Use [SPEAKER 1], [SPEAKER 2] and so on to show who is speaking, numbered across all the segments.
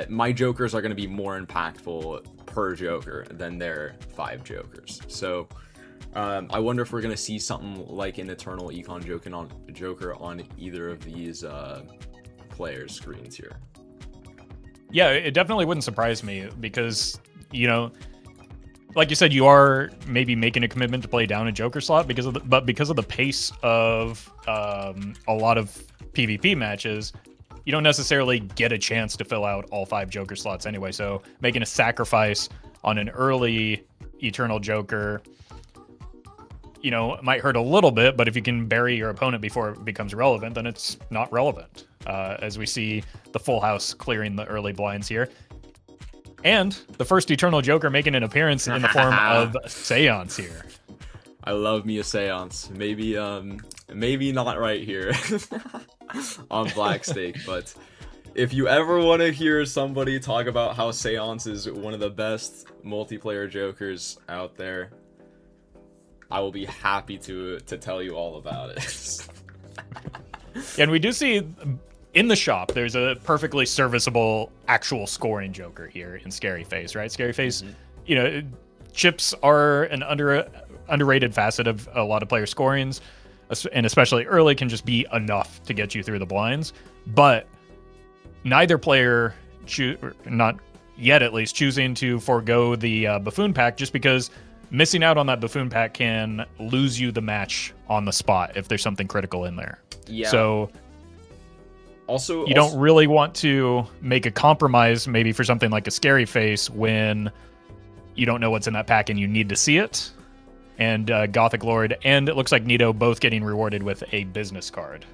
[SPEAKER 1] my jokers are going to be more impactful per joker than their 5 jokers. So I wonder if we're going to see something like an Eternal Econ Joker on either of these players' screens here.
[SPEAKER 2] Yeah, it definitely wouldn't surprise me because, you know, like you said, you are maybe making a commitment to play down a Joker slot because of the pace of a lot of PvP matches, you don't necessarily get a chance to fill out all 5 Joker slots anyway. So making a sacrifice on an early Eternal Joker, you know, might hurt a little bit, but if you can bury your opponent before it becomes relevant, then it's not relevant. As we see the full house clearing the early blinds here. And the first Eternal Joker making an appearance in the form of Seance here.
[SPEAKER 1] I love me a Seance. Maybe not right here on Black Stake, but if you ever want to hear somebody talk about how Seance is one of the best multiplayer jokers out there, I will be happy to tell you all about it.
[SPEAKER 2] And we do see in the shop, there's a perfectly serviceable actual scoring joker here in Scary Face, right? Scary Face, you know, chips are an underrated facet of a lot of player scorings, and especially early can just be enough to get you through the blinds. But neither player, not yet at least, choosing to forego the Buffoon Pack just because missing out on that Buffoon Pack can lose you the match on the spot if there's something critical in there.
[SPEAKER 1] Yeah.
[SPEAKER 2] So you don't really want to make a compromise maybe for something like a Scary Face when you don't know what's in that pack and you need to see it. And Gothic Lord and it looks like NEATO both getting rewarded with a business card.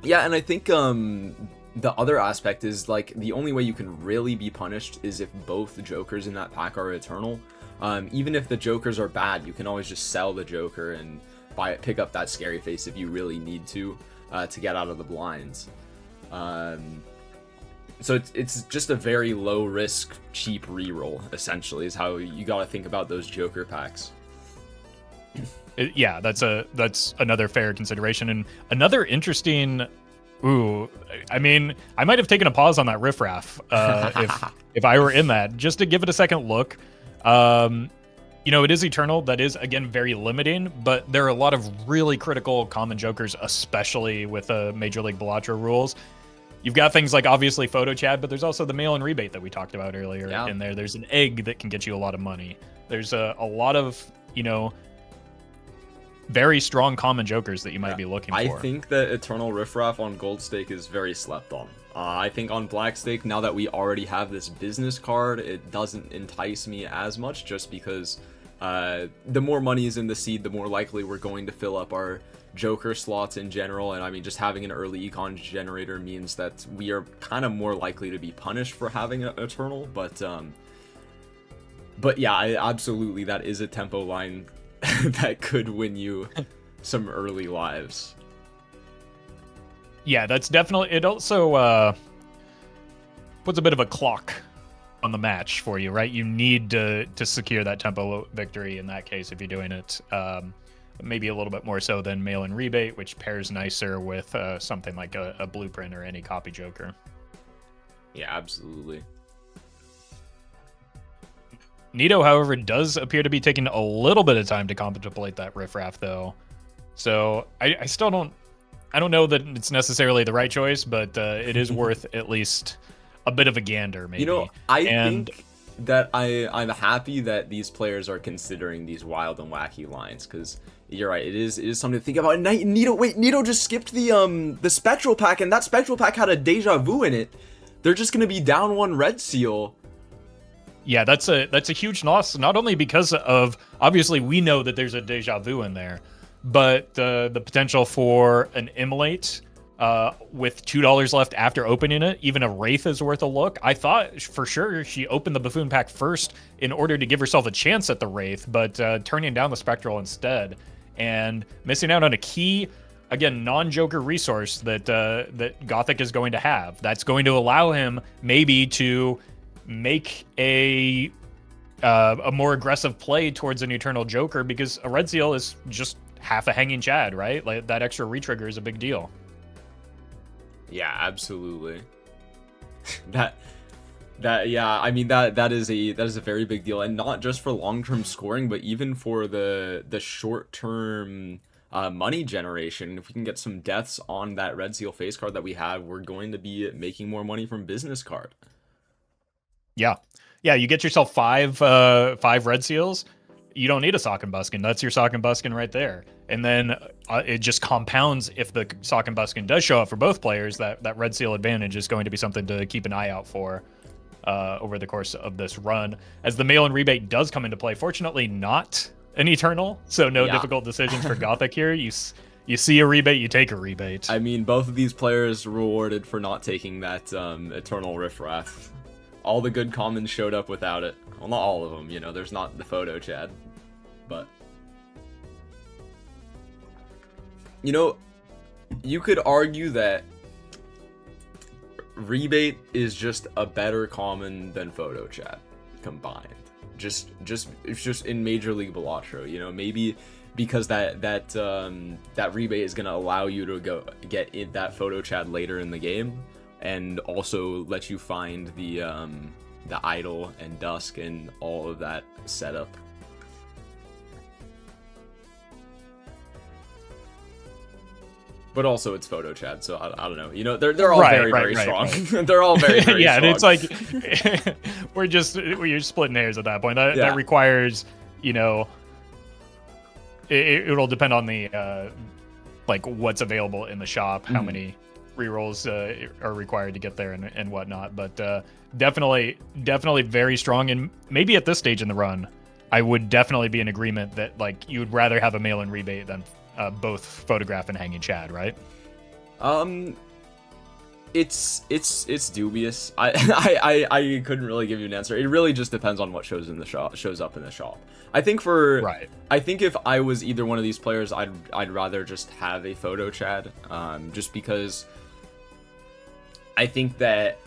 [SPEAKER 1] Yeah, and I think the other aspect is, like, the only way you can really be punished is if both jokers in that pack are Eternal. Even if the jokers are bad, you can always just sell the joker and pick up that Scary Face if you really need to get out of the blinds. So it's just a very low risk, cheap reroll, essentially, is how you got to think about those joker packs.
[SPEAKER 2] Yeah, that's another fair consideration. And another interesting, I mean, I might have taken a pause on that riffraff if I were in that, just to give it a second look. You know, it is Eternal. That is, again, very limiting, but there are a lot of really critical common jokers, especially with Major League Balatro rules. You've got things like, obviously, Photo Chad, but there's also the mail-in rebate that we talked about earlier in there. There's an egg that can get you a lot of money. There's a lot of, you know, very strong common jokers that you might be looking for.
[SPEAKER 1] I think that Eternal Riffraff on Gold Stake is very slept on. I think on Black Stake, now that we already have this business card, it doesn't entice me as much, just because the more money is in the seed, the more likely we're going to fill up our joker slots in general. And I mean, just having an early econ generator means that we are kind of more likely to be punished for having an Eternal. But yeah, absolutely, that is a tempo line that could win you some early lives.
[SPEAKER 2] Yeah, that's definitely... It also puts a bit of a clock on the match for you, right? You need to secure that tempo victory in that case if you're doing it. Maybe a little bit more so than mail-in rebate, which pairs nicer with something like a blueprint or any copy joker.
[SPEAKER 1] Yeah, absolutely.
[SPEAKER 2] NEATO, however, does appear to be taking a little bit of time to contemplate that riffraff, though. So I still don't... I don't know that it's necessarily the right choice, but it is worth at least a bit of a gander, maybe.
[SPEAKER 1] You know, I think that I'm happy that these players are considering these wild and wacky lines, because you're right, it is something to think about. NEATO just skipped the Spectral Pack, and that Spectral Pack had a Deja Vu in it. They're just going to be down 1 Red Seal.
[SPEAKER 2] Yeah, that's a huge loss, not only because of, obviously, we know that there's a Deja Vu in there, but the potential for an Immolate with $2 left after opening it, even a Wraith is worth a look. I thought for sure she opened the Buffoon Pack first in order to give herself a chance at the Wraith, but turning down the Spectral instead and missing out on a key, again, non-Joker resource that Gothic is going to have. That's going to allow him maybe to make a more aggressive play towards an Eternal Joker, because a Red Seal is just half a hanging Chad, right? Like, that extra retrigger is a big deal.
[SPEAKER 1] Yeah, absolutely. Yeah, I mean that is a very big deal, and not just for long-term scoring, but even for the short-term money generation. If we can get some deaths on that red seal face card that we have, we're going to be making more money from business card.
[SPEAKER 2] Yeah, yeah. You get yourself five red seals. You don't need a sock and buskin. That's your sock and buskin right there. And then it just compounds if the sock and buskin does show up for both players. That red seal advantage is going to be something to keep an eye out for over the course of this run. As the mail-in rebate does come into play, fortunately not an eternal, so no difficult decisions for Gothic here. You see a rebate, you take a rebate.
[SPEAKER 1] I mean, both of these players rewarded for not taking that eternal riffraff. All the good commons showed up without it. Well, not all of them, you know, there's not the photo Chad. But, you know, you could argue that rebate is just a better common than photo chat combined. It's just in Major League Balatro, you know, maybe because that rebate is gonna allow you to go get in that photo chat later in the game, and also let you find the idol and dusk and all of that setup. But also it's photo chat, so I don't know. You know, they're all very strong. They're all very strong.
[SPEAKER 2] Yeah, and it's like you're splitting hairs at that point. That requires, you know, it'll depend on the like what's available in the shop, how many rerolls are required to get there and whatnot. But definitely very strong. And maybe at this stage in the run, I would definitely be in agreement that like you would rather have a mail-in rebate than both photograph and hanging Chad, right?
[SPEAKER 1] It's dubious. I couldn't really give you an answer. It really just depends on what shows up in the shop. I think I think if I was either one of these players, I'd rather just have a photo Chad, just because I think that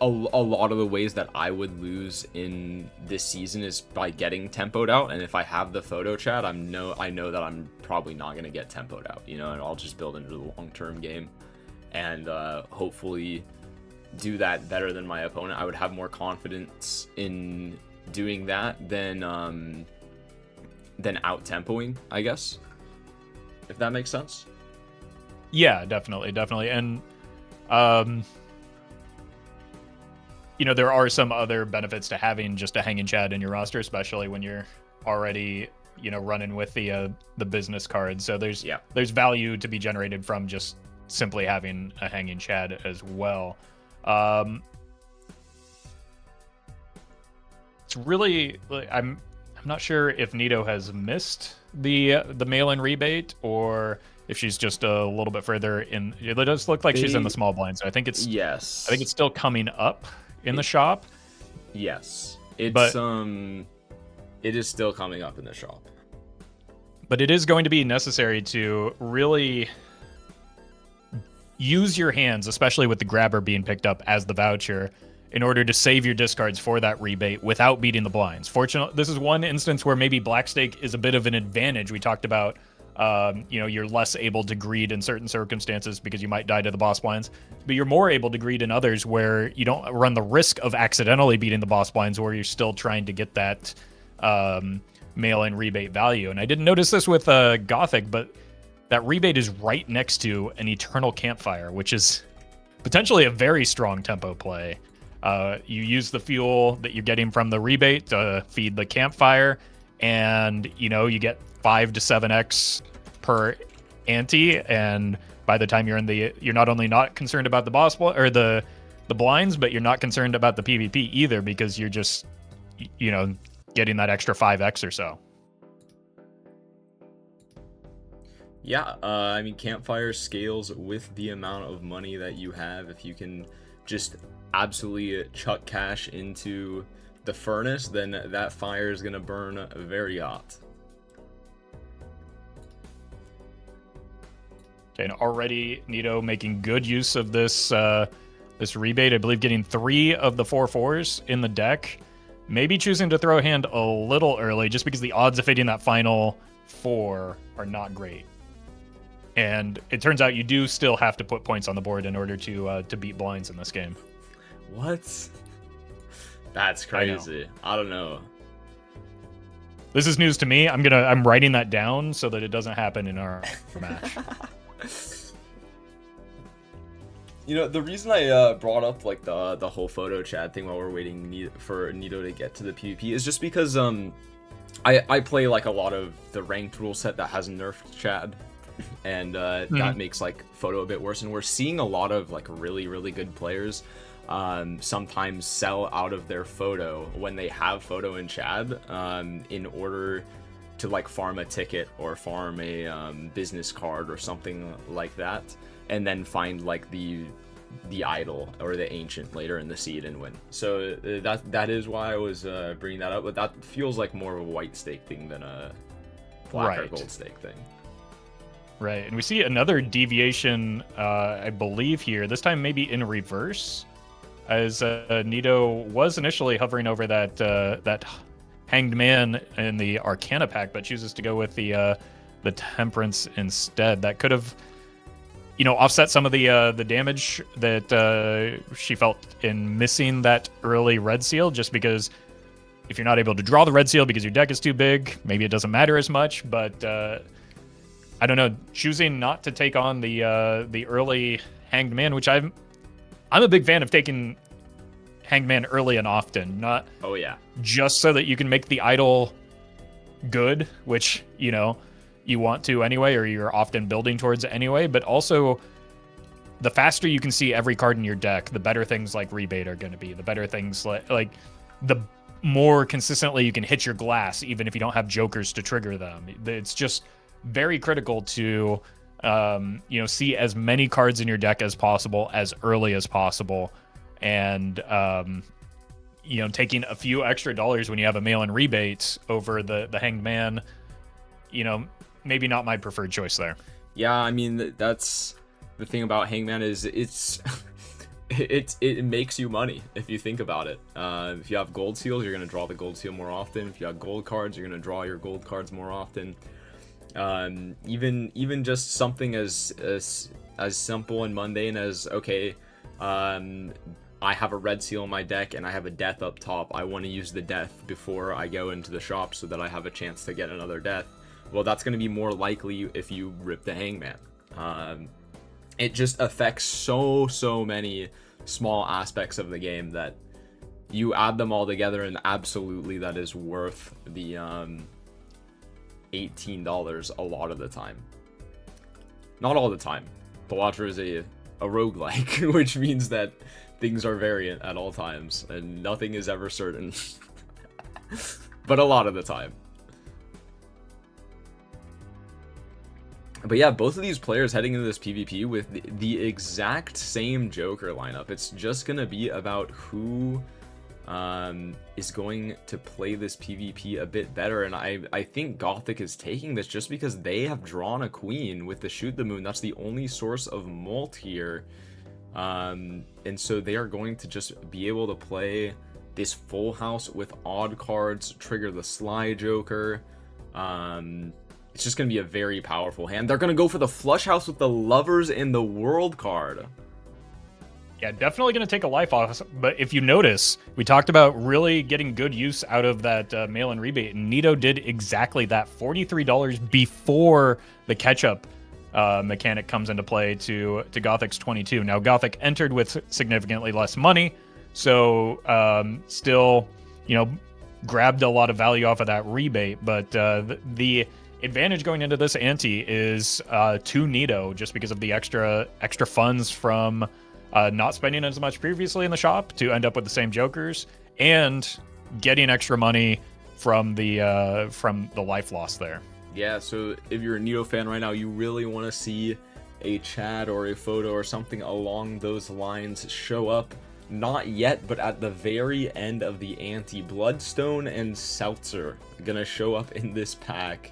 [SPEAKER 1] a lot of the ways that I would lose in this season is by getting tempoed out, and if I have the photo chat, I know that I'm probably not going to get tempoed out, you know, and I'll just build into the long-term game and hopefully do that better than my opponent. I would have more confidence in doing that than out-tempoing, I guess, if that makes sense.
[SPEAKER 2] Yeah, definitely. And you know, there are some other benefits to having just a hanging Chad in your roster, especially when you're already, you know, running with the business card. So there's value to be generated from just simply having a hanging Chad as well. It's really, I'm not sure if NEATO has missed the mail-in rebate, or if she's just a little bit further in. It does look like she's in the small blind, so I think it's still coming up in the shop.
[SPEAKER 1] Yes, it is still coming up in the shop,
[SPEAKER 2] but it is going to be necessary to really use your hands, especially with the grabber being picked up as the voucher, in order to save your discards for that rebate without beating the blinds. Fortunately, this is one instance where maybe Black Stake is a bit of an advantage. We talked about you know, you're less able to greed in certain circumstances because you might die to the boss blinds, but you're more able to greed in others where you don't run the risk of accidentally beating the boss blinds, or you're still trying to get that mail-in rebate value. And I didn't notice this with Gothic, but that rebate is right next to an Eternal Campfire, which is potentially a very strong tempo play. You use the fuel that you're getting from the rebate to feed the campfire, and you know, you get 5 to 7x per ante, and by the time you're not only not concerned about the boss or the blinds, but you're not concerned about the PvP either, because you're just, you know, getting that extra 5x or so.
[SPEAKER 1] Yeah, I mean, Campfire scales with the amount of money that you have. If you can just absolutely chuck cash into the furnace, then that fire is going to burn very hot.
[SPEAKER 2] Okay, and already NEATO making good use of this this rebate. I believe getting 3 of the 4/4s in the deck. Maybe choosing to throw a hand a little early, just because the odds of hitting that final 4 are not great. And it turns out you do still have to put points on the board in order to beat blinds in this game.
[SPEAKER 1] What? That's crazy. I don't know.
[SPEAKER 2] This is news to me. I'm writing that down so that it doesn't happen in our match.
[SPEAKER 1] You know, the reason I brought up like the whole photo chat thing while we're waiting for NEATO to get to the PvP is just because I play like a lot of the ranked rule set that has nerfed Chad, and that makes like photo a bit worse. And we're seeing a lot of like really good players sometimes sell out of their photo when they have photo in Chad in order to like farm a ticket or farm a business card or something like that, and then find like the idol or the ancient later in the seed and win. So that is why I was bringing that up, but that feels like more of a white stake thing than a black or gold stake thing.
[SPEAKER 2] Right, and we see another deviation, I believe here, this time maybe in reverse, as NEATO was initially hovering over that Hanged Man in the Arcana pack, but chooses to go with the Temperance instead. That could have, you know, offset some of the damage that she felt in missing that early red seal, just because if you're not able to draw the red seal because your deck is too big, maybe it doesn't matter as much. But I don't know, choosing not to take on the early Hanged Man, which I'm a big fan of taking Hanged Man early and often, not just so that you can make the idol good, which, you know, you want to anyway, or you're often building towards it anyway, but also the faster you can see every card in your deck, the better things like rebate are going to be, the better things like the more consistently you can hit your glass, even if you don't have jokers to trigger them. It's just very critical to you know, see as many cards in your deck as possible as early as possible, and you know, taking a few extra dollars when you have a mail-in rebate over the Hanged Man, you know, maybe not my preferred choice there.
[SPEAKER 1] Yeah, I mean, that's the thing about Hangman is it makes you money if you think about it. If you have gold seals, you're gonna draw the gold seal more often. If you have gold cards, you're gonna draw your gold cards more often. Even just something as simple and mundane as, okay, I have a red seal in my deck and I have a death up top. I want to use the death before I go into the shop so that I have a chance to get another death. Well, that's going to be more likely if you rip the Hangman. It just affects so many small aspects of the game that you add them all together, and absolutely that is worth the $18 a lot of the time. Not all the time. Balatro is a roguelike, which means that things are variant at all times, and nothing is ever certain. But a lot of the time. But yeah, both of these players heading into this PvP with the exact same Joker lineup. It's just gonna be about who is going to play this PvP a bit better, and I think Gothic is taking this just because they have drawn a queen with the Shoot the Moon. That's the only source of mult here, and so they are going to just be able to play this full house with odd cards, trigger the Sly Joker. It's just going to be a very powerful hand. They're going to go for the flush house with the Lovers in the World card.
[SPEAKER 2] Yeah, definitely going to take a life off. But if you notice, we talked about really getting good use out of that mail-in rebate. And NEATO did exactly that. $43 before the catch-up mechanic comes into play to Gothic's 22. Now, Gothic entered with significantly less money. So still, you know, grabbed a lot of value off of that rebate. But the advantage going into this ante is to NEATO, just because of the extra funds from not spending as much previously in the shop to end up with the same jokers, and getting extra money from the life loss there. Yeah,
[SPEAKER 1] so if you're a NEATO fan right now, you really want to see a chat or a photo or something along those lines show up. Not yet, but at the very end of the ante, Bloodstone and Seltzer gonna show up in this pack.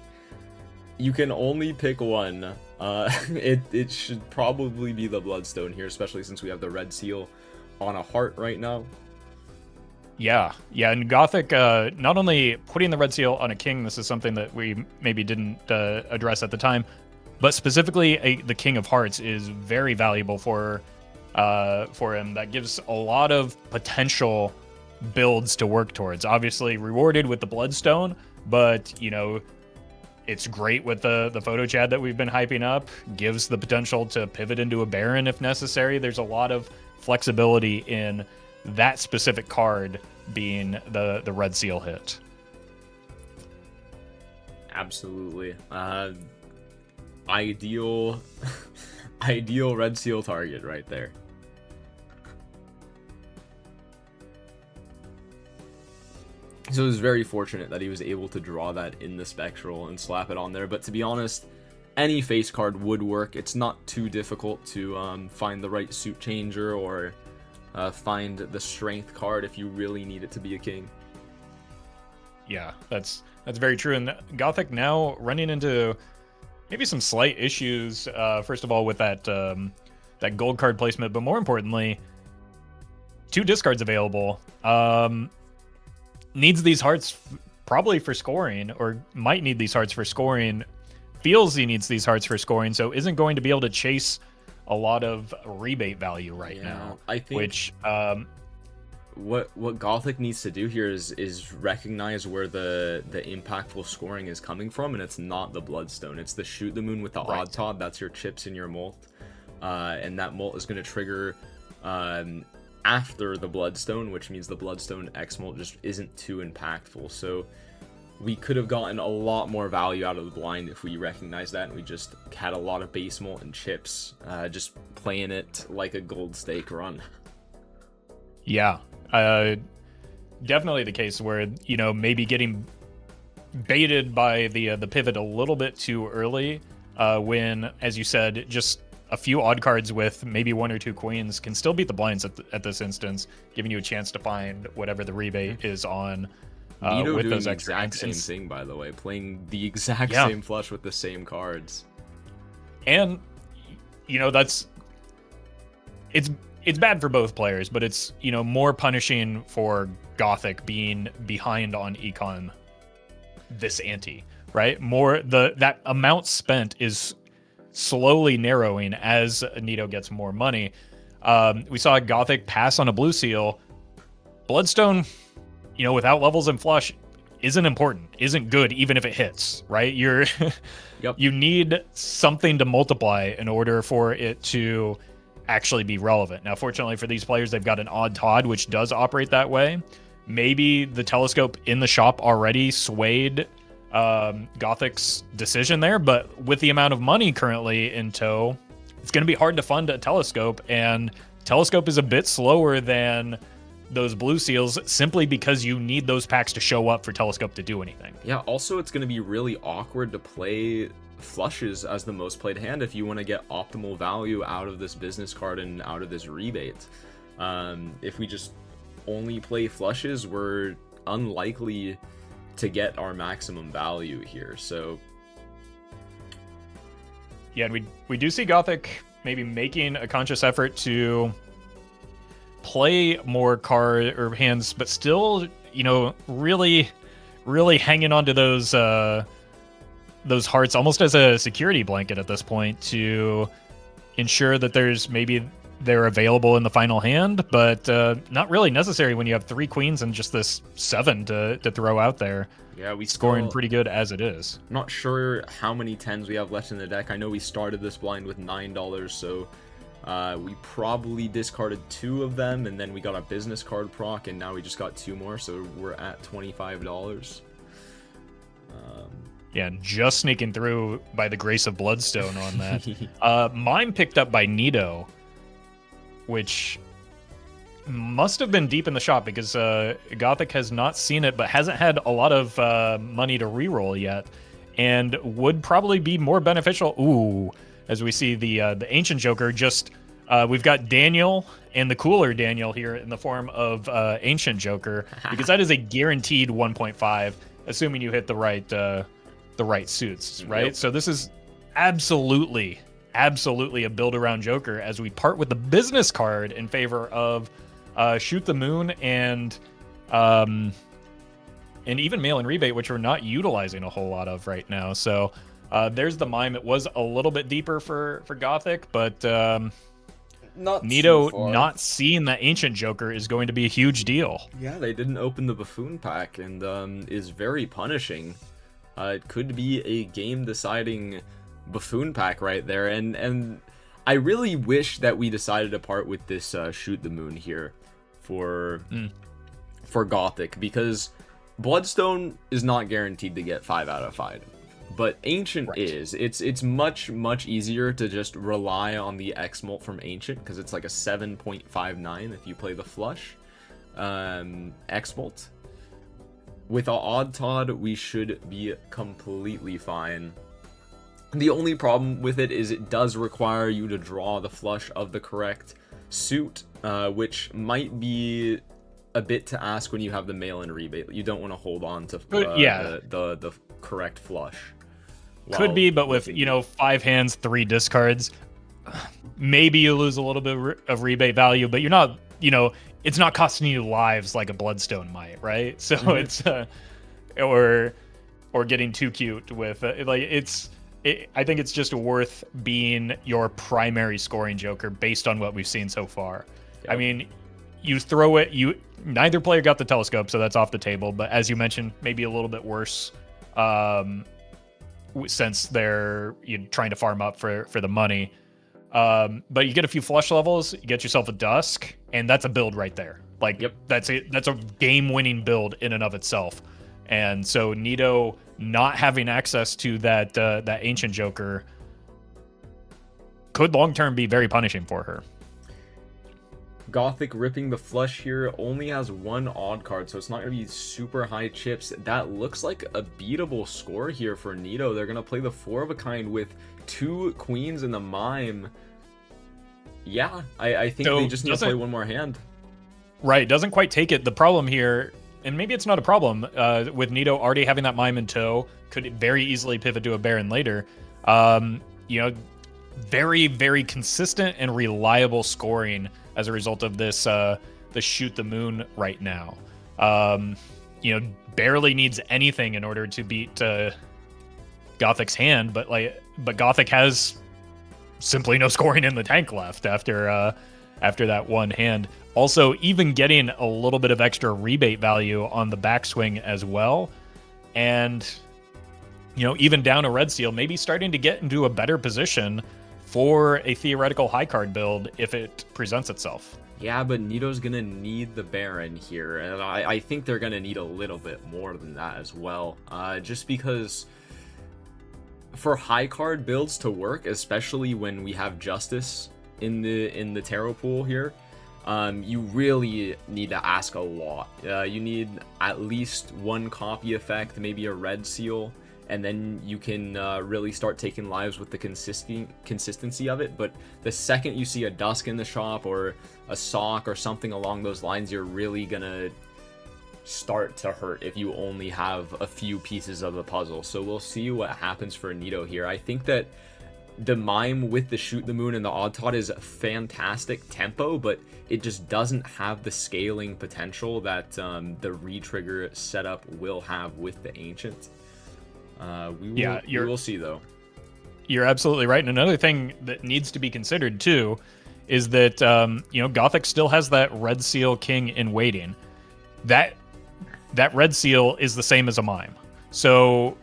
[SPEAKER 1] You can only pick one. It should probably be the Bloodstone here, especially since we have the red seal on a heart right now.
[SPEAKER 2] Yeah, and Gothic, not only putting the red seal on a king, this is something that we maybe didn't address at the time, but specifically the King of Hearts is very valuable for for him that gives a lot of potential builds to work towards. Obviously rewarded with the Bloodstone, but you know, it's great with the photo Chad that we've been hyping up. Gives the potential to pivot into a Baron if necessary. There's a lot of flexibility in that specific card being the Red Seal hit.
[SPEAKER 1] Absolutely. Ideal ideal Red Seal target right there. So it was very fortunate that he was able to draw that in the Spectral and slap it on there. But to be honest, any face card would work. It's not too difficult to find the right suit changer or find the strength card if you really need it to be a king.
[SPEAKER 2] Yeah, that's very true. And Gothic now running into maybe some slight issues. First of all, with that gold card placement, but more importantly, 2 discards available. Needs these hearts probably for scoring, or might need these hearts for scoring. Feels he needs these hearts for scoring, so isn't going to be able to chase a lot of rebate value right now.
[SPEAKER 1] I think
[SPEAKER 2] which
[SPEAKER 1] what Gothic needs to do here is recognize where the impactful scoring is coming from, and it's not the Bloodstone. It's the Shoot the Moon with the Odd Todd. That's your chips in your molt, and that molt is going to trigger after the Bloodstone, which means the Bloodstone X molt just isn't too impactful. So we could have gotten a lot more value out of the blind if we recognized that, and we just had a lot of base molt and chips, just playing it like a gold stake run.
[SPEAKER 2] Yeah, definitely the case where, you know, maybe getting baited by the pivot a little bit too early, when, as you said, just a few odd cards with maybe 1 or 2 queens can still beat the blinds at this instance, giving you a chance to find whatever the rebate is on.
[SPEAKER 1] NEATO
[SPEAKER 2] with
[SPEAKER 1] doing
[SPEAKER 2] those
[SPEAKER 1] the
[SPEAKER 2] extra
[SPEAKER 1] exact same
[SPEAKER 2] accents.
[SPEAKER 1] thing, by the way, playing the exact
[SPEAKER 2] Yeah.
[SPEAKER 1] same flush with the same cards.
[SPEAKER 2] And you know, it's bad for both players, but it's, you know, more punishing for Gothic being behind on econ this ante, right? More that amount spent is slowly narrowing as NEATO gets more money. We saw Gothic pass on a blue seal. Bloodstone, you know, without levels and flush isn't important, isn't good, even if it hits, right? You're
[SPEAKER 1] Yep.
[SPEAKER 2] You need something to multiply in order for it to actually be relevant. Now, fortunately for these players, they've got an Odd Todd, which does operate that way. Maybe the telescope in the shop already swayed Gothic's decision there, but with the amount of money currently in tow, it's going to be hard to fund a telescope, and telescope is a bit slower than those blue seals simply because you need those packs to show up for telescope to do anything.
[SPEAKER 1] Yeah, also it's going to be really awkward to play flushes as the most played hand if you want to get optimal value out of this business card and out of this rebate. If we just only play flushes, we're unlikely to get our maximum value here. So
[SPEAKER 2] yeah, and we do see Gothic maybe making a conscious effort to play more card or hands, but still, you know, really hanging on to those hearts almost as a security blanket at this point to ensure that they're available in the final hand, but not really necessary when you have 3 queens and just this 7 to throw out there.
[SPEAKER 1] yeah, we
[SPEAKER 2] Scoring
[SPEAKER 1] still,
[SPEAKER 2] pretty good as it is.
[SPEAKER 1] I'm not sure how many 10s we have left in the deck. I know we started this blind with $9, so we probably discarded 2 of them, and then we got a business card proc, and now we just got 2 more, so we're at $25.
[SPEAKER 2] Yeah, just sneaking through by the grace of Bloodstone on that. Mine picked up by NEATO, which must have been deep in the shop because Gothic has not seen it, but hasn't had a lot of money to reroll yet, and would probably be more beneficial. Ooh, as we see the Ancient Joker, just we've got Daniel and the cooler Daniel here in the form of Ancient Joker, because that is a guaranteed 1.5, assuming you hit the right suits, right?
[SPEAKER 1] Yep.
[SPEAKER 2] So this is absolutely a build around Joker as we part with the business card in favor of Shoot the Moon and even Mail and Rebate, which we're not utilizing a whole lot of right now. So there's the mime. It was a little bit deeper for Gothic, but
[SPEAKER 1] Not too
[SPEAKER 2] NEATO
[SPEAKER 1] far.
[SPEAKER 2] not seeing the Ancient Joker is going to be a huge deal.
[SPEAKER 1] Yeah, they didn't open the Buffoon pack, and is very punishing. It could be a game-deciding Buffoon pack right there, and I really wish that we decided to part with this Shoot the Moon here for Gothic, because Bloodstone is not guaranteed to get 5 out of 5. But Ancient is. It's much easier to just rely on the X-Molt from Ancient, because it's like a 7.59 if you play the Flush X-Molt. With a Odd Todd, we should be completely fine. The only problem with it is it does require you to draw the Flush of the correct suit, which might be a bit to ask when you have the mail-in rebate. You don't want to hold on to the correct Flush.
[SPEAKER 2] Could be, but with 5 hands, 3 discards, maybe you lose a little bit of rebate value, but you're not, it's not costing you lives like a Bloodstone might, right? So it's or getting too cute with I think it's just worth being your primary scoring Joker based on what we've seen so far. Yep. I mean, you throw it, neither player got the telescope, so that's off the table, but as you mentioned, maybe a little bit worse. Since they're trying to farm up for the money. But you get a few flush levels, you get yourself a Dusk, and that's a build right there. That's a game-winning build in and of itself. And so NEATO not having access to that Ancient Joker could long-term be very punishing for her.
[SPEAKER 1] Gothic ripping the Flush here only has 1 odd card, so it's not going to be super high chips. That looks like a beatable score here for NEATO. They're going to play the 4 of a kind with 2 queens and the Mime. Yeah, I think they just need to play 1 more hand.
[SPEAKER 2] Right, doesn't quite take it. The problem here, and maybe it's not a problem, with NEATO already having that Mime in tow, could very easily pivot to a Baron later. Very, very consistent and reliable scoring as a result of this the Shoot the Moon right now. Barely needs anything in order to beat Gothic's hand, but Gothic has simply no scoring in the tank left after that one hand. Also, even getting a little bit of extra rebate value on the backswing as well, and even down a Red Seal, maybe starting to get into a better position for a theoretical high card build if it presents itself.
[SPEAKER 1] Yeah, but NEATO's gonna need the Baron here, and I think they're gonna need a little bit more than that as well. Just because for high card builds to work, especially when we have Justice in the Tarot pool here, you really need to ask a lot. You need at least 1 copy effect, maybe a Red Seal, and then you can really start taking lives with the consistency of it. But the second you see a Dusk in the shop or a Sock or something along those lines, you're really gonna start to hurt if you only have a few pieces of the puzzle. So we'll see what happens for NEATO here. I think that the Mime with the Shoot the Moon and the Odd Todd is fantastic tempo, but it just doesn't have the scaling potential that the re-trigger setup will have with the Ancient. We will see, though.
[SPEAKER 2] You're absolutely right. And another thing that needs to be considered, too, is that, Gothic still has that Red Seal King in waiting. That Red Seal is the same as a Mime. So,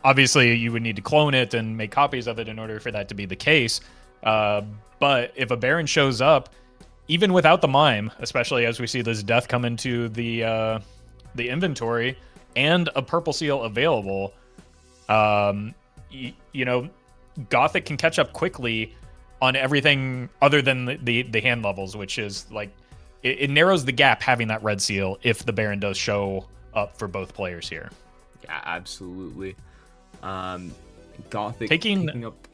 [SPEAKER 2] obviously, you would need to clone it and make copies of it in order for that to be the case. But if a Baron shows up, even without the Mime, especially as we see this Death come into the inventory, and a Purple Seal available, Gothic can catch up quickly on everything other than the hand levels, which is it narrows the gap having that Red Seal if the Baron does show up for both players here.
[SPEAKER 1] Yeah, absolutely. Gothic picking up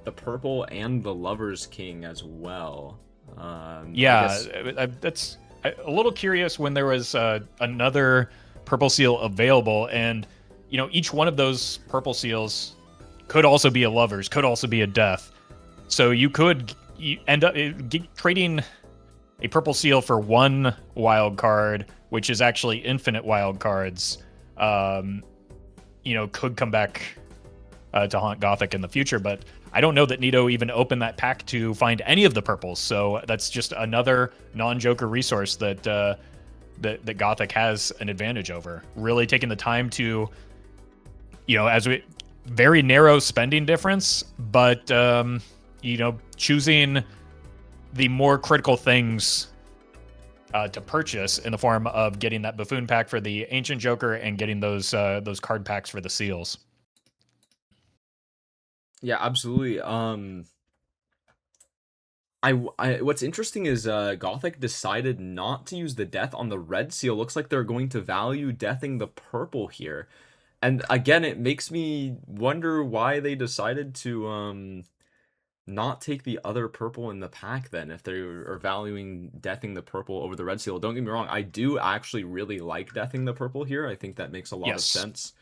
[SPEAKER 1] the purple and the Lover's King as well. That's
[SPEAKER 2] a little curious when there was another Purple Seal available, and each one of those Purple Seals could also be a Lover's, could also be a Death. So you could end up trading a Purple Seal for 1 wild card, which is actually infinite wild cards. Could come back to haunt Gothic in the future. But I don't know that NEATO even opened that pack to find any of the purples. So that's just another non-Joker resource that that Gothic has an advantage over. Really taking the time to, very narrow spending difference, but choosing the more critical things to purchase in the form of getting that Buffoon pack for the Ancient Joker and getting those card packs for the seals.
[SPEAKER 1] Yeah, absolutely. What's interesting is Gothic decided not to use the death on the red seal. Looks like they're going to value deathing the purple here. And again, it makes me wonder why they decided to not take the other purple in the pack then, if they are valuing deathing the purple over the red seal. Don't get me wrong, I do actually really like deathing the purple here. I think that makes a lot of sense.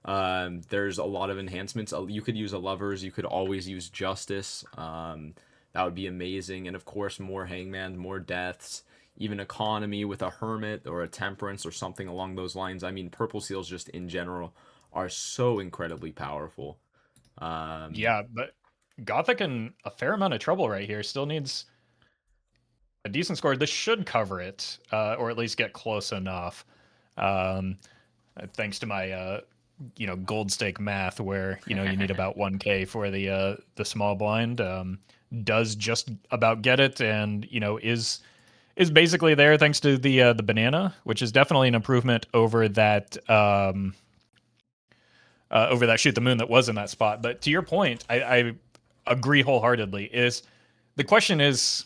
[SPEAKER 1] There's a lot of enhancements. You could use a lovers, you could always use justice. That would be amazing. And of course, more hangman, more deaths, even economy with a hermit or a temperance or something along those lines. I mean, purple seals just in general are so incredibly powerful.
[SPEAKER 2] Yeah, but Gothic in a fair amount of trouble right here. Still needs a decent score. This should cover it, or at least get close enough. Thanks to my gold stake math, where you need about 1K for the small blind. Does just about get it, and is basically there thanks to the banana, which is definitely an improvement over that shoot the moon that was in that spot. But to your point, I agree wholeheartedly. The question is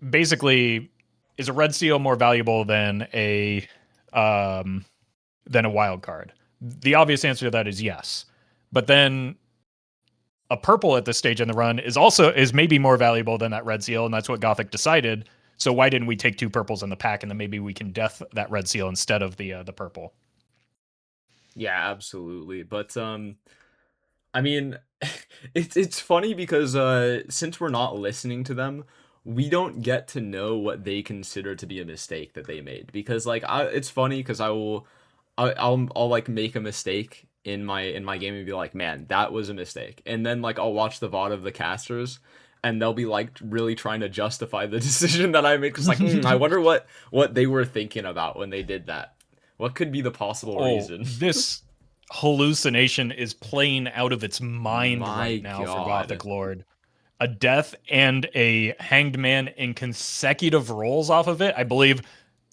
[SPEAKER 2] basically, is a red seal more valuable than a wild card? The obvious answer to that is yes. But then a purple at this stage in the run is maybe more valuable than that red seal, and that's what Gothic decided. So why didn't we take 2 purples in the pack, and then maybe we can death that red seal instead of the purple?
[SPEAKER 1] Yeah, absolutely. But I mean, it's funny because since we're not listening to them, we don't get to know what they consider to be a mistake that they made. Because it's funny because I'll like make a mistake in my game and be like, man, that was a mistake. And then like I'll watch the VOD of the casters and they'll be like really trying to justify the decision that I made. Cause like, I wonder what they were thinking about when they did that. What could be the possible reason?
[SPEAKER 2] This hallucination is playing out of its mind right now for Gothic Lord. A death and a hanged man in consecutive rolls off of it. I believe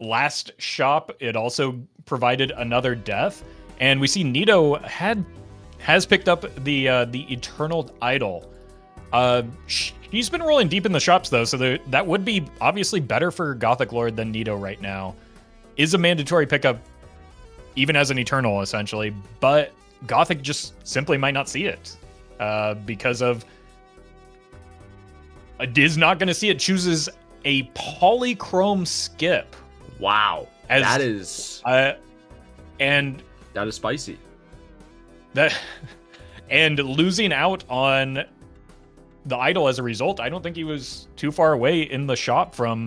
[SPEAKER 2] last shop it also provided another death. And we see NEATO has picked up the Eternal Idol. He's been rolling deep in the shops though, so that would be obviously better for Gothic Lord than NEATO right now. Is a mandatory pickup, even as an Eternal essentially, but Gothic just simply might not see it because of is not going to see it. Chooses a polychrome skip.
[SPEAKER 1] Wow, that is spicy.
[SPEAKER 2] And losing out on the idol as a result. I don't think he was too far away in the shop from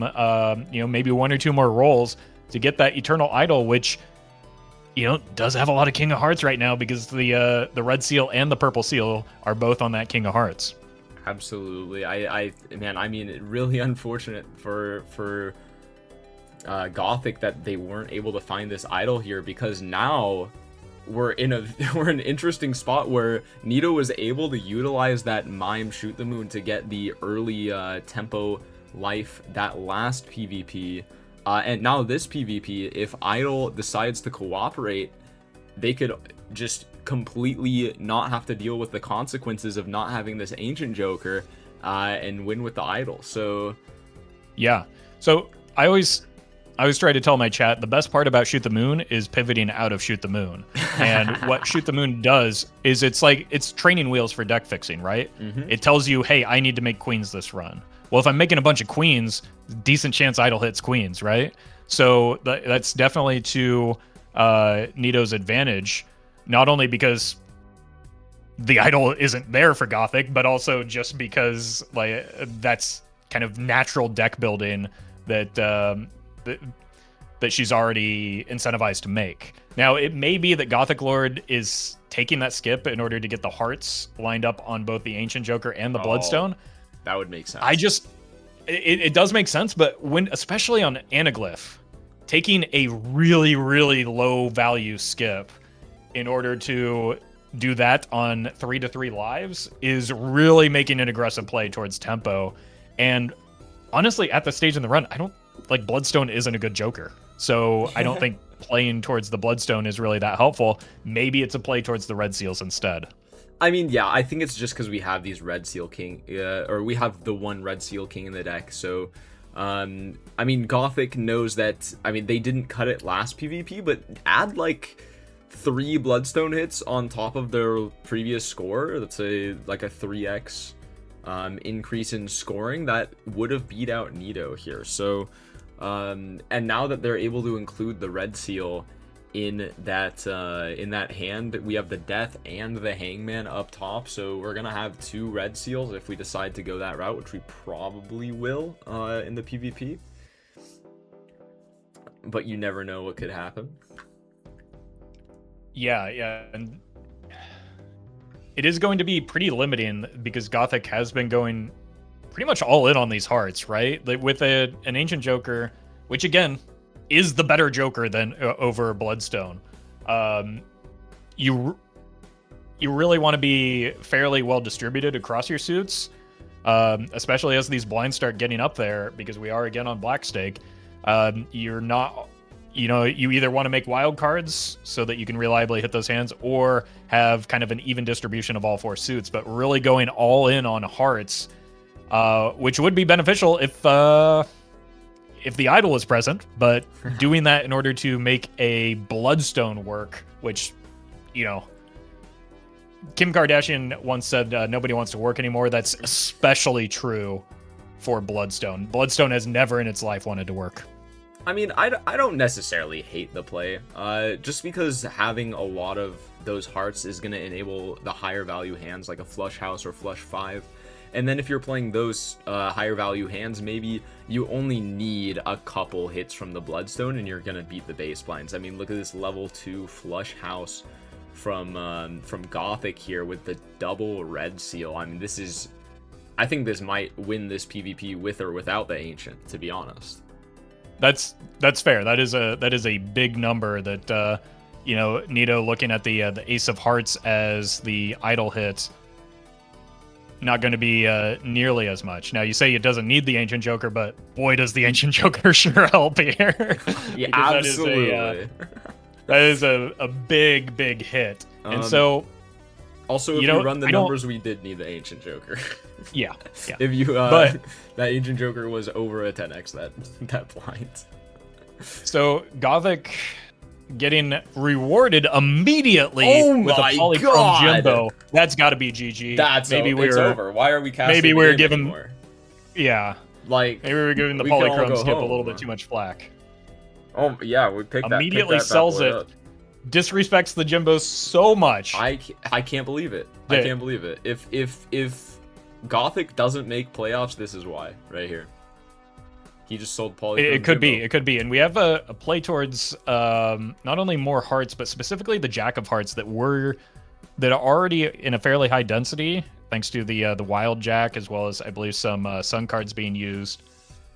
[SPEAKER 2] maybe 1 or 2 more rolls to get that Eternal Idol, which does have a lot of King of Hearts right now because the red seal and the purple seal are both on that King of Hearts.
[SPEAKER 1] Absolutely. I mean, really unfortunate for Gothic that they weren't able to find this idol here, because now we're in an interesting spot where NEATO was able to utilize that mime shoot the moon to get the early tempo life that last PvP. And now this PvP, if Idol decides to cooperate, they could just completely not have to deal with the consequences of not having this Ancient Joker and win with the Idol. So
[SPEAKER 2] yeah. So I always try to tell my chat, the best part about Shoot the Moon is pivoting out of Shoot the Moon. And what Shoot the Moon does is it's training wheels for deck fixing, right? Mm-hmm. It tells you, hey, I need to make queens this run. Well, if I'm making a bunch of queens, decent chance Idol hits queens, right? So that's definitely to NEATO's advantage, not only because the Idol isn't there for Gothic, but also just because that's kind of natural deck building that that she's already incentivized to make. Now, it may be that Gothic Lord is taking that skip in order to get the hearts lined up on both the Ancient Joker and the Bloodstone.
[SPEAKER 1] That would make sense.
[SPEAKER 2] It does make sense, but especially on Anaglyph, taking a really, really low value skip in order to do that on 3-3 lives is really making an aggressive play towards tempo. And honestly, at the stage in the run, I don't like Bloodstone isn't a good Joker. So I don't think playing towards the Bloodstone is really that helpful. Maybe it's a play towards the Red Seals instead.
[SPEAKER 1] I mean, yeah, I think it's just because we have these Red Seal King, or we have the one Red Seal King in the deck. So, I mean, Gothic knows that, I mean, they didn't cut it last PvP, but add like 3 Bloodstone hits on top of their previous score. That's like a 3x increase in scoring that would have beat out NEATO here. So, and now that they're able to include the Red Seal in that hand, we have the Death and the Hangman up top, so we're gonna have 2 Red Seals if we decide to go that route, which we probably will in the PvP, but you never know what could happen.
[SPEAKER 2] Yeah, and it is going to be pretty limiting because Gothic has been going pretty much all in on these hearts, right? Like with an Ancient Joker, which again is the better Joker than over Bloodstone. You really want to be fairly well distributed across your suits, especially as these blinds start getting up there, because we are again on Black Stake. You're not, you either want to make wild cards so that you can reliably hit those hands, or have kind of an even distribution of all 4 suits, but really going all in on hearts, which would be beneficial if the idol is present, but doing that in order to make a Bloodstone work, which, Kim Kardashian once said nobody wants to work anymore. That's especially true for Bloodstone. Bloodstone has never in its life wanted to work.
[SPEAKER 1] I mean, I don't necessarily hate the play, just because having a lot of those hearts is going to enable the higher value hands like a Flush House or Flush 5. And then if you're playing those higher value hands, maybe you only need a couple hits from the Bloodstone and you're gonna beat the base blinds. I mean, look at this level 2 Flush House from Gothic here with the double Red Seal. I mean, I think this might win this PvP with or without the Ancient, to be honest.
[SPEAKER 2] That's fair. That is a big number that NEATO looking at the Ace of Hearts as the idle hit. Not going to be nearly as much. Now, you say it doesn't need the Ancient Joker, but boy, does the Ancient Joker sure help here.
[SPEAKER 1] Yeah, absolutely.
[SPEAKER 2] That is a big, big hit. And so...
[SPEAKER 1] Also, if you run the numbers, we did need the Ancient Joker.
[SPEAKER 2] Yeah.
[SPEAKER 1] If you... that Ancient Joker was over a 10x that blind.
[SPEAKER 2] So, Gothic getting rewarded immediately with a Polychrome Jimbo. That's got to be GG.
[SPEAKER 1] It's over. Why are we casting
[SPEAKER 2] maybe we're giving
[SPEAKER 1] anymore?
[SPEAKER 2] Yeah.
[SPEAKER 1] Like,
[SPEAKER 2] maybe we're giving the Polychrome skip a little bit too much flack.
[SPEAKER 1] Oh yeah, we picked that.
[SPEAKER 2] Immediately sells it. Up. Disrespects the Jimbos so much.
[SPEAKER 1] I can't believe it. I can't believe it. If Gothic doesn't make playoffs, this is why right here. He just sold Polychrome.
[SPEAKER 2] It could be. And we have a play towards not only more hearts, but specifically the Jack of Hearts that are already in a fairly high density, thanks to the Wild Jack, as well as I believe some Sun cards being used.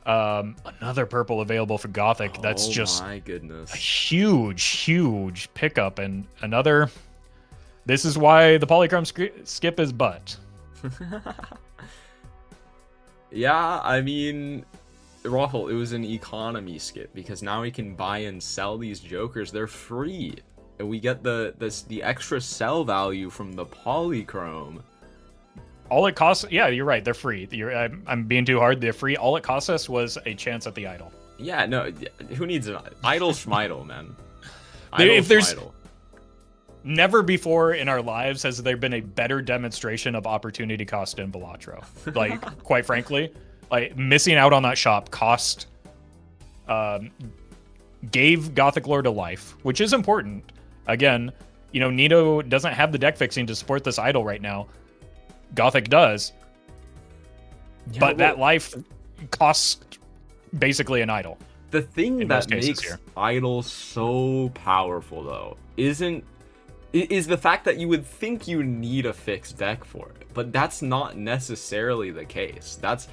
[SPEAKER 2] Another purple available for Gothic. That's just
[SPEAKER 1] my goodness,
[SPEAKER 2] a huge pickup, and another. This is why the Polychrome skip is butt.
[SPEAKER 1] Yeah, I mean, Ruffle, it was an economy skip because now we can buy and sell these Jokers. They're free, and we get the extra sell value from the Polychrome.
[SPEAKER 2] All it costs, yeah, you're right. They're free. I'm being too hard. They're free. All it cost us was a chance at the idol.
[SPEAKER 1] Yeah, no. Who needs an idol? Schmidle, man.
[SPEAKER 2] If there's never before in our lives has there been a better demonstration of opportunity cost in Balatro. Like, quite frankly, like missing out on that shop cost, gave Gothic Lord a life, which is important. Again, NEATO doesn't have the deck fixing to support this idol right now. Gothic does, but that life costs basically an idol.
[SPEAKER 1] The thing
[SPEAKER 2] in
[SPEAKER 1] that
[SPEAKER 2] most cases
[SPEAKER 1] makes
[SPEAKER 2] here.
[SPEAKER 1] idol so powerful, though, is the fact that you would think you need a fixed deck for it, but that's not necessarily the case. That's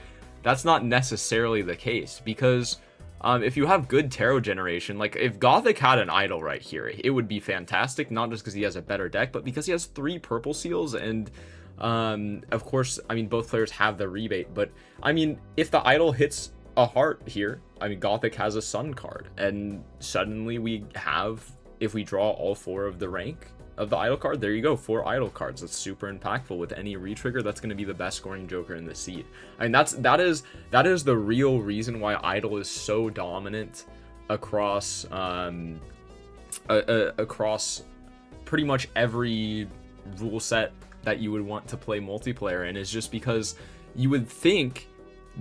[SPEAKER 1] not necessarily the case, because if you have good tarot generation, like if Gothic had an idol right here, it would be fantastic, not just because he has a better deck, but because he has 3 purple seals, and of course, I mean, both players have the rebate, but I mean, if the idol hits a heart here, I mean, Gothic has a sun card, and suddenly we have, if we draw all 4 of the rank of the idol card, there you go, 4 idol cards. That's super impactful. With any retrigger, that's going to be the best scoring joker in the seed. I mean, that is the real reason why idol is so dominant across across pretty much every rule set that you would want to play multiplayer in, is just because you would think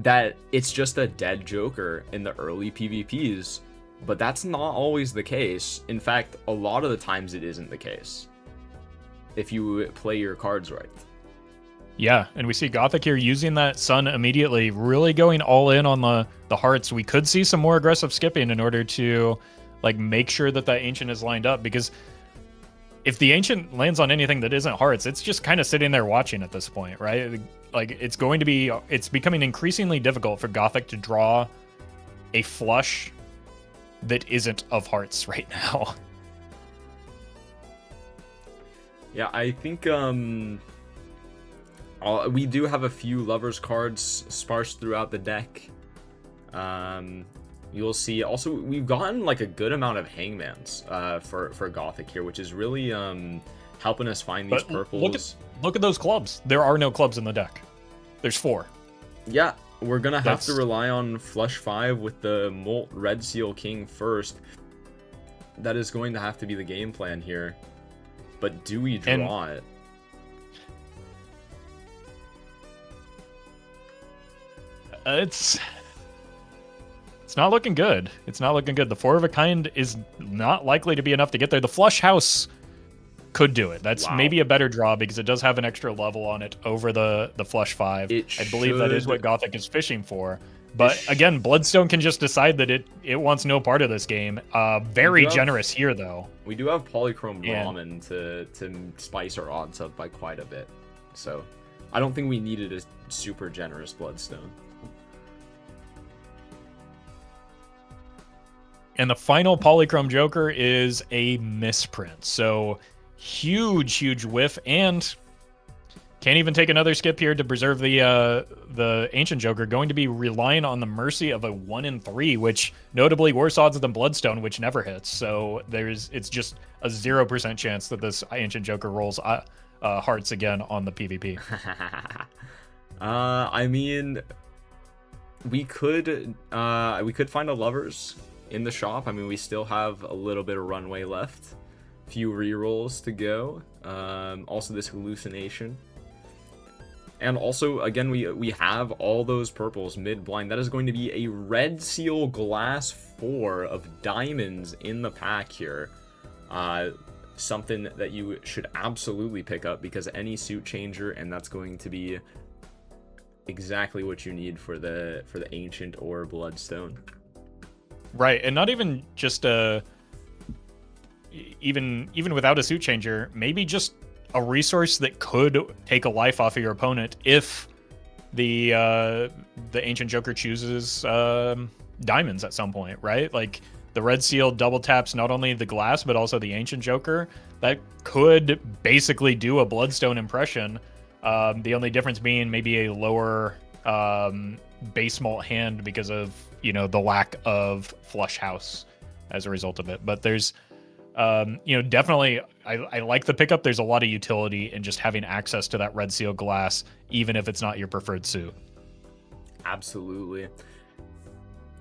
[SPEAKER 1] that it's just a dead joker in the early PvPs, but that's not always the case. In fact, a lot of the times it isn't the case if you play your cards right.
[SPEAKER 2] Yeah, and we see Gothic here using that sun immediately, really going all in on the hearts. We could see some more aggressive skipping in order to like make sure that Ancient is lined up, because if the Ancient lands on anything that isn't hearts, it's just kind of sitting there watching at this point, right? Like it's becoming increasingly difficult for Gothic to draw a flush that isn't of hearts right now.
[SPEAKER 1] Yeah, I think we do have a few lovers cards sparse throughout the deck. You'll see also we've gotten like a good amount of hangmans for Gothic here, which is really helping us find these purples.
[SPEAKER 2] Look at those clubs. There are no clubs in the deck. There's 4.
[SPEAKER 1] Yeah, we're gonna have to rely on flush 5 with the Molt Red Seal King first. That is going to have to be the game plan here. But do we draw it?
[SPEAKER 2] It's not looking good. It's not looking good. The 4 of a kind is not likely to be enough to get there. The flush house could do it. That's maybe a better draw because it does have an extra level on it over the flush 5. I believe that is what Gothic is fishing for. But again, Bloodstone can just decide that it wants no part of this game. Very generous here, though.
[SPEAKER 1] We do have Polychrome Ramen to spice our odds up by quite a bit. So I don't think we needed a super generous Bloodstone.
[SPEAKER 2] And the final Polychrome Joker is a misprint. So huge whiff, and can't even take another skip here to preserve the Ancient Joker. Going to be relying on the mercy of a 1 in 3, which notably worse odds than Bloodstone, which never hits. So it's just a 0% chance that this Ancient Joker rolls hearts again on the PvP.
[SPEAKER 1] I mean, we could find a lovers in the shop. I mean, we still have a little bit of runway left. Few rerolls to go. Also this hallucination. And also, again, we have all those purples mid-blind. That is going to be a Red Seal Glass 4 of diamonds in the pack here. Something that you should absolutely pick up because any suit changer, and that's going to be exactly what you need for the Ancient or Bloodstone.
[SPEAKER 2] Right, and not even just even without a suit changer, maybe just a resource that could take a life off of your opponent if the Ancient Joker chooses diamonds at some point, right? Like the Red Seal double taps not only the glass but also the Ancient Joker. That could basically do a Bloodstone impression. The only difference being maybe a lower base malt hand because of the lack of flush house as a result of it. But there's definitely I like the pickup. There's a lot of utility in just having access to that Red Seal glass, even if it's not your preferred suit.
[SPEAKER 1] Absolutely.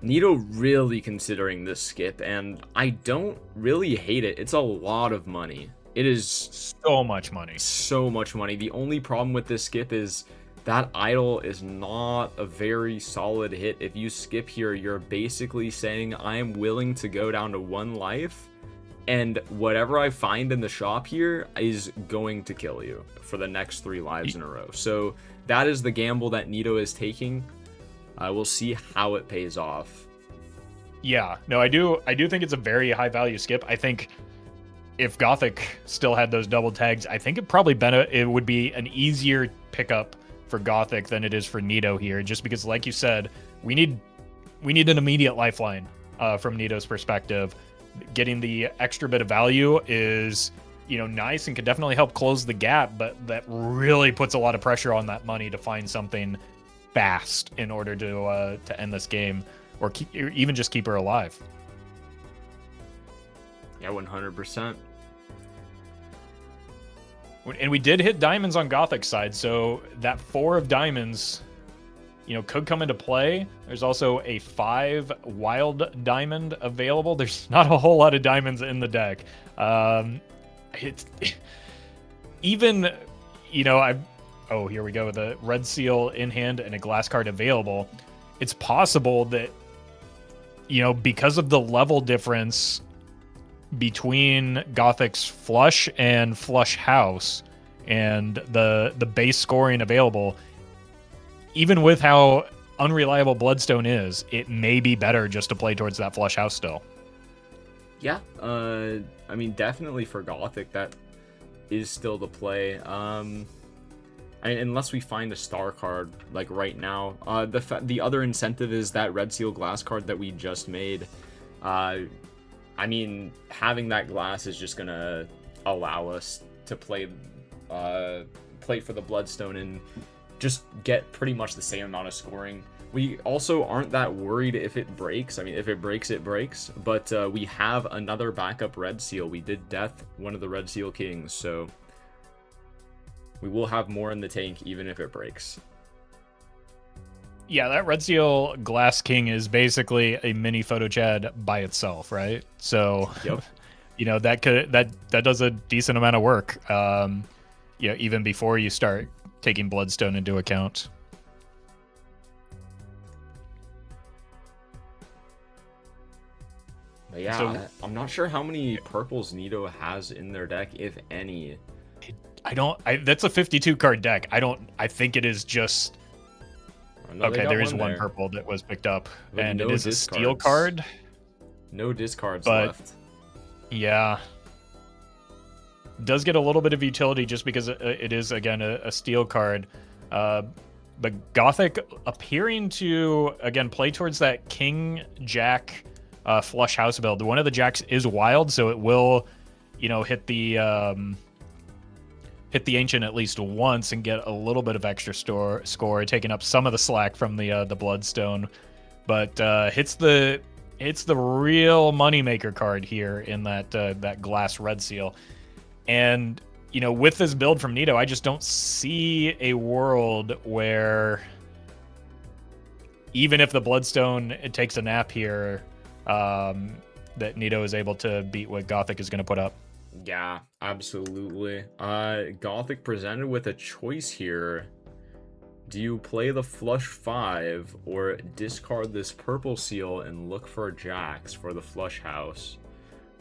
[SPEAKER 1] NEATO really considering this skip, and I don't really hate it. It's a lot of money. It is
[SPEAKER 2] so much money.
[SPEAKER 1] So much money. The only problem with this skip is that idol is not a very solid hit. If you skip here, you're basically saying I'm willing to go down to 1 life, and whatever I find in the shop here is going to kill you for the next 3 lives in a row. So that is the gamble that NEATO is taking. We'll see how it pays off.
[SPEAKER 2] Yeah, no, I do think it's a very high value skip. I think if Gothic still had those double tags, I think it would be an easier pickup for Gothic than it is for NEATO here, just because, like you said, we need an immediate lifeline from NEATO's perspective. Getting the extra bit of value is, nice and can definitely help close the gap, but that really puts a lot of pressure on that money to find something fast in order to end this game, or even just keep her alive.
[SPEAKER 1] Yeah, 100%.
[SPEAKER 2] And we did hit diamonds on Gothic's side, so that 4 of diamonds, could come into play. There's also a 5 wild diamond available. There's not a whole lot of diamonds in the deck. It's even, oh, here we go with a red seal in hand and a glass card available. It's possible that, because of the level difference between Gothic's flush and flush house and the base scoring available, even with how unreliable Bloodstone is, it may be better just to play towards that flush house still.
[SPEAKER 1] Yeah, I mean, definitely for Gothic, that is still the play. I mean, unless we find a star card, like right now. The other incentive is that red seal glass card that we just made. I mean, having that glass is just gonna allow us to play for the Bloodstone and just get pretty much the same amount of scoring. We also aren't that worried if it breaks. I mean, if it breaks, it breaks. But we have another backup red seal. We did death one of the red seal kings, so we will have more in the tank even if it breaks.
[SPEAKER 2] Yeah, that red seal glass king is basically a mini photo chad by itself, right? So,
[SPEAKER 1] yep.
[SPEAKER 2] that does a decent amount of work. Even before you start taking Bloodstone into account.
[SPEAKER 1] But yeah, so, I'm not sure how many purples NEATO has in their deck, if any.
[SPEAKER 2] That's a 52 card deck. I think it is just... Okay, there is one purple that was picked up, and it is a steel card.
[SPEAKER 1] No discards left.
[SPEAKER 2] Yeah. Does get a little bit of utility just because it is, again, a steel card. But Gothic appearing to, again, play towards that King Jack flush house build. One of the jacks is wild, so it will, hit the ancient at least once and get a little bit of extra score, taking up some of the slack from the Bloodstone. But hits the real moneymaker card here in that glass red seal. And, with this build from NEATO, I just don't see a world where, even if the Bloodstone takes a nap here, that NEATO is able to beat what Gothic is going to put up.
[SPEAKER 1] Yeah, absolutely. Gothic presented with a choice here. Do you play the flush 5 or discard this purple seal and look for jacks for the flush house?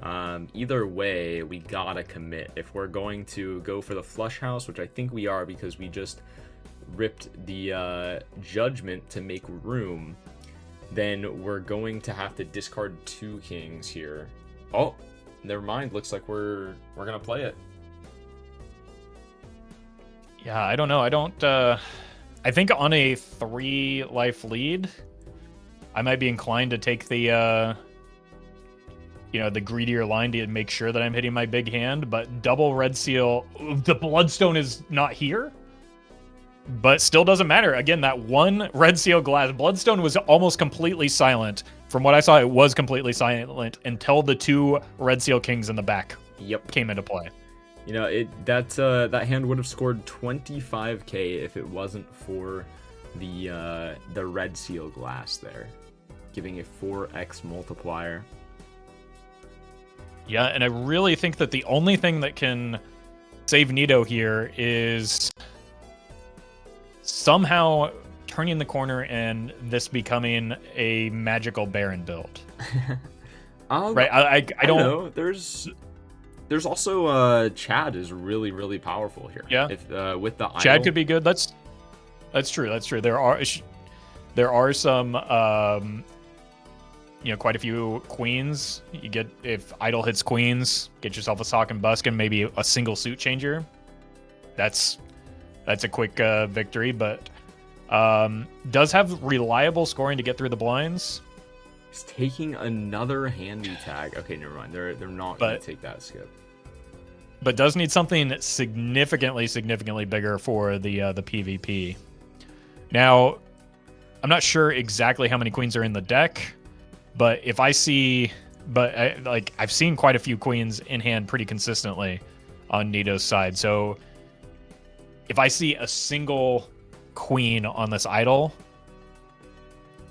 [SPEAKER 1] Either way, we gotta commit. If we're going to go for the flush house, which I think we are because we just ripped the judgment to make room, then we're going to have to discard 2 kings here. Oh, never mind. Looks like we're gonna play it.
[SPEAKER 2] Yeah, I don't know. I think on a 3 life lead, I might be inclined to take the the greedier line to make sure that I'm hitting my big hand. But double red seal, the Bloodstone is not here, but still doesn't matter. Again, that one red seal glass, Bloodstone was almost completely silent. From what I saw, it was completely silent until the 2 red seal kings in the back came into play.
[SPEAKER 1] That hand would have scored 25k if it wasn't for the red seal glass there, giving a 4x multiplier.
[SPEAKER 2] Yeah, and I really think that the only thing that can save NEATO here is somehow turning the corner and this becoming a magical Baron build. Right? I don't
[SPEAKER 1] know. There's also Chad is really, really powerful here.
[SPEAKER 2] Yeah.
[SPEAKER 1] If with the
[SPEAKER 2] Chad idol. Could be good. That's true. That's true. There are some quite a few queens. You get, if idle hits queens, get yourself a sock and buskin, maybe a single suit changer. That's a quick victory, but does have reliable scoring to get through the blinds.
[SPEAKER 1] He's taking another handy tag. Okay, never mind. They're not going to take that skip.
[SPEAKER 2] But does need something significantly bigger for the PvP. Now, I'm not sure exactly how many queens are in the deck, but if I see, I've seen quite a few queens in hand pretty consistently on NEATO's side. So if I see a single queen on this idol,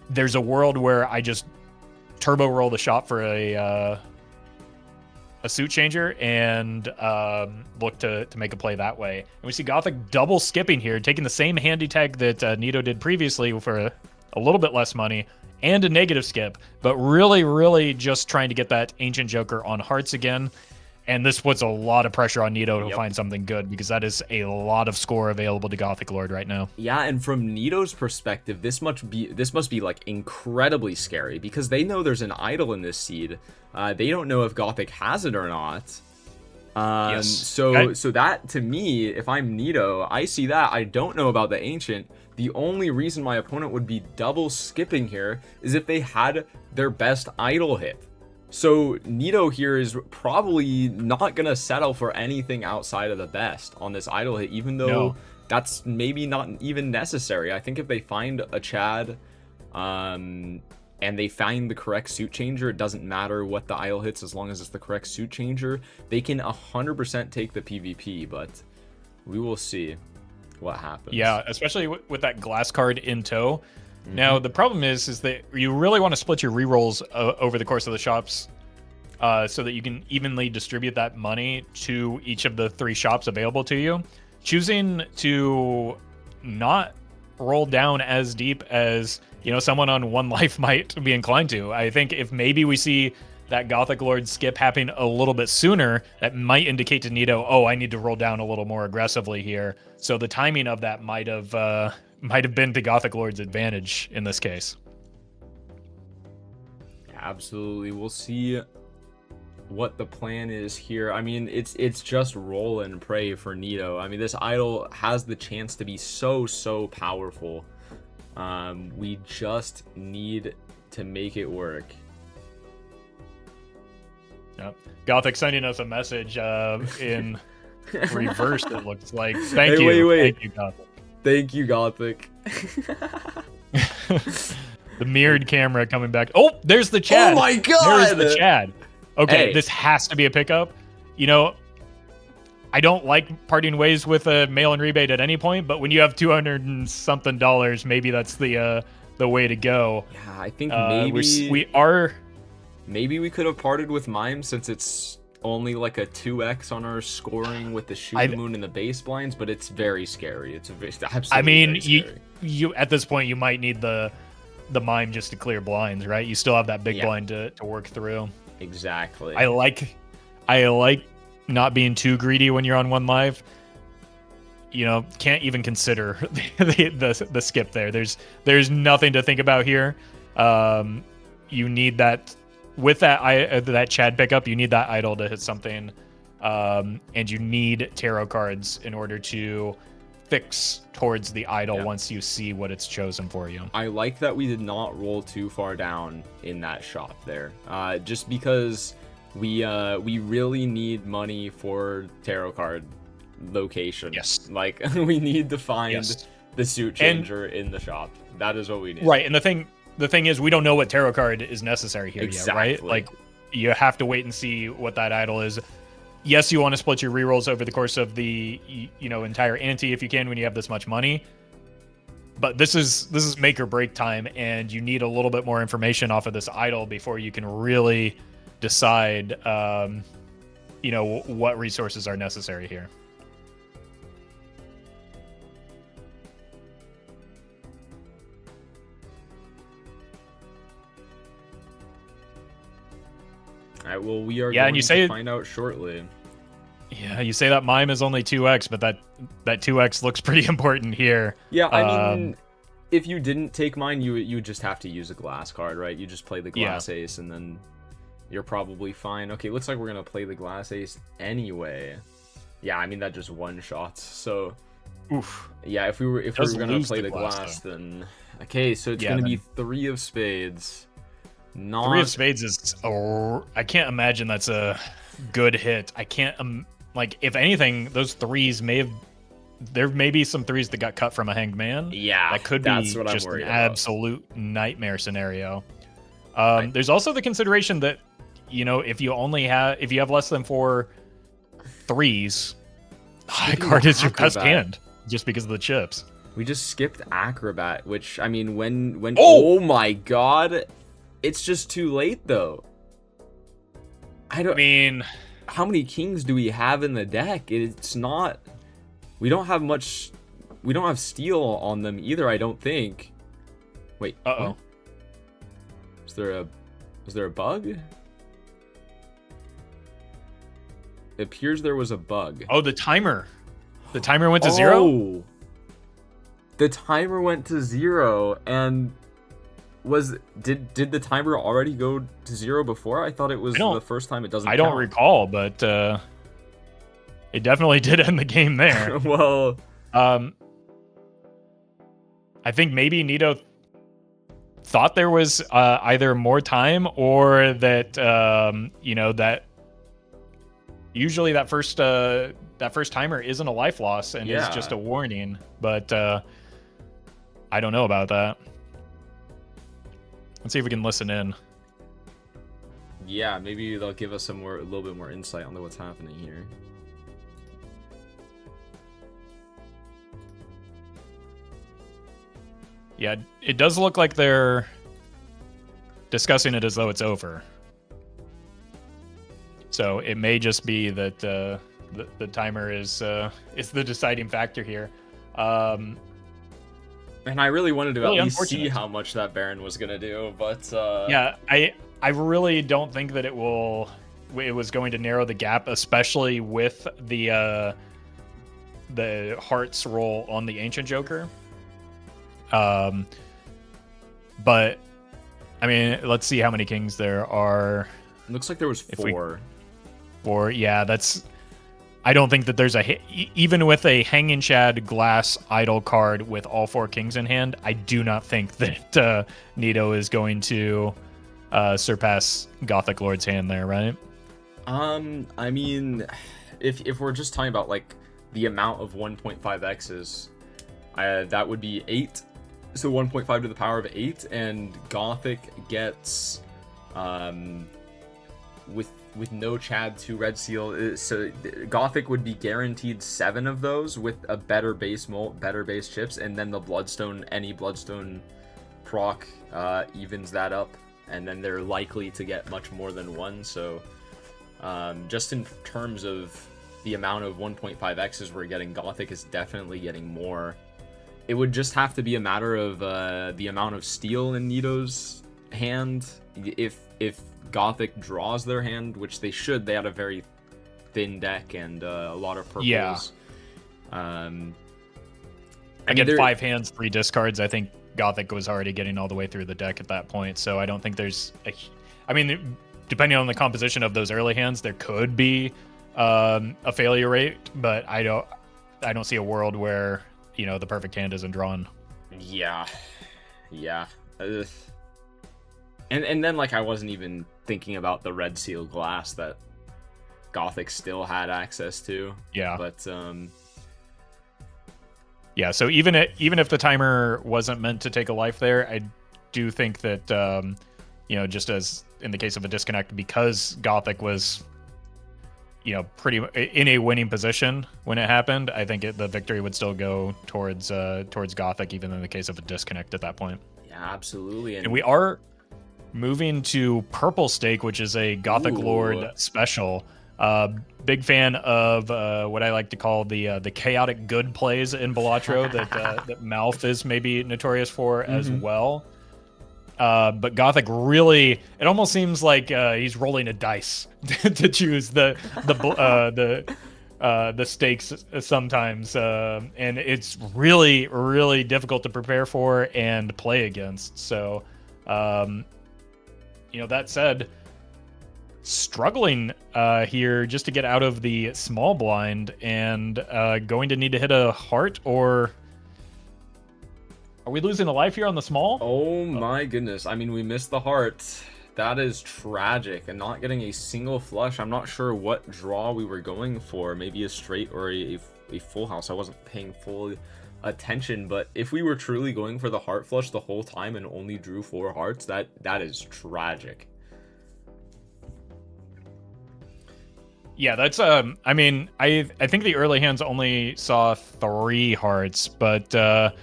[SPEAKER 2] there's a world where I just turbo roll the shot for a suit changer and look to make a play that way. And we see Gothic double skipping here, taking the same handy tag that NEATO did previously for a little bit less money and a negative skip, but really just trying to get that Ancient Joker on hearts again. And this puts a lot of pressure on NEATO to find something good, because that is a lot of score available to Gothic Lord right now.
[SPEAKER 1] Yeah, and from NEATO's perspective, this must be like incredibly scary, because they know there's an idol in this seed. They don't know if Gothic has it or not. So that, to me, if I'm NEATO, I see that. I don't know about the Ancient. The only reason my opponent would be double skipping here is if they had their best idol hit. So NEATO here is probably not going to settle for anything outside of the best on this idol hit, even though that's maybe not even necessary. I think if they find a Chad and they find the correct suit changer, it doesn't matter what the idol hits as long as it's the correct suit changer. They can 100% take the PvP, but we will see what happens.
[SPEAKER 2] Yeah, especially with that glass card in tow. Now, the problem is that you really want to split your rerolls over the course of the shops so that you can evenly distribute that money to each of the 3 shops available to you. Choosing to not roll down as deep as, someone on 1 life might be inclined to. I think if maybe we see that Gothic Lord skip happening a little bit sooner, that might indicate to NEATO, oh, I need to roll down a little more aggressively here. So the timing of that might have been to Gothic Lord's advantage in this case.
[SPEAKER 1] Absolutely. We'll see what the plan is here. I mean, it's just roll and pray for NEATO. I mean, this idol has the chance to be so powerful. We just need to make it work.
[SPEAKER 2] Yep. Gothic sending us a message in reverse, it looks like. Thank you.
[SPEAKER 1] Wait.
[SPEAKER 2] Thank you, Gothic.
[SPEAKER 1] Thank you, Gothic.
[SPEAKER 2] The mirrored camera coming back. Oh, there's the Chad.
[SPEAKER 1] Oh my god!
[SPEAKER 2] There's the Chad. Okay,
[SPEAKER 1] Hey.
[SPEAKER 2] This has to be a pickup. I don't like parting ways with a mail-in rebate at any point, but when you have $200 and something, maybe that's the way to go.
[SPEAKER 1] Yeah, I think maybe we could have parted with Mime, since it's only like a 2x on our scoring with the shoot moon and the base blinds, but it's very scary. It's absolutely very scary.
[SPEAKER 2] you at this point you might need the Mime just to clear blinds, right? You still have that big blind to work through.
[SPEAKER 1] Exactly.
[SPEAKER 2] I like not being too greedy when you're on 1 life. Can't even consider the skip there. There's nothing to think about here. You need that. With that Chad pickup, you need that idol to hit something, and you need tarot cards in order to fix towards the idol once you see what it's chosen for you.
[SPEAKER 1] I like that we did not roll too far down in that shop there, just because we really need money for tarot card location.
[SPEAKER 2] Yes,
[SPEAKER 1] like we need to find the suit changer in the shop. That is what we need.
[SPEAKER 2] Right, and the thing is, we don't know what tarot card is necessary here yet, right? Like, you have to wait and see what that idol is. Yes, you want to split your rerolls over the course of the entire ante if you can when you have this much money. But this is make or break time, and you need a little bit more information off of this idol before you can really decide, what resources are necessary here.
[SPEAKER 1] All right, well, we are going to find out shortly.
[SPEAKER 2] Yeah, you say that Mime is only 2x, but that 2x looks pretty important here.
[SPEAKER 1] Yeah, I mean, if you didn't take mine, you would just have to use a glass card, right? You just play the glass ace, and then you're probably fine. Okay, looks like we're gonna play the glass ace anyway. Yeah, I mean that just one shots. So,
[SPEAKER 2] oof.
[SPEAKER 1] Yeah, if we were gonna play the glass, then okay. So it's gonna be 3 of spades. Not
[SPEAKER 2] 3 of spades is. I can't imagine that's a good hit. I can't. Like, if anything, those 3s may have. There may be some 3s that got cut from a hanged man.
[SPEAKER 1] Yeah,
[SPEAKER 2] that could
[SPEAKER 1] that's
[SPEAKER 2] be
[SPEAKER 1] what
[SPEAKER 2] just
[SPEAKER 1] I'm worried
[SPEAKER 2] an
[SPEAKER 1] about.
[SPEAKER 2] absolute nightmare scenario. There's also the consideration that, you know, if you have less than 4 3s, high card is your best hand just because of the chips.
[SPEAKER 1] We just skipped acrobat, which I mean, when oh my god, it's just too late though. I mean, how many kings do we have in the deck? It's not. We don't have much. We don't have steel on them either. I don't think. Wait.
[SPEAKER 2] Uh-oh.
[SPEAKER 1] Is there a bug? It appears there was a bug.
[SPEAKER 2] Oh, the timer. The timer went to 0?
[SPEAKER 1] The timer went to 0, and did the timer already go to 0 before? I thought it was the first time it doesn't count.
[SPEAKER 2] I don't recall, but it definitely did end the game there.
[SPEAKER 1] Well,
[SPEAKER 2] I think maybe NEATO thought there was either more time, or that you know, that usually that first timer isn't a life loss and is just a warning, but I don't know about that. Let's see if we can listen in.
[SPEAKER 1] Yeah, maybe they'll give us a little bit more insight onto what's happening here.
[SPEAKER 2] Yeah, it does look like they're discussing it as though it's over. So it may just be that the timer is the deciding factor here.
[SPEAKER 1] And I really wanted to
[SPEAKER 2] really
[SPEAKER 1] at least see how much that Baron was gonna do, but
[SPEAKER 2] yeah, I really don't think that it was going to narrow the gap, especially with the hearts roll on the Ancient Joker. But I mean, let's see how many kings there are.
[SPEAKER 1] It looks like there was 4.
[SPEAKER 2] 4, yeah, that's. I don't think that there's even with a Hanging Chad glass idle card with all 4 kings in hand, I do not think that NEATO is going to surpass Gothic Lord's hand there, right?
[SPEAKER 1] I mean, if we're just talking about like the amount of 1.5x's, that would be 8. So 1.5 to the power of 8, and Gothic gets with no Chad 2 red seal, so Gothic would be guaranteed 7 of those with a better base chips, and then the any Bloodstone proc evens that up, and then they're likely to get much more than 1. So just in terms of the amount of 1.5x's we're getting, Gothic is definitely getting more. It would just have to be a matter of the amount of steel in NEATO's hand. If Gothic draws their hand, which they should, they had a very thin deck and a lot of purples. Yeah.
[SPEAKER 2] Again, 5 hands, 3 discards. I think Gothic was already getting all the way through the deck at that point, so I don't think there's I mean, depending on the composition of those early hands, there could be a failure rate, but I don't see a world where, you know, the perfect hand isn't drawn.
[SPEAKER 1] Yeah. And then, like, I wasn't even thinking about the red seal glass that Gothic still had access to.
[SPEAKER 2] Yeah.
[SPEAKER 1] But
[SPEAKER 2] yeah, so even if the timer wasn't meant to take a life there, I do think that you know, just as in the case of a disconnect, because Gothic was, you know, pretty in a winning position when it happened, I think the victory would still go towards Gothic, even in the case of a disconnect at that point.
[SPEAKER 1] Yeah, absolutely.
[SPEAKER 2] And we are moving to Purple Stake, which is a Gothic Lord special. Big fan of what I like to call the chaotic good plays in Balatro that Malf is maybe notorious for as well. But Gothic really, it almost seems like he's rolling a dice to choose the the stakes sometimes, and it's really, really difficult to prepare for and play against. So, that said, struggling here just to get out of the small blind, and going to need to hit a heart, or are we losing a life here on the small?
[SPEAKER 1] Oh my goodness. I mean, we missed the heart. That is tragic, and not getting a single flush. I'm not sure what draw we were going for. Maybe a straight or a full house. I wasn't paying full attention, but if we were truly going for the heart flush the whole time and only drew 4 hearts, that is tragic.
[SPEAKER 2] Yeah, that's I mean, I think the early hands only saw 3 hearts, but I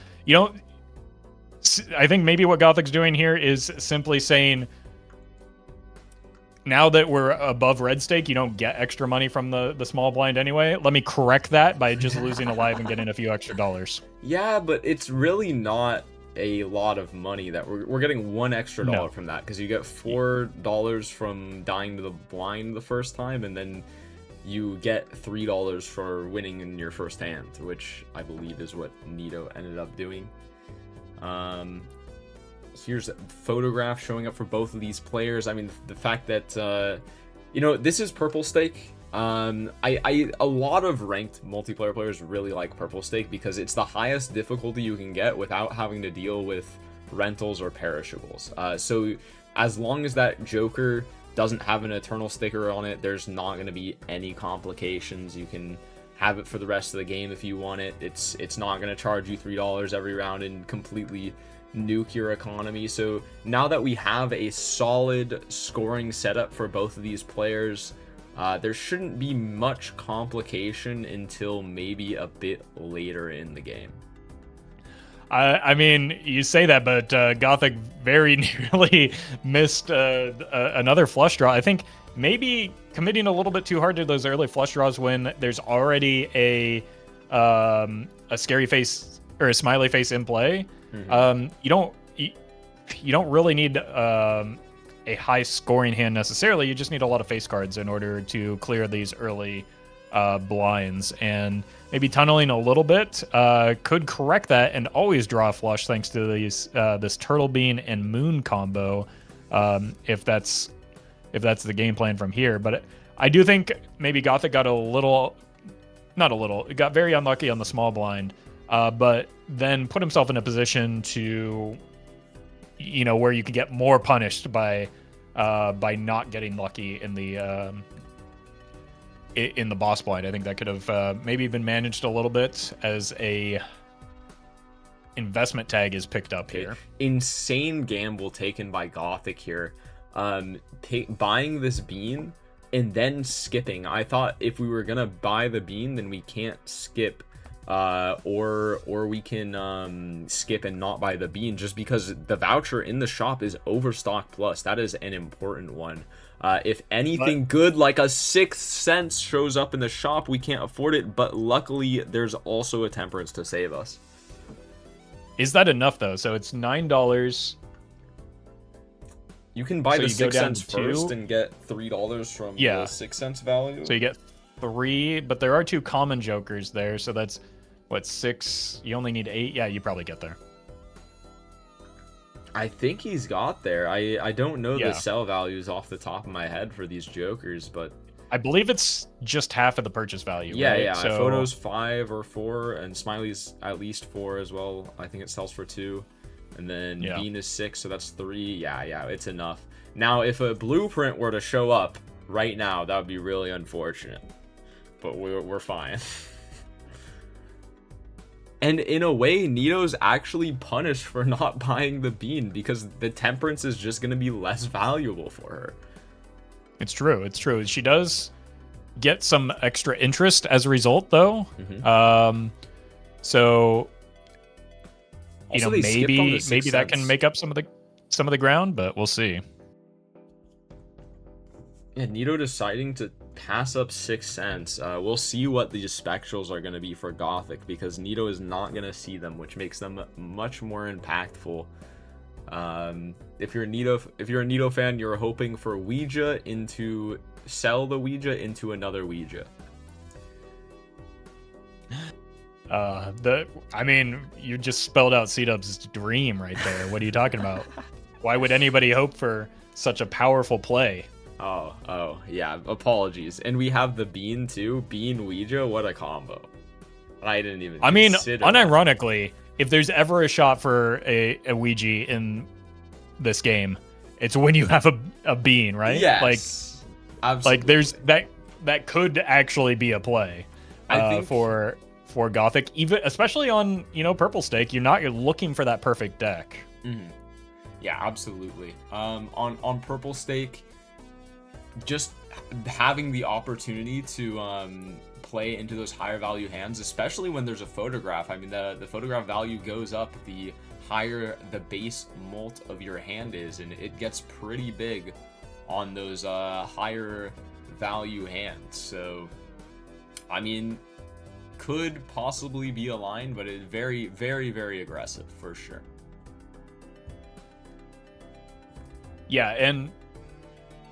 [SPEAKER 2] think maybe what Gothic's doing here is simply saying, now that we're above red stake, you don't get extra money from the small blind anyway. Let me correct that by just losing a live and getting a few extra dollars.
[SPEAKER 1] Yeah, but it's really not a lot of money that we're getting $1 extra from that, because you get $4 from dying to the blind the first time, and then you get $3 for winning in your first hand, which I believe is what NEATO ended up doing. Here's a photograph showing up for both of these players. I mean, the fact that this is purple stake. A lot of ranked multiplayer players really like purple stake because it's the highest difficulty you can get without having to deal with rentals or perishables. So as long as that Joker doesn't have an eternal sticker on it, there's not going to be any complications. You can have it for the rest of the game if you want it. It's not going to charge you $3 every round and completely nuke your economy. So now that we have a solid scoring setup for both of these players, there shouldn't be much complication until maybe a bit later in the game.
[SPEAKER 2] I mean, you say that, but Gothic very nearly missed another flush draw. I think maybe committing a little bit too hard to those early flush draws when there's already a scary face or a smiley face in play. Mm-hmm. You don't really need a high scoring hand necessarily. You just need a lot of face cards in order to clear these early blinds, and maybe tunneling a little bit could correct that and always draw a flush thanks to these this turtle bean and moon combo, if that's the game plan from here. But I do think maybe Gothic got it got very unlucky on the small blind, but then put himself in a position to, where you could get more punished by not getting lucky in the boss blind. I think that could have maybe been managed a little bit as a investment tag is picked up here.
[SPEAKER 1] Insane gamble taken by Gothic here. Buying this bean and then skipping. I thought if we were gonna buy the bean, then we can't skip, or we can skip and not buy the bean, just because the voucher in the shop is overstock plus. That is an important one. If anything good like a 6 cents shows up in the shop, we can't afford it, but luckily there's also a temperance to save us.
[SPEAKER 2] Is that enough though? So it's $9.
[SPEAKER 1] You can buy the 6 cents first and get $3 from the 6 cents value.
[SPEAKER 2] So you get 3, but there are 2 common jokers there, so that's what, 6? You only need 8. Yeah, you probably get there.
[SPEAKER 1] I think he's got there. I don't know the sell values off the top of my head for these jokers, but
[SPEAKER 2] I believe it's just half of the purchase value.
[SPEAKER 1] Yeah,
[SPEAKER 2] right?
[SPEAKER 1] yeah.
[SPEAKER 2] So
[SPEAKER 1] Photo's 5 or 4, and Smiley's at least 4 as well. I think it sells for 2, and then Bean is 6, so that's 3. Yeah, it's enough. Now, if a blueprint were to show up right now, that would be really unfortunate, but we're fine. And in a way, NEATO's actually punished for not buying the bean, because the temperance is just going to be less valuable for her.
[SPEAKER 2] It's true. She does get some extra interest as a result, though. Mm-hmm. So
[SPEAKER 1] also,
[SPEAKER 2] maybe that can make up some of the ground, but we'll see.
[SPEAKER 1] Yeah, NEATO deciding to pass up 6 cents. We'll see what the spectrals are going to be for Gothic, because NEATO is not going to see them, which makes them much more impactful. If you're a NEATO fan, you're hoping for Ouija sell the Ouija into another Ouija.
[SPEAKER 2] I mean, you just spelled out C-Dub's dream right there. What are you talking about? Why would anybody hope for such a powerful play?
[SPEAKER 1] Oh, yeah. Apologies. And we have the Bean too. Bean Ouija. What a combo. I didn't even.
[SPEAKER 2] I mean,
[SPEAKER 1] consider
[SPEAKER 2] unironically, if there's ever a shot for a Ouija in this game, it's when you have a Bean, right?
[SPEAKER 1] Yes.
[SPEAKER 2] Like
[SPEAKER 1] absolutely.
[SPEAKER 2] there's that could actually be a play.
[SPEAKER 1] I think
[SPEAKER 2] for Gothic, even especially on purple stake, you're looking for that perfect deck.
[SPEAKER 1] Mhm. Yeah, absolutely. On purple stake, just having the opportunity to play into those higher value hands, especially when there's a photograph. I mean, the photograph value goes up the higher the base mult of your hand is, and it gets pretty big on those higher value hands. So, I mean, could possibly be a line, but it's very, very, very aggressive for sure.
[SPEAKER 2] Yeah, and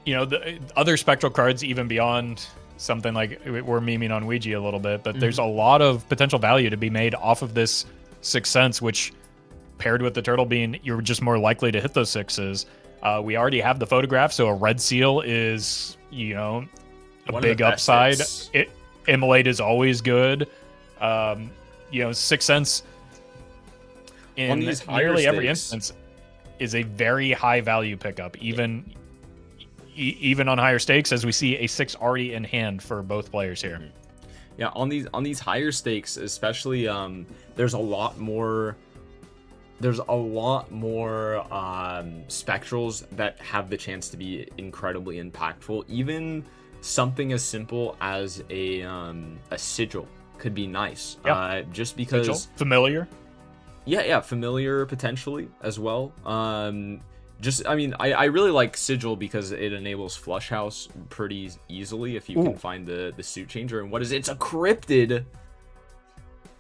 [SPEAKER 2] the other spectral cards, even beyond something like we're memeing on Ouija a little bit, but there's a lot of potential value to be made off of this Sixth Sense, which paired with the Turtle Bean, you're just more likely to hit those sixes. We already have the photograph, so a red seal is, a big upside. Immolate is always good. Sixth Sense in nearly every instance is a very high value pickup, even on higher stakes, as we see a 6 already in hand for both players here.
[SPEAKER 1] Yeah, on these higher stakes, especially, there's a lot more spectrals that have the chance to be incredibly impactful. Even something as simple as a sigil could be nice.
[SPEAKER 2] Yeah.
[SPEAKER 1] Just because
[SPEAKER 2] sigil. Familiar.
[SPEAKER 1] Yeah, familiar potentially as well. I really like Sigil because it enables Flush House pretty easily if you can find the suit changer. And what is it? It's a cryptid.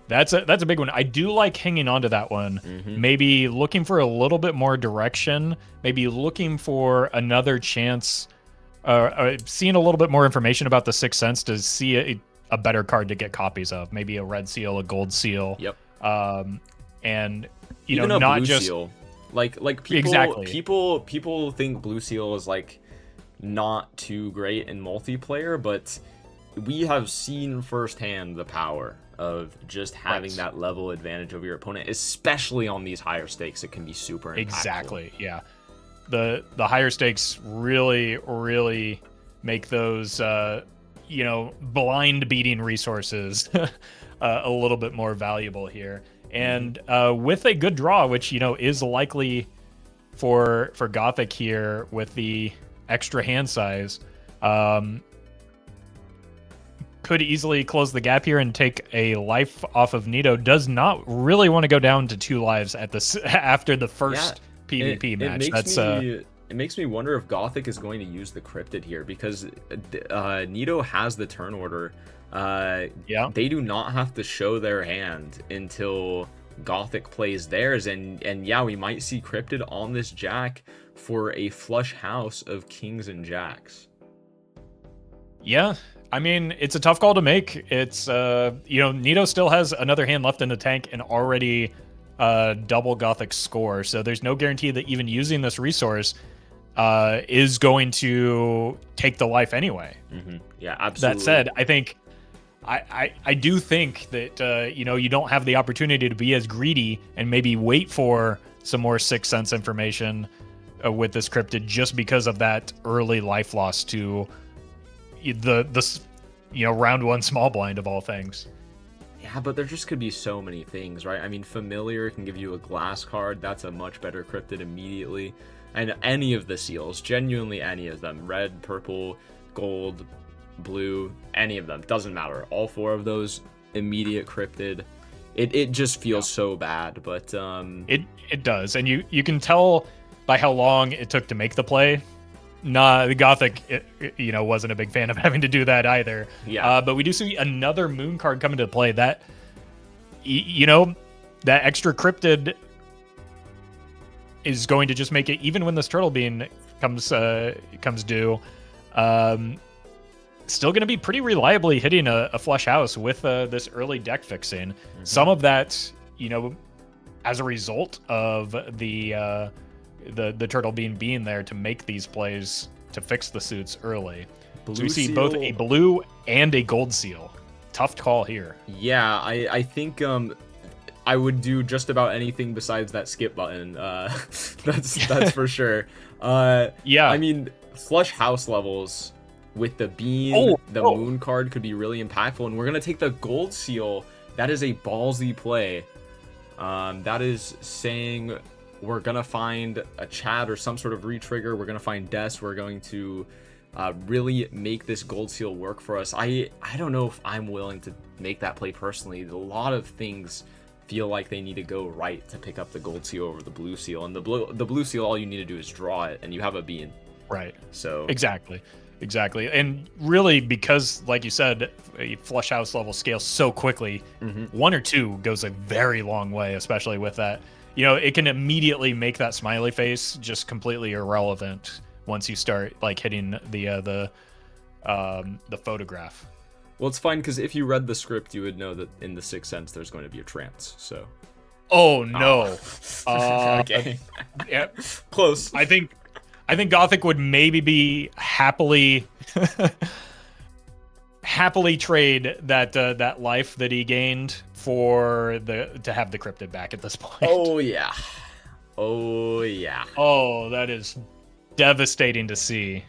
[SPEAKER 2] That's a big one. I do like hanging on to that one. Maybe looking for a little bit more direction. Maybe looking for another chance. Seeing a little bit more information about the Sixth Sense to see a better card to get copies of. Maybe a red seal, a gold seal.
[SPEAKER 1] Yep.
[SPEAKER 2] And
[SPEAKER 1] even a
[SPEAKER 2] not
[SPEAKER 1] blue
[SPEAKER 2] just
[SPEAKER 1] seal. Like people,
[SPEAKER 2] exactly.
[SPEAKER 1] people think blue seal is like not too great in multiplayer, but we have seen firsthand the power of just having that level advantage over your opponent, especially on these higher stakes. It can be super impactful.
[SPEAKER 2] Exactly. Yeah. The higher stakes really make those blind beating resources a little bit more valuable here. And with a good draw, which is likely for Gothic here with the extra hand size, could easily close the gap here and take a life off of NEATO. Does not really want to go down to 2 lives at after the first PvP match.
[SPEAKER 1] It makes me wonder if Gothic is going to use the cryptid here, because NEATO has the turn order. They do not have to show their hand until Gothic plays theirs, and we might see cryptid on this jack for a flush house of kings and jacks.
[SPEAKER 2] Yeah, I mean, it's a tough call to make. It's NEATO still has another hand left in the tank and already double Gothic score, so there's no guarantee that even using this resource is going to take the life anyway.
[SPEAKER 1] Yeah, absolutely.
[SPEAKER 2] That said, I think I do think that you don't have the opportunity to be as greedy and maybe wait for some more Sixth Sense information with this cryptid, just because of that early life loss to the round 1 small blind of all things.
[SPEAKER 1] Yeah, but there just could be so many things, right? I mean, Familiar can give you a glass card. That's a much better cryptid immediately. And any of the seals, genuinely any of them, red, purple, gold, blue, any of them, doesn't matter. All 4 of those, immediate cryptid. It just feels so bad, but
[SPEAKER 2] it does, and you can tell by how long it took to make the play. Nah, the Gothic wasn't a big fan of having to do that either. But we do see another moon card come into play. That that extra cryptid is going to just make it, even when this Turtle Bean comes due. still going to be pretty reliably hitting a flush house with this early deck fixing. Mm-hmm. Some of that, as a result of the turtle being there to make these plays to fix the suits early. So we see both a blue and a gold seal. Tough call here.
[SPEAKER 1] Yeah, I think I would do just about anything besides that skip button. That's for sure. Yeah. I mean, flush house levels with the bean, moon card could be really impactful, and we're gonna take the gold seal. That is a ballsy play. That is saying we're gonna find a Chad or some sort of retrigger. We're gonna find Des. We're going to really make this gold seal work for us. I don't know if I'm willing to make that play personally. A lot of things feel like they need to go right to pick up the gold seal over the blue seal, and the blue seal, all you need to do is draw it, and you have a bean.
[SPEAKER 2] Right.
[SPEAKER 1] So
[SPEAKER 2] exactly, and really, because like you said, a flush house level scales so quickly. Mm-hmm. 1 or 2 goes a very long way, especially with that. It can immediately make that smiley face just completely irrelevant once you start like hitting the photograph.
[SPEAKER 1] Well, it's fine, because if you read the script, you would know that in the Sixth Sense there's going to be a trance. So.
[SPEAKER 2] Oh no.
[SPEAKER 1] Okay.
[SPEAKER 2] Yeah.
[SPEAKER 1] Close.
[SPEAKER 2] I think Gothic would maybe be happily trade that life that he gained for to have the cryptid back at this point.
[SPEAKER 1] Oh yeah.
[SPEAKER 2] Oh, that is devastating to see.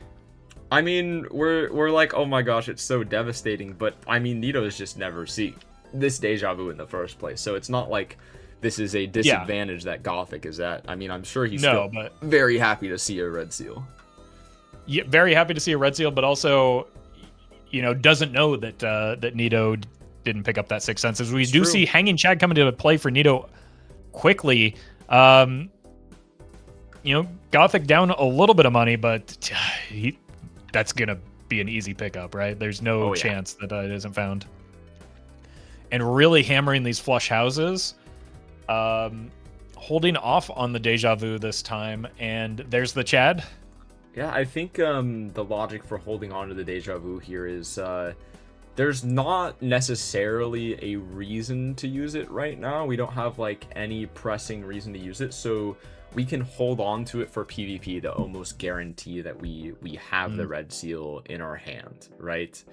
[SPEAKER 1] I mean, we're like, oh my gosh, it's so devastating, but I mean, NEATO has just never seen this deja vu in the first place, so it's not like this is a disadvantage that Gothic is at. I mean, I'm sure he's still very happy to see a red seal.
[SPEAKER 2] Yeah, very happy to see a red seal, but also, doesn't know that NEATO didn't pick up that Sixth Sense. As we do see Hanging Chad come into play for NEATO quickly. Gothic down a little bit of money, but that's gonna be an easy pickup, right? There's no chance that it isn't found. And really hammering these flush houses, holding off on the deja vu this time, and there's the Chad.
[SPEAKER 1] Yeah, I think the logic for holding on to the deja vu here is there's not necessarily a reason to use it right now. We don't have like any pressing reason to use it, so we can hold on to it for PvP to almost guarantee that we have the red seal in our hand, right?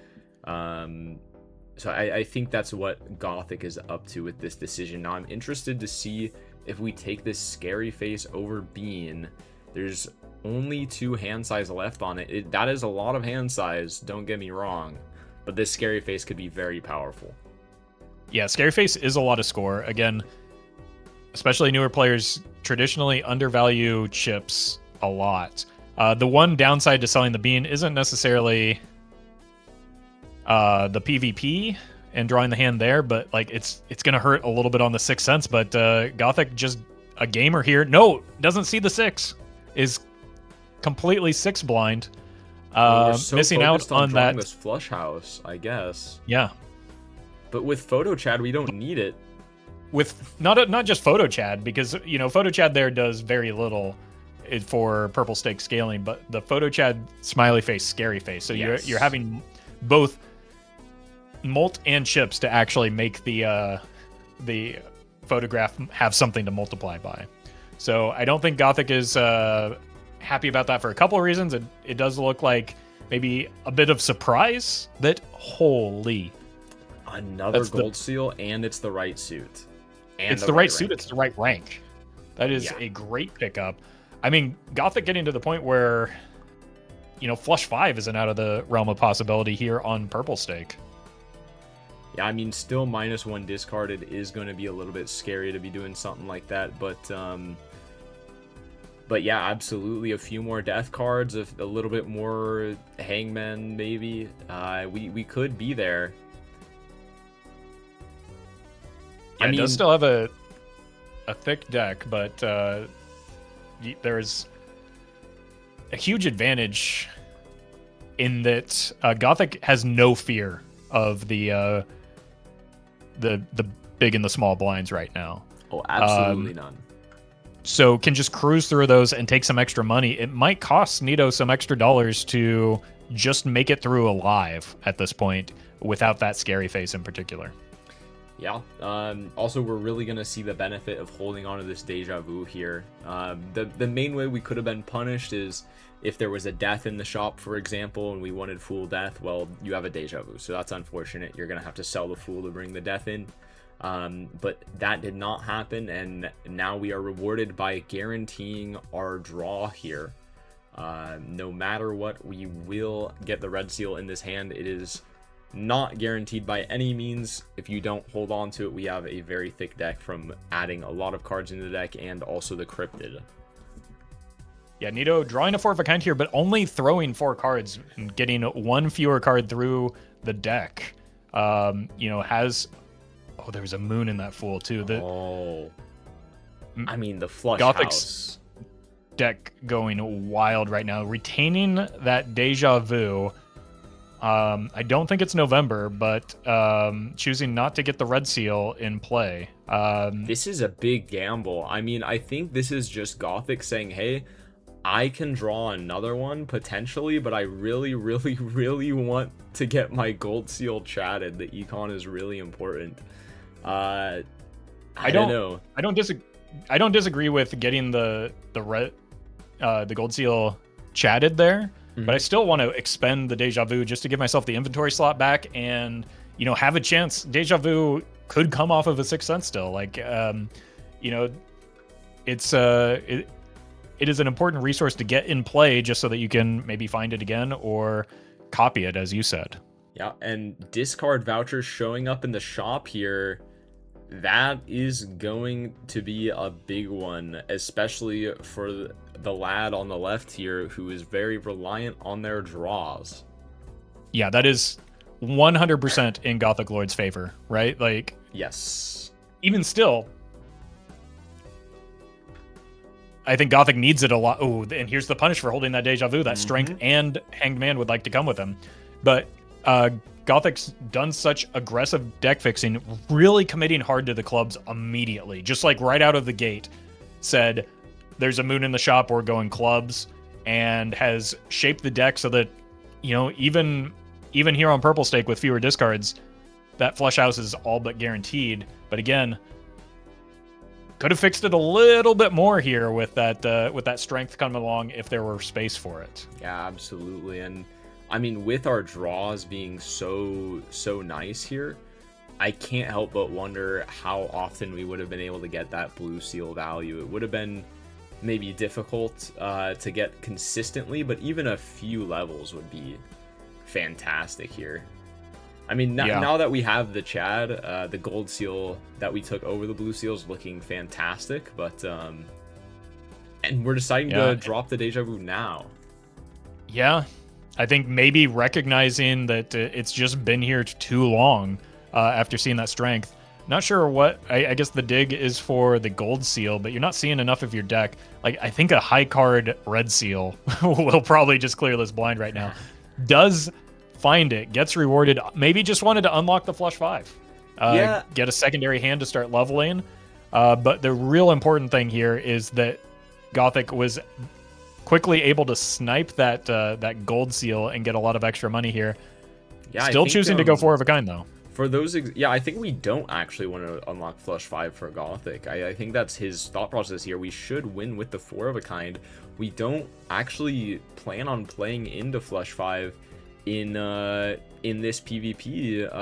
[SPEAKER 1] So I think that's what Gothic is up to with this decision. Now I'm interested to see if we take this scary face over Bean. There's only 2 hand size left on it. That is a lot of hand size, don't get me wrong, but this scary face could be very powerful.
[SPEAKER 2] Yeah, scary face is a lot of score. Again, especially newer players traditionally undervalue chips a lot. The one downside to selling the bean isn't necessarily the PvP and drawing the hand there, but like it's gonna hurt a little bit on the Sixth Sense. But Gothic, just a gamer here, doesn't see the 6, is completely 6 blind.
[SPEAKER 1] We're so
[SPEAKER 2] missing out on that
[SPEAKER 1] this flush house, I guess.
[SPEAKER 2] Yeah,
[SPEAKER 1] but with Photo Chad, we don't need it.
[SPEAKER 2] With not just Photo Chad, because Photo Chad there does very little for purple stake scaling, but the Photo Chad smiley face, scary face. So you're having both mult and chips to actually make the photograph have something to multiply by. So I don't think Gothic is happy about that for a couple of reasons. It does look like maybe a bit of surprise that holy,
[SPEAKER 1] another gold seal, and it's the right suit.
[SPEAKER 2] It's the right suit. It's the right rank. That is a great pickup. I mean, Gothic getting to the point where, flush 5 isn't out of the realm of possibility here on purple stake.
[SPEAKER 1] Yeah, I mean, still -1 discarded is going to be a little bit scary to be doing something like that, but yeah, absolutely a few more death cards, a little bit more hangman, maybe. We could be there.
[SPEAKER 2] Yeah, it does still have a thick deck, but there's a huge advantage in that Gothic has no fear of the big and the small blinds right now.
[SPEAKER 1] Oh, absolutely none.
[SPEAKER 2] So can just cruise through those and take some extra money. It might cost NEATO some extra dollars to just make it through alive at this point without that scary face in particular.
[SPEAKER 1] Yeah. Also, we're really going to see the benefit of holding on to this deja vu here. The main way we could have been punished is if there was a death in the shop, for example, and we wanted full death. Well, you have a deja vu, so that's unfortunate. You're going to have to sell the fool to bring the death in. But that did not happen, and now we are rewarded by guaranteeing our draw here. No matter what, we will get the red seal in this hand. It is not guaranteed by any means. If you don't hold on to it, we have a very thick deck from adding a lot of cards into the deck and also the cryptid.
[SPEAKER 2] Yeah, NEATO drawing a 4 of a kind here, but only throwing 4 cards and getting 1 fewer card through the deck. Has... Oh, there was a moon in that fool, too.
[SPEAKER 1] I mean, the flush
[SPEAKER 2] Gothic's
[SPEAKER 1] house
[SPEAKER 2] deck going wild right now. Retaining that deja vu. I don't think it's November, but choosing not to get the red seal in play.
[SPEAKER 1] This is a big gamble. I mean, I think this is just Gothic saying, hey, I can draw another one potentially, but I really, really, really want to get my gold seal chatted. The econ is really important. I don't know.
[SPEAKER 2] I don't disagree with getting the gold seal chatted there. But I still want to expend the deja vu just to give myself the inventory slot back and, have a chance. Deja vu could come off of a 6th sense still. It is an important resource to get in play just so that you can maybe find it again or copy it, as you said.
[SPEAKER 1] Yeah, and discard vouchers showing up in the shop here, that is going to be a big one, especially for the lad on the left here who is very reliant on their draws.
[SPEAKER 2] Yeah, that is 100% in Gothic Lord's favor, right?
[SPEAKER 1] Yes.
[SPEAKER 2] Even still, I think Gothic needs it a lot. Oh, and here's the punish for holding that deja vu. That strength and Hanged Man would like to come with him. But Gothic's done such aggressive deck fixing, really committing hard to the clubs immediately. Just right out of the gate, said, there's a moon in the shop, we're going clubs, and has shaped the deck so that, even here on Purple Stake with fewer discards, that flush house is all but guaranteed. But again, could have fixed it a little bit more here with that strength coming along if there were space for it.
[SPEAKER 1] Yeah, absolutely. And I mean, with our draws being so nice here, I can't help but wonder how often we would have been able to get that blue seal value. It would have been maybe difficult to get consistently, but even a few levels would be fantastic here. I mean, now that we have the Chad, the gold seal that we took over the blue seal is looking fantastic, but and we're deciding to drop the deja vu now.
[SPEAKER 2] Yeah, I think maybe recognizing that it's just been here too long after seeing that strength. Not sure what, I guess the dig is for the gold seal, but you're not seeing enough of your deck. I think a high card red seal will probably just clear this blind right now. Does find it, gets rewarded, maybe just wanted to unlock the flush 5. Get a secondary hand to start leveling. But the real important thing here is that Gothic was quickly able to snipe that gold seal and get a lot of extra money here. Yeah, still choosing to go 4 of a kind though.
[SPEAKER 1] For those, I think we don't actually want to unlock flush 5 for Gothic. I think that's his thought process here. We should win with the 4 of a kind. We don't actually plan on playing into flush 5 in this PvP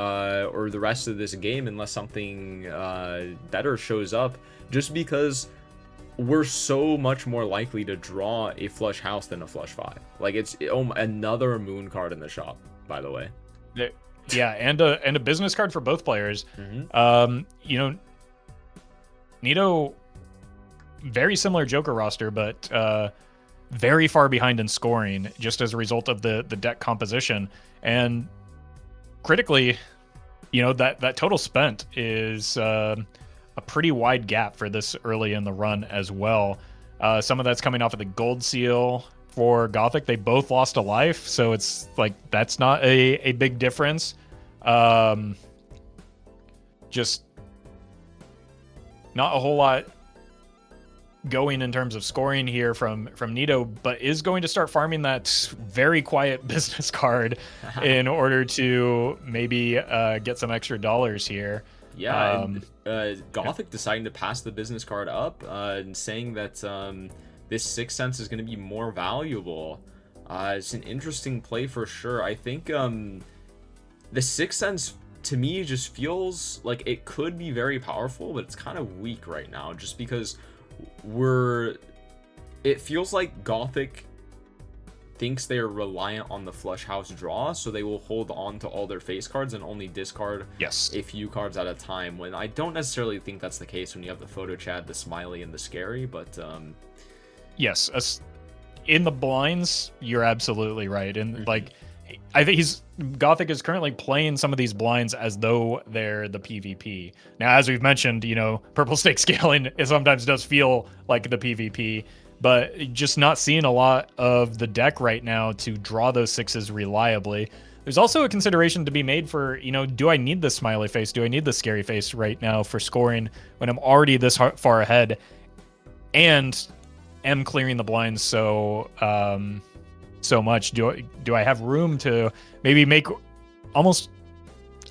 [SPEAKER 1] or the rest of this game unless something better shows up, just because we're so much more likely to draw a flush house than a flush 5. It's another moon card in the shop, by the way.
[SPEAKER 2] Yeah, and a business card for both players. NEATO, very similar Joker roster, but very far behind in scoring just as a result of the deck composition. And critically, that total spent is a pretty wide gap for this early in the run as well. Some of that's coming off of the gold seal for Gothic. They both lost a life, so it's that's not a big difference. Just not a whole lot going in terms of scoring here from NEATO, but is going to start farming that very quiet business card in order to maybe get some extra dollars here.
[SPEAKER 1] Yeah, Gothic deciding to pass the business card up and saying that this 6 cents is going to be more valuable. It's an interesting play for sure. I think the 6 cents to me just feels like it could be very powerful, but it's kind of weak right now just because it feels like Gothic thinks they are reliant on the flush house draw, so they will hold on to all their face cards and only discard a few cards at a time, when I don't necessarily think that's the case when you have the photo chat, the smiley, and the scary, but
[SPEAKER 2] yes, in the blinds, you're absolutely right. And like, I think Gothic is currently playing some of these blinds as though they're the PvP. Now, as we've mentioned, purple stake scaling, it sometimes does feel like the PvP, but just not seeing a lot of the deck right now to draw those sixes reliably. There's also a consideration to be made for, do I need the smiley face? Do I need the scary face right now for scoring when I'm already this far ahead and am clearing the blinds so much? Do I have room to maybe make almost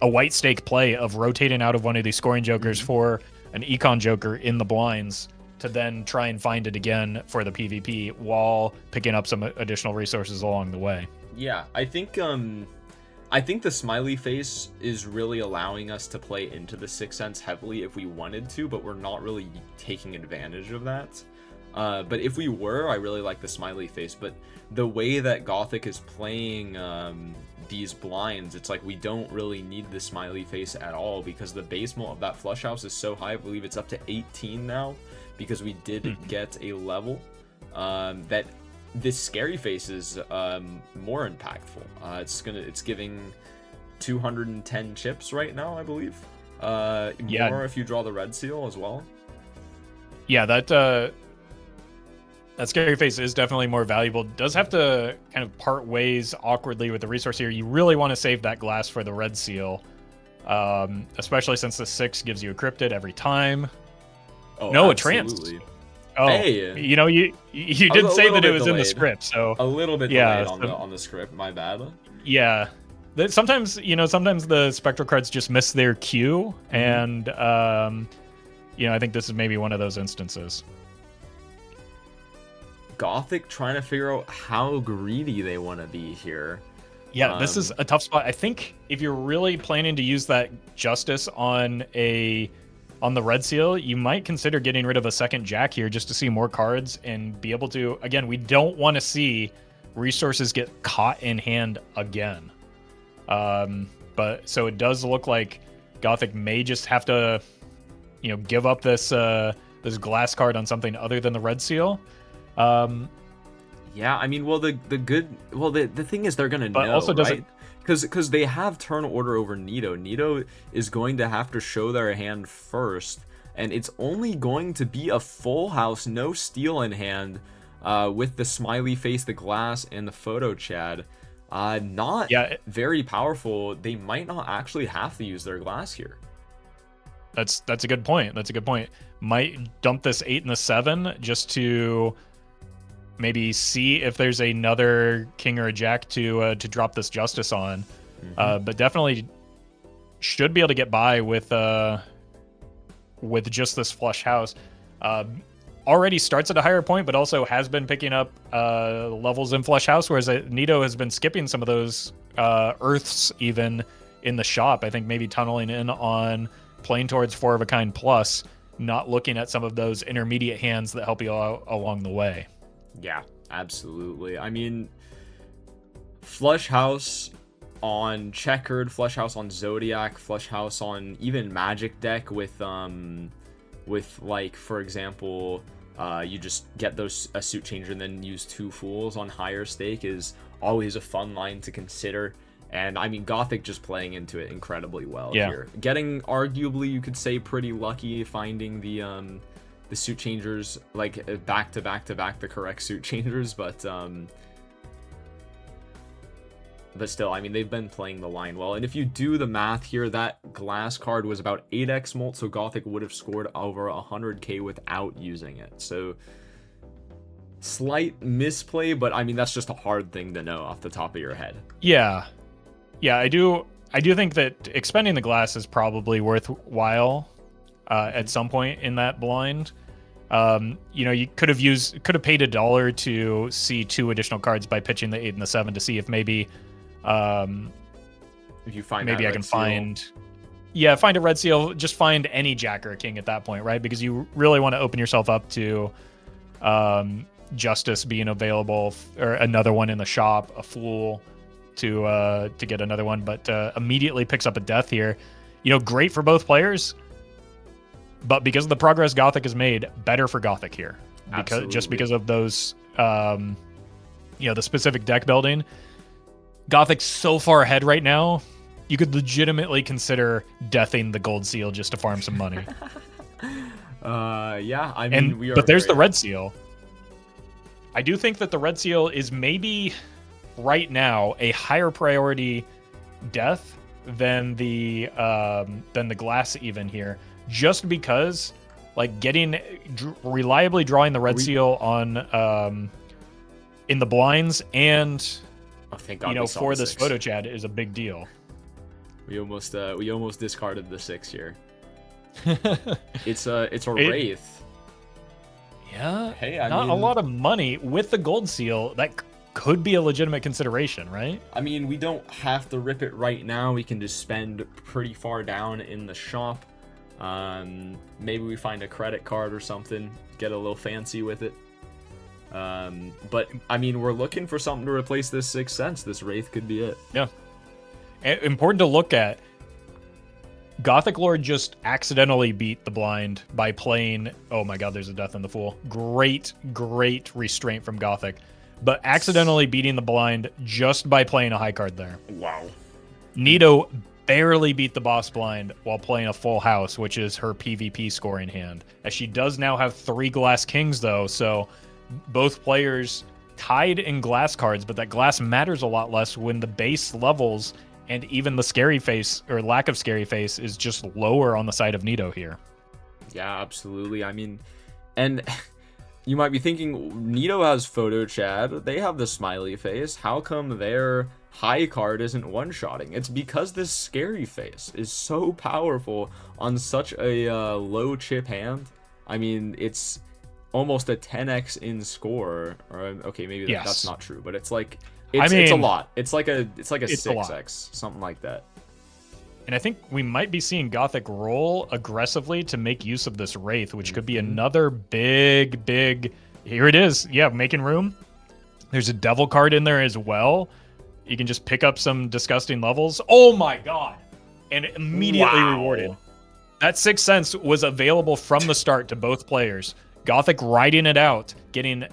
[SPEAKER 2] a white stake play of rotating out of one of these scoring jokers for an econ joker in the blinds to then try and find it again for the PvP while picking up some additional resources along the way?
[SPEAKER 1] Yeah, I think the smiley face is really allowing us to play into the 6 cents heavily if we wanted to, but we're not really taking advantage of that. But if we were, I really like the smiley face. But the way that Gothic is playing these blinds, it's like we don't really need the smiley face at all because the base mult of that flush house is so high. I believe it's up to 18 now because we did get a level that this scary face is more impactful. It's giving 210 chips right now, I believe. More if you draw the red seal as well.
[SPEAKER 2] Yeah, that scary face is definitely more valuable. Does have to kind of part ways awkwardly with the resource here. You really want to save that glass for the red seal, especially since the 6 gives you a cryptid every time.
[SPEAKER 1] Oh,
[SPEAKER 2] no,
[SPEAKER 1] absolutely.
[SPEAKER 2] a trance. Oh,
[SPEAKER 1] hey,
[SPEAKER 2] you did say that it was delayed in the script, so
[SPEAKER 1] a little bit delayed on the script. My bad.
[SPEAKER 2] Yeah, sometimes the spectral cards just miss their cue, and I think this is maybe one of those instances.
[SPEAKER 1] Gothic trying to figure out how greedy they want to be here.
[SPEAKER 2] Yeah, this is a tough spot. I think if you're really planning to use that justice on the red seal, you might consider getting rid of a second jack here just to see more cards and be able to, again, we don't want to see resources get caught in hand again. But so it does look like Gothic may just have to, give up this glass card on something other than the red seal.
[SPEAKER 1] Yeah, I mean, well, the thing is they're gonna know,
[SPEAKER 2] also
[SPEAKER 1] right? Because they have turn order over NEATO. NEATO is going to have to show their hand first, and it's only going to be a full house, no steal in hand, with the smiley face, the glass, and the photo chat. Very powerful. They might not actually have to use their glass here.
[SPEAKER 2] That's a good point. Might dump this 8 and the 7 just to maybe see if there's another king or a jack to drop this justice on. But definitely should be able to get by with just this flush house. Already starts at a higher point, but also has been picking up levels in flush house, whereas NEATO has been skipping some of those earths even in the shop. I think maybe tunneling in on playing towards 4 of a kind plus, not looking at some of those intermediate hands that help you out along the way.
[SPEAKER 1] Yeah, absolutely. I mean, flush house on checkered, flush house on Zodiac, flush house on even magic deck with like, for example, you just get a suit changer and then use 2 fools on higher stake is always a fun line to consider. And I mean, Gothic just playing into it incredibly well here. Getting, arguably, you could say, pretty lucky finding the suit changers, like back to back to back, the correct suit changers, but But still, I mean, they've been playing the line well. And if you do the math here, that glass card was about 8x molt, so Gothic would have scored over 100k without using it. So, slight misplay, but I mean, that's just a hard thing to know off the top of your head.
[SPEAKER 2] Yeah. Yeah, I do think that expending the glass is probably worthwhile at some point in that blind. You know, you could have paid $1 to see 2 additional cards by pitching the 8 and the 7 to see if maybe
[SPEAKER 1] if you find
[SPEAKER 2] maybe I can find a red seal, just find any jack or a king at that point, right? Because you really want to open yourself up to justice being available, or another one in the shop, a fool to get another one, but immediately picks up a death here. You know, great for both players, but because of the progress Gothic has made, better for Gothic here. Because of those you know, the specific deck building. Gothic's so far ahead right now, you could legitimately consider deathing the gold seal just to farm some money.
[SPEAKER 1] Yeah, I mean,
[SPEAKER 2] but there's the red seal. I do think that the red seal is maybe right now a higher priority death than the glass even here, just because like reliably drawing the red seal on in the blinds and
[SPEAKER 1] thank God,
[SPEAKER 2] you know, for this photo chat is a big deal.
[SPEAKER 1] We almost discarded the 6 here. It's a wraith.
[SPEAKER 2] Yeah.
[SPEAKER 1] Hey,
[SPEAKER 2] not a lot of money with the gold seal. That could be a legitimate consideration, right?
[SPEAKER 1] I mean, we don't have to rip it right now. We can just spend pretty far down in the shop. Maybe we find a credit card or something, get a little fancy with it. But I mean, we're looking for something to replace this 6th Sense. This wraith could be it.
[SPEAKER 2] Yeah. Important to look at. Gothic Lord just accidentally beat the blind by playing... Oh my god, there's a death in the fool. Great restraint from Gothic. But accidentally beating the blind just by playing a high card there.
[SPEAKER 1] Wow.
[SPEAKER 2] NEATO barely beat the boss blind while playing a full house, which is her PvP scoring hand. As she does now have 3 glass kings, though, so both players tied in glass cards, but that glass matters a lot less when the base levels and even the scary face, or lack of scary face, is just lower on the side of NEATO here.
[SPEAKER 1] Yeah, absolutely. I mean, and you might be thinking, NEATO has photo chat, they have the smiley face, how come their high card isn't one-shotting? It's because this scary face is so powerful on such a low chip hand. I mean, it's almost a 10x in score, or okay, maybe that's not true, but it's like it's a lot. It's like a 6x, something like that.
[SPEAKER 2] And I think we might be seeing Gothic roll aggressively to make use of this wraith, which could be another big here it is. Yeah, making room. There's a devil card in there as well. You can just pick up some disgusting levels. Oh my god. And immediately rewarded. That 6th Sense was available from the start to both players. Gothic riding it out, getting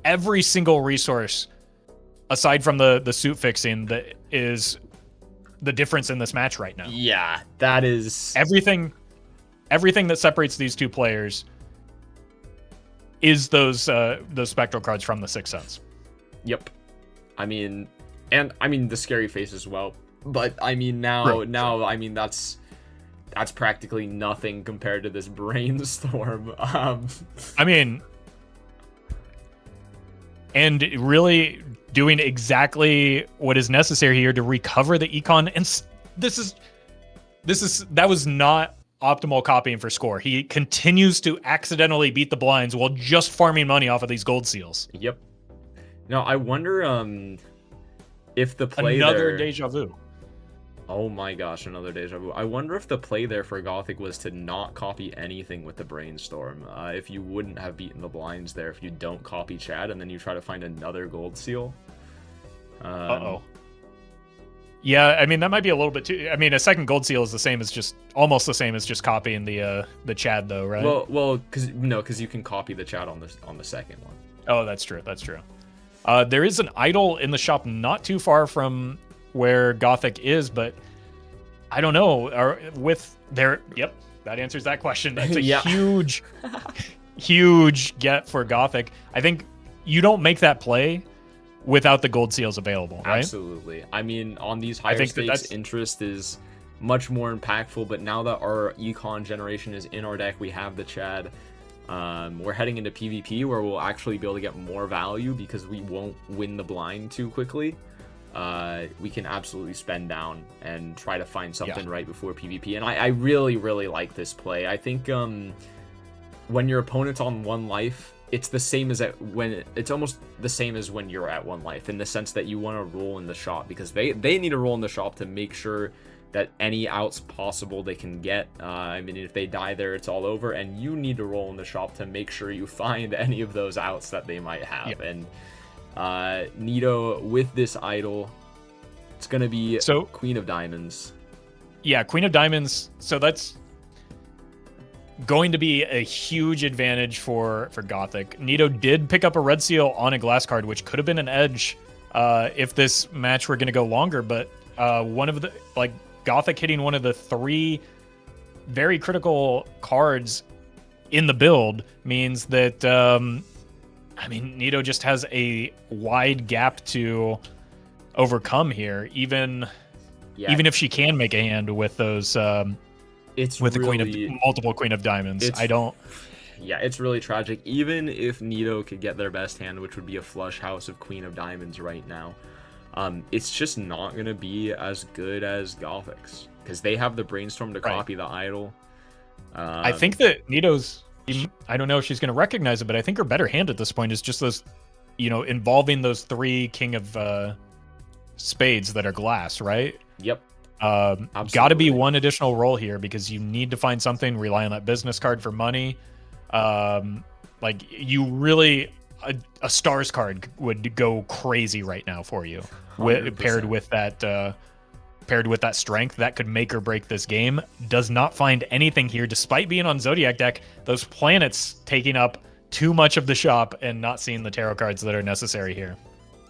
[SPEAKER 2] every single resource aside from the suit fixing that is the difference in this match right now.
[SPEAKER 1] Yeah, that is
[SPEAKER 2] everything that separates these two players is those spectral cards from the 6th Sense.
[SPEAKER 1] Yep. I mean, and I mean the scary face as well. But I mean now I mean that's practically nothing compared to this brainstorm.
[SPEAKER 2] I mean, and really doing exactly what is necessary here to recover the econ. And that was not optimal copying for score. He continues to accidentally beat the blinds while just farming money off of these gold seals.
[SPEAKER 1] Yep. Now I wonder if the play
[SPEAKER 2] another deja vu.
[SPEAKER 1] Oh my gosh, another deja vu. I wonder if the play there for Gothic was to not copy anything with the brainstorm. If you wouldn't have beaten the blinds there if you don't copy Chad and then you try to find another gold seal.
[SPEAKER 2] Uh-oh. Yeah, I mean that might be a little bit too. I mean, a second gold seal is almost the same as just copying the Chad, though, right?
[SPEAKER 1] Well, because you can copy the Chad on the second one.
[SPEAKER 2] Oh, that's true. That's true. There is an idol in the shop not too far from where Gothic is, but I don't know. Yep, that answers that question. That's a huge get for Gothic. I think you don't make that play without the gold seals available, right?
[SPEAKER 1] Absolutely. I mean, on these
[SPEAKER 2] I
[SPEAKER 1] higher
[SPEAKER 2] think
[SPEAKER 1] stakes, interest is much more impactful, but now that our econ generation is in our deck, we have the Chad. We're heading into PvP where we'll actually be able to get more value because we won't win the blind too quickly. We can absolutely spend down and try to find something right before PvP. And I really, really like this play. I think when your opponent's on 1 life, it's the same as it's almost the same as when you're at 1 life, in the sense that you want to roll in the shop because they need to roll in the shop to make sure that any outs possible they can get. I mean, if they die there, it's all over, and you need to roll in the shop to make sure you find any of those outs that they might have. Yep. And NEATO with this idol, it's gonna be Queen of Diamonds.
[SPEAKER 2] Yeah, Queen of Diamonds. So that's going to be a huge advantage for Gothic. NEATO did pick up a red seal on a glass card, which could have been an edge if this match were going to go longer. But one of the Gothic hitting one of the 3 very critical cards in the build means that I mean, NEATO just has a wide gap to overcome here, even if she can make a hand with those.
[SPEAKER 1] It's
[SPEAKER 2] with
[SPEAKER 1] really,
[SPEAKER 2] the multiple Queen of Diamonds. I don't.
[SPEAKER 1] Yeah, it's really tragic. Even if NEATO could get their best hand, which would be a flush house of Queen of Diamonds right now, it's just not going to be as good as Gothic's because they have the brainstorm to copy the idol.
[SPEAKER 2] I think that NEATO's, I don't know if she's going to recognize it, but I think her better hand at this point is just those, involving those 3 King of Spades that are glass, right?
[SPEAKER 1] Yep.
[SPEAKER 2] Got to be one additional roll here because you need to find something, rely on that business card for money. You really, a stars card would go crazy right now for you, paired with that strength that could make or break this game. Does not find anything here, despite being on Zodiac deck. Those planets taking up too much of the shop and not seeing the tarot cards that are necessary here.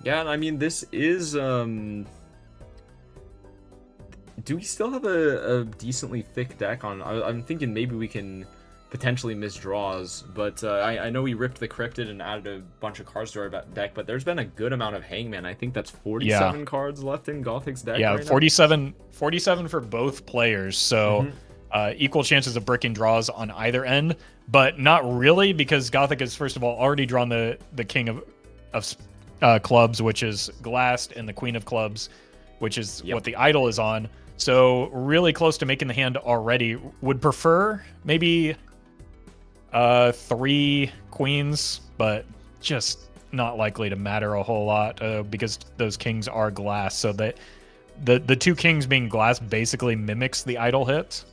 [SPEAKER 1] Yeah, I mean, this is do we still have a decently thick deck on? I'm thinking maybe we can potentially miss draws, but I know we ripped the Cryptid and added a bunch of cards to our deck, but there's been a good amount of Hangman. I think that's 47 cards left in Gothic's deck.
[SPEAKER 2] Yeah,
[SPEAKER 1] right
[SPEAKER 2] 47 for both players, so equal chances of breaking draws on either end, but not really because Gothic has, first of all, already drawn the King of Clubs, which is glassed, and the Queen of Clubs, which is what the idol is on. So really close to making the hand already. Would prefer maybe 3 queens, but just not likely to matter a whole lot because those kings are glass. So that the 2 kings being glass basically mimics the idol hit.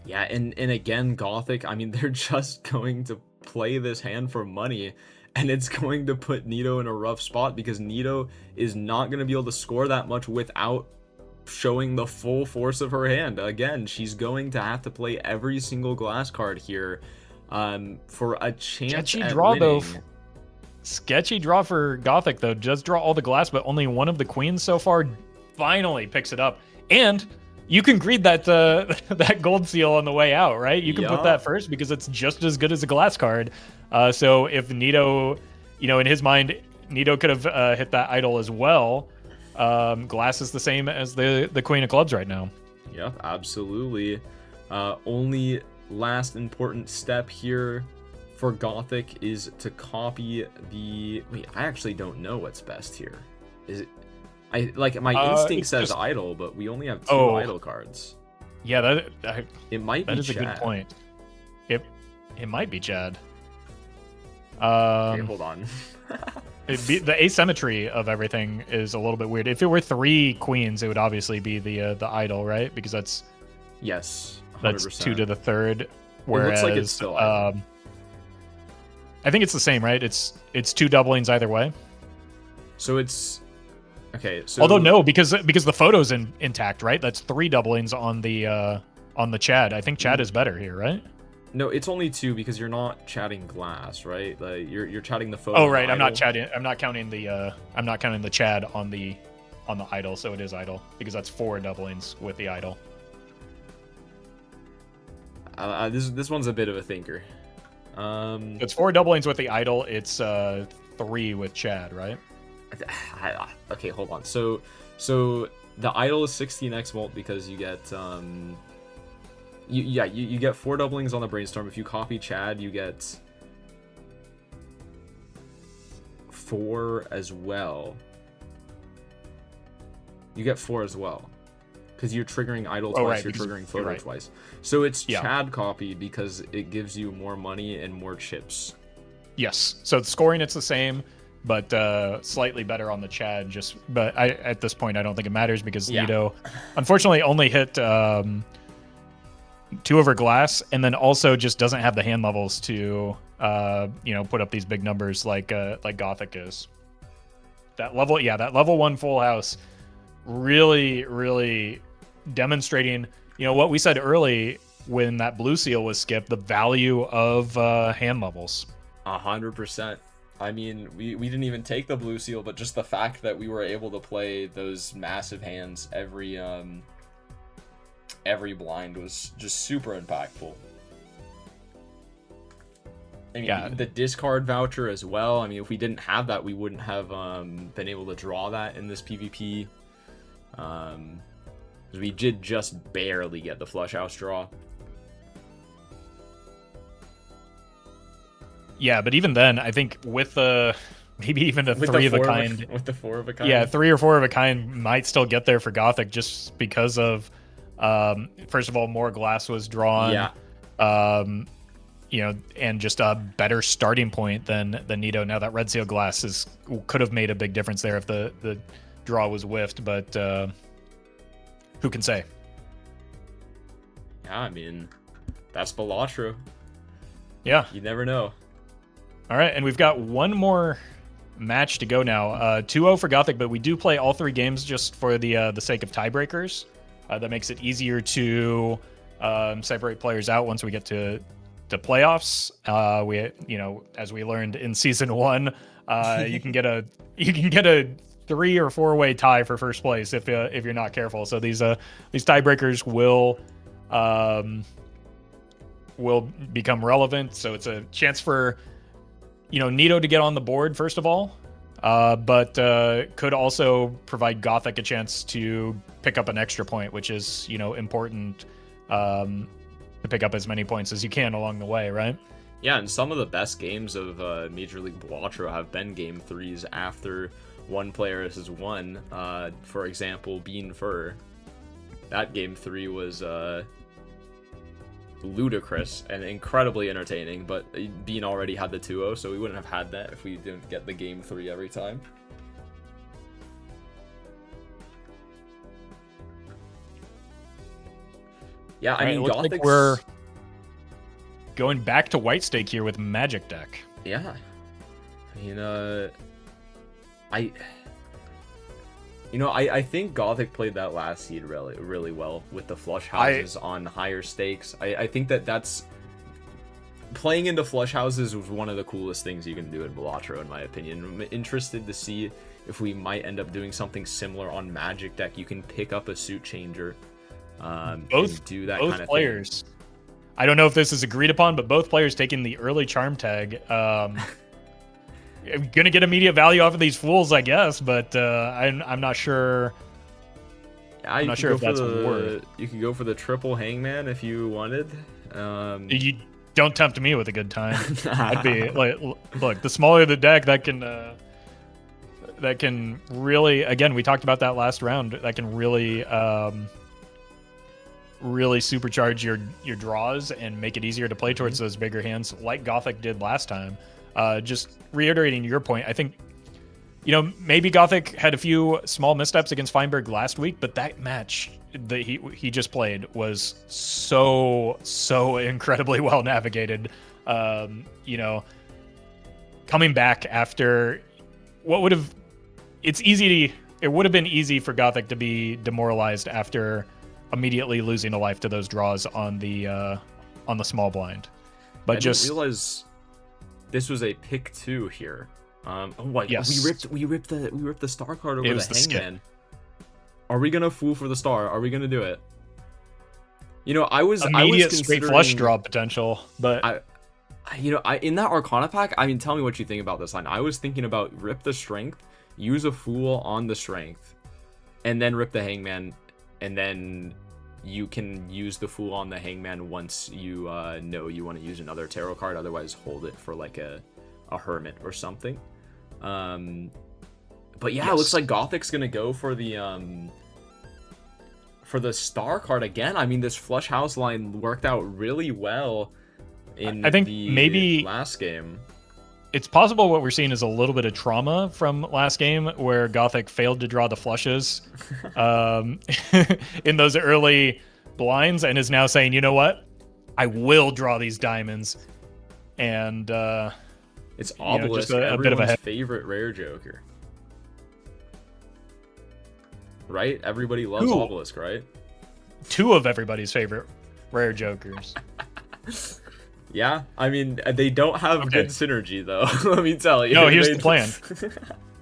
[SPEAKER 1] Yeah, and again, Gothic, I mean, they're just going to play this hand for money, and it's going to put NEATO in a rough spot because NEATO is not going to be able to score that much without showing the full force of her hand. Again, she's going to have to play every single glass card here for a chance at winning.
[SPEAKER 2] Sketchy draw for Gothic, though. Does draw all the glass, but only one of the queens so far finally picks it up. And you can greed that that gold seal on the way out, right? You can put that first because it's just as good as a glass card. So if NEATO, in his mind, NEATO could have hit that idol as well. Glass is the same as the Queen of Clubs right now.
[SPEAKER 1] Yep, absolutely. Only last important step here for Gothic is to copy the... Wait, I actually don't know what's best here. Is it... my instinct says idol, but we only have 2 idol cards.
[SPEAKER 2] Yeah,
[SPEAKER 1] it might be Chad.
[SPEAKER 2] That is a good point. It might be Chad.
[SPEAKER 1] Okay, hold on.
[SPEAKER 2] The asymmetry of everything is a little bit weird. If it were 3 queens, it would obviously be the idol, right? Because that's
[SPEAKER 1] 100%.
[SPEAKER 2] That's 2 to the 3rd. Whereas
[SPEAKER 1] it looks like it's still idol.
[SPEAKER 2] I think it's the same, right? It's 2 doublings either way.
[SPEAKER 1] So it's okay. So
[SPEAKER 2] although no, because the photo's intact, right? That's 3 doublings on the Chad. I think Chad is better here, right?
[SPEAKER 1] No, it's only 2 because you're not chatting glass, right? Like you're chatting the photo.
[SPEAKER 2] Oh right, I'm not chatting. I'm not counting the Chad on the idol, so it is idol because that's 4 doublings with the idol.
[SPEAKER 1] This one's a bit of a thinker.
[SPEAKER 2] It's 4 doublings with the idol. It's 3 with Chad, right?
[SPEAKER 1] Okay, hold on. So the idol is 16x mult because you get you get 4 doublings on the brainstorm. If you copy Chad, you get 4 as well. You get 4 as well. Because you're triggering idle twice, you're triggering photo twice. So it's Chad copy because it gives you more money and more chips.
[SPEAKER 2] Yes. So scoring it's the same, but slightly better on the Chad. But at this point I don't think it matters because NEATO unfortunately only hit 2 over glass, and then also just doesn't have the hand levels to put up these big numbers like Gothic is. That level 1 full house really demonstrating what we said early when that blue seal was skipped, the value of hand levels.
[SPEAKER 1] 100%. I mean, we didn't even take the blue seal, but just the fact that we were able to play those massive hands every blind was just super impactful. I mean, the discard voucher as well. I mean, if we didn't have that, we wouldn't have been able to draw that in this PvP. We did just barely get the flush house draw.
[SPEAKER 2] Yeah, but even then, I think with maybe even a 3 of a kind.
[SPEAKER 1] With the 4 of a kind.
[SPEAKER 2] Yeah, 3 or 4 of a kind might still get there for Gothic just because of, first of all, more glass was drawn.
[SPEAKER 1] Yeah.
[SPEAKER 2] And just a better starting point than NEATO. Now that red seal glass could have made a big difference there if the draw was whiffed, but who can say?
[SPEAKER 1] Yeah, I mean, that's Balatro.
[SPEAKER 2] Yeah.
[SPEAKER 1] You never know.
[SPEAKER 2] All right, and we've got one more match to go now. 2-0 for Gothic, but we do play all 3 games just for the sake of tiebreakers. That makes it easier to separate players out once we get to playoffs. As we learned in season 1, you can get a 3 or 4 way tie for first place if you're not careful. So these tiebreakers will become relevant. So it's a chance for NEATO to get on the board first of all, but could also provide Gothic a chance to pick up an extra point, which is important to pick up as many points as you can along the way, right?
[SPEAKER 1] Yeah, and some of the best games of Major League Balatro have been game 3s after one player has won. For example, Bean Fur. That game 3 was ludicrous and incredibly entertaining, but Bean already had the 2-0, so we wouldn't have had that if we didn't get the game 3 every time. Yeah, I mean, Gothic's...
[SPEAKER 2] like we're going back to white stake here with Magic deck.
[SPEAKER 1] Yeah. I mean, I think Gothic played that last seed really well with the flush houses on higher stakes. I think that's playing into flush houses was one of the coolest things you can do in Balatro, in my opinion. I'm interested to see if we might end up doing something similar on Magic deck. You can pick up a suit changer, and do that kind of
[SPEAKER 2] players. Thing. I don't know if this is agreed upon, but both players taking the early charm tag. I'm gonna get immediate value off of these fools, I guess, but I'm not sure. I'm not sure if that's worth.
[SPEAKER 1] You could go for the triple hangman if you wanted.
[SPEAKER 2] You don't tempt me with a good time. I'd be like, look, the smaller the deck, that can really, again, we talked about that last round. That can really supercharge your draws and make it easier to play towards those bigger hands, like Gothic did last time. Just reiterating your point, I think, maybe Gothic had a few small missteps against Feinberg last week, but that match that he just played was so incredibly well navigated. Coming back after what would have, it would have been easy for Gothic to be demoralized after immediately losing a life to those draws on the small blind. But I
[SPEAKER 1] didn't realize this was a pick 2 here.
[SPEAKER 2] Yes.
[SPEAKER 1] We ripped the star card over the hangman. Are we gonna fool for the star? Are we gonna do it? I was
[SPEAKER 2] straight flush draw potential, but
[SPEAKER 1] I in that Arcana pack, I mean, tell me what you think about this line. I was thinking about rip the strength. use a Fool on the Strength, and then rip the Hangman, and then you can use the Fool on the Hangman once you know you want to use another tarot card. Otherwise, hold it for like a Hermit or something. But yeah, It looks like Gothic's gonna go for the star card again. I mean, this Flush House line worked out really well in
[SPEAKER 2] I think
[SPEAKER 1] the
[SPEAKER 2] maybe
[SPEAKER 1] last game.
[SPEAKER 2] It's possible what we're seeing is a little bit of trauma from last game where Gothic failed to draw the flushes in those early blinds and is now saying, you know what? I will draw these diamonds. And
[SPEAKER 1] it's Obelisk,
[SPEAKER 2] just a bit of a
[SPEAKER 1] favorite rare joker. Right? Everybody loves Obelisk, right?
[SPEAKER 2] 2 of everybody's favorite rare jokers.
[SPEAKER 1] Yeah, I mean, they don't have good synergy, though. Let me tell you.
[SPEAKER 2] No, here's the plan.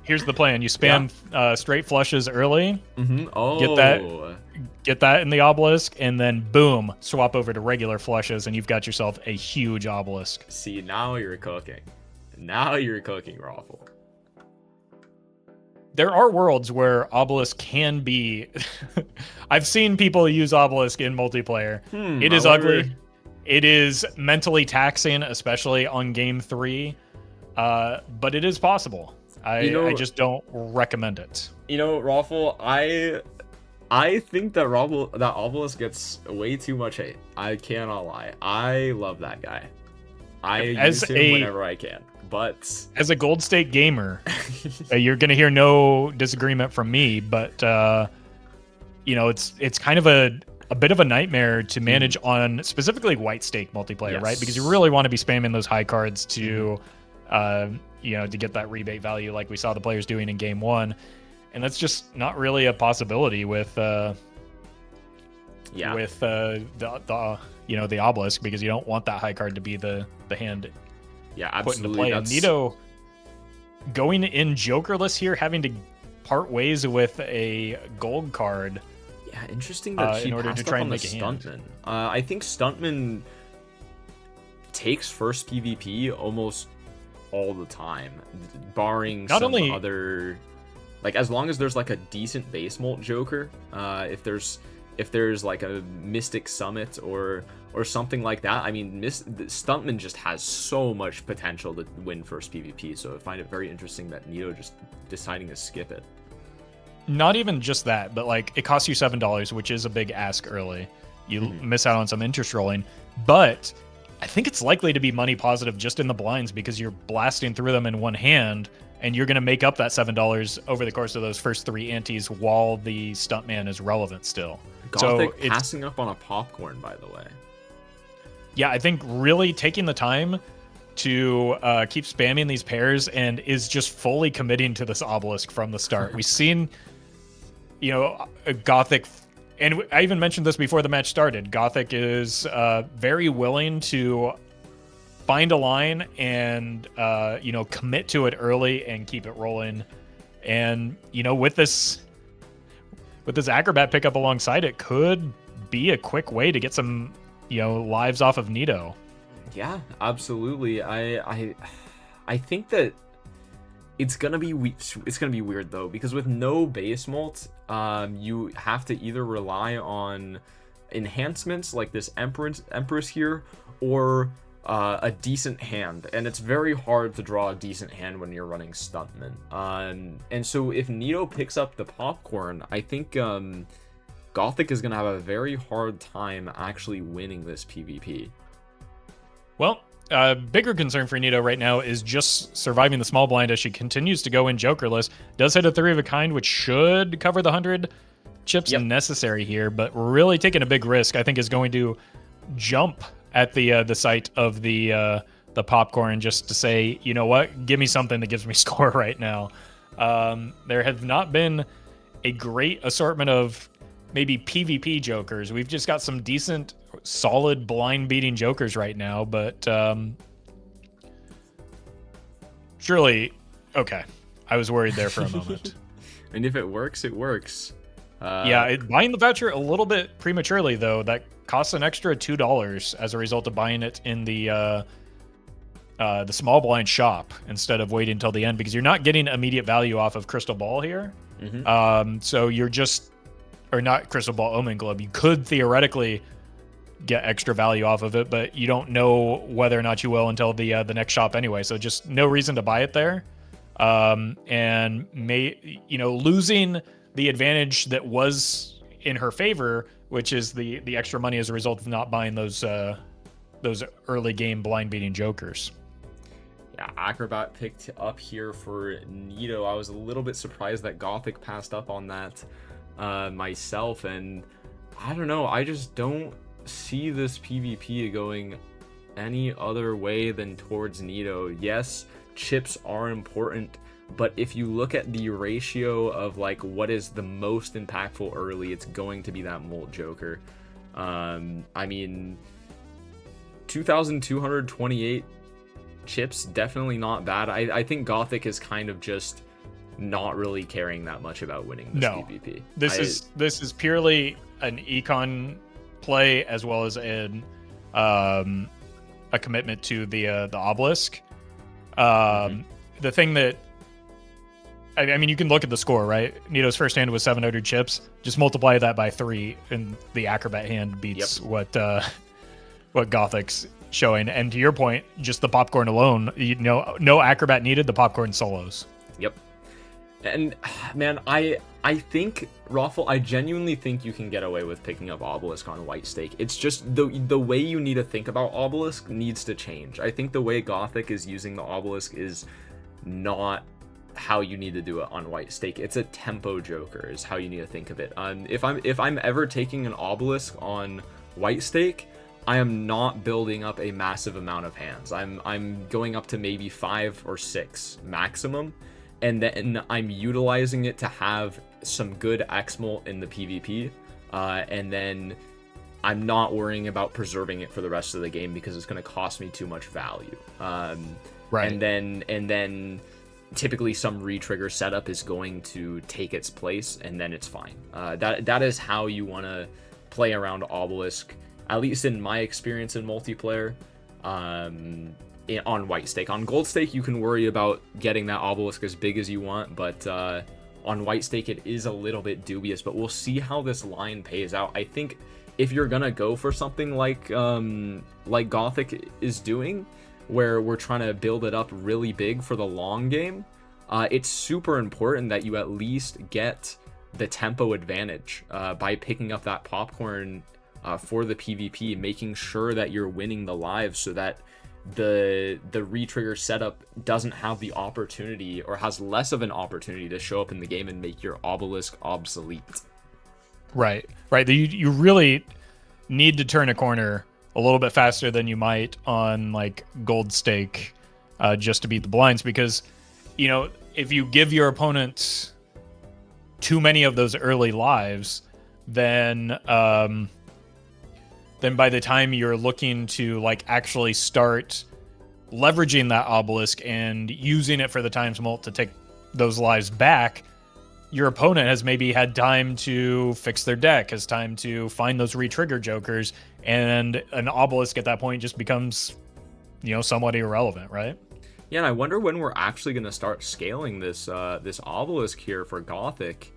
[SPEAKER 2] Here's the plan. You spam straight flushes early.
[SPEAKER 1] Mm-hmm. Oh.
[SPEAKER 2] Get that in the Obelisk, and then boom, swap over to regular flushes, and you've got yourself a huge Obelisk.
[SPEAKER 1] See, now you're cooking. Now you're cooking, Raffle.
[SPEAKER 2] There are worlds where Obelisk can be... I've seen people use Obelisk in multiplayer. It is ugly. It is mentally taxing, especially on game 3, but it is possible. I just don't recommend it.
[SPEAKER 1] You know, Raffle, I think that Obelisk gets way too much hate. I cannot lie. I love that guy. I use him whenever I can. But
[SPEAKER 2] as a Gold Stake gamer, you're gonna hear no disagreement from me. But it's kind of a bit of a nightmare to manage on specifically white stake multiplayer, right? Because you really want to be spamming those high cards to, to get that rebate value like we saw the players doing in game 1, and that's just not really a possibility with the Obelisk, because you don't want that high card to be the hand.
[SPEAKER 1] Yeah, absolutely.
[SPEAKER 2] Put into play. And NEATO going in jokerless here, having to part ways with a gold card.
[SPEAKER 1] Yeah, interesting that she passed up on the Stuntman. I think Stuntman takes first PvP almost all the time, barring some other... Like, as long as there's like a decent base molt joker, if there's like a Mystic Summit or something like that, I mean, Stuntman just has so much potential to win first PvP, so I find it very interesting that NEATO just deciding to skip it.
[SPEAKER 2] Not even just that, but like it costs you $7, which is a big ask early. You miss out on some interest rolling, but I think it's likely to be money positive just in the blinds because you're blasting through them in one hand, and you're going to make up that $7 over the course of those first 3 antes while the Stuntman is relevant still.
[SPEAKER 1] Gothic passing up on a popcorn, by the way.
[SPEAKER 2] Yeah, I think really taking the time to keep spamming these pairs and is just fully committing to this Obelisk from the start. We've seen, a Gothic, and I even mentioned this before the match started, Gothic is very willing to find a line and, commit to it early and keep it rolling. And, with this Acrobat pickup alongside it could be a quick way to get some, lives off of NEATO.
[SPEAKER 1] Yeah, absolutely. I think that it's gonna be weird though, because with no base molt, you have to either rely on enhancements like this Empress here, or a decent hand, and it's very hard to draw a decent hand when you're running Stuntman. And so if NEATO picks up the popcorn, I think Gothic is gonna have a very hard time actually winning this PvP.
[SPEAKER 2] Well, bigger concern for NEATO right now is just surviving the small blind as she continues to go in jokerless. Does hit a 3 of a kind, which should cover the 100 chips necessary here, but really taking a big risk. I think is going to jump at the sight of the popcorn just to say, you know what, give me something that gives me score right now. There have not been a great assortment of maybe PvP jokers. We've just got some decent, solid blind beating jokers right now, but surely, okay. I was worried there for a moment.
[SPEAKER 1] And if it works, it works.
[SPEAKER 2] Buying the voucher a little bit prematurely, though. That costs an extra $2 as a result of buying it in the the small blind shop instead of waiting until the end, because you're not getting immediate value off of Crystal Ball here. So you're just, or not Crystal Ball, Omen Globe. You could theoretically get extra value off of it, but you don't know whether or not you will until the next shop anyway. So just no reason to buy it there. And losing the advantage that was in her favor, which is the extra money as a result of not buying those early game blind beating jokers.
[SPEAKER 1] Yeah, Acrobat picked up here for NEATO. I was a little bit surprised that Gothic passed up on that myself, and I don't know, I just don't see this PvP going any other way than towards NEATO. Yes, chips are important, but if you look at the ratio of like what is the most impactful early, it's going to be that Molt Joker. I mean, 2,228 chips, definitely not bad. I think Gothic is kind of just not really caring that much about winning this PvP.
[SPEAKER 2] This is purely an econ play, as well as a commitment to the obelisk. The thing that I mean, you can look at the score, right? NEATO's first hand was 700 chips. Just multiply that by 3, and the Acrobat hand beats what Gothic's showing. And to your point, just the popcorn alone, no Acrobat needed. The popcorn solos. Yep.
[SPEAKER 1] And man, I think, Raffle, I genuinely think you can get away with picking up Obelisk on White Stake. It's just the way you need to think about Obelisk needs to change. I think the way Gothic is using the Obelisk is not how you need to do it on White Stake. It's a tempo joker is how you need to think of it. If I'm ever taking an Obelisk on White Stake, I am not building up a massive amount of hands. I'm going up to maybe 5 or 6 maximum, and then I'm utilizing it to have some good X-Molt in the PvP, and then I'm not worrying about preserving it for the rest of the game because it's going to cost me too much value.
[SPEAKER 2] Right.
[SPEAKER 1] And then typically some retrigger setup is going to take its place, and then it's fine. That is how you want to play around Obelisk, at least in my experience in multiplayer. On White Stake. On Gold Stake, you can worry about getting that Obelisk as big as you want, but on White Stake, it is a little bit dubious, but we'll see how this line pays out. I think if you're gonna go for something like Gothic is doing, where we're trying to build it up really big for the long game, it's super important that you at least get the tempo advantage by picking up that popcorn for the PvP, making sure that you're winning the lives so that the retrigger setup doesn't have the opportunity, or has less of an opportunity, to show up in the game and make your Obelisk obsolete.
[SPEAKER 2] Right. You really need to turn a corner a little bit faster than you might on like Gold Stake, just to beat the blinds, because if you give your opponent too many of those early lives, then by the time you're looking to like actually start leveraging that Obelisk and using it for the times Molt to take those lives back, your opponent has maybe had time to fix their deck, has time to find those retrigger jokers, and an Obelisk at that point just becomes, somewhat irrelevant, right?
[SPEAKER 1] Yeah, and I wonder when we're actually going to start scaling this Obelisk here for Gothic,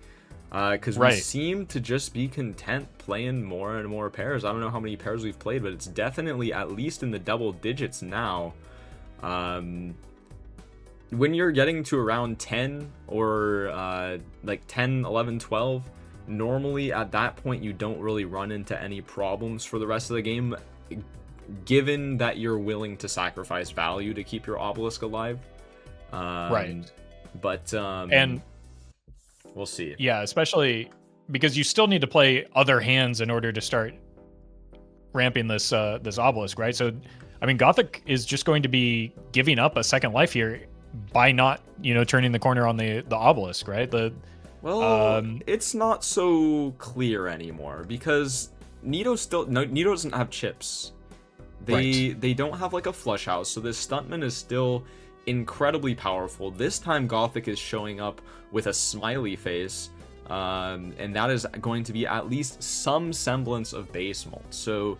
[SPEAKER 1] because we seem to just be content playing more and more pairs. I don't know how many pairs we've played, but it's definitely at least in the double digits now. When you're getting to around 10 or like 10, 11, 12, normally at that point you don't really run into any problems for the rest of the game, given that you're willing to sacrifice value to keep your Obelisk alive. But
[SPEAKER 2] and
[SPEAKER 1] we'll see.
[SPEAKER 2] Yeah, especially because you still need to play other hands in order to start ramping this Obelisk, right? So, I mean, Gothic is just going to be giving up a second life here by not, turning the corner on the Obelisk, right?
[SPEAKER 1] It's not so clear anymore because NEATO doesn't have chips. They don't have like a flush house, so this stuntman is still incredibly powerful. This time Gothic is showing up with a smiley face, and that is going to be at least some semblance of base Molt. So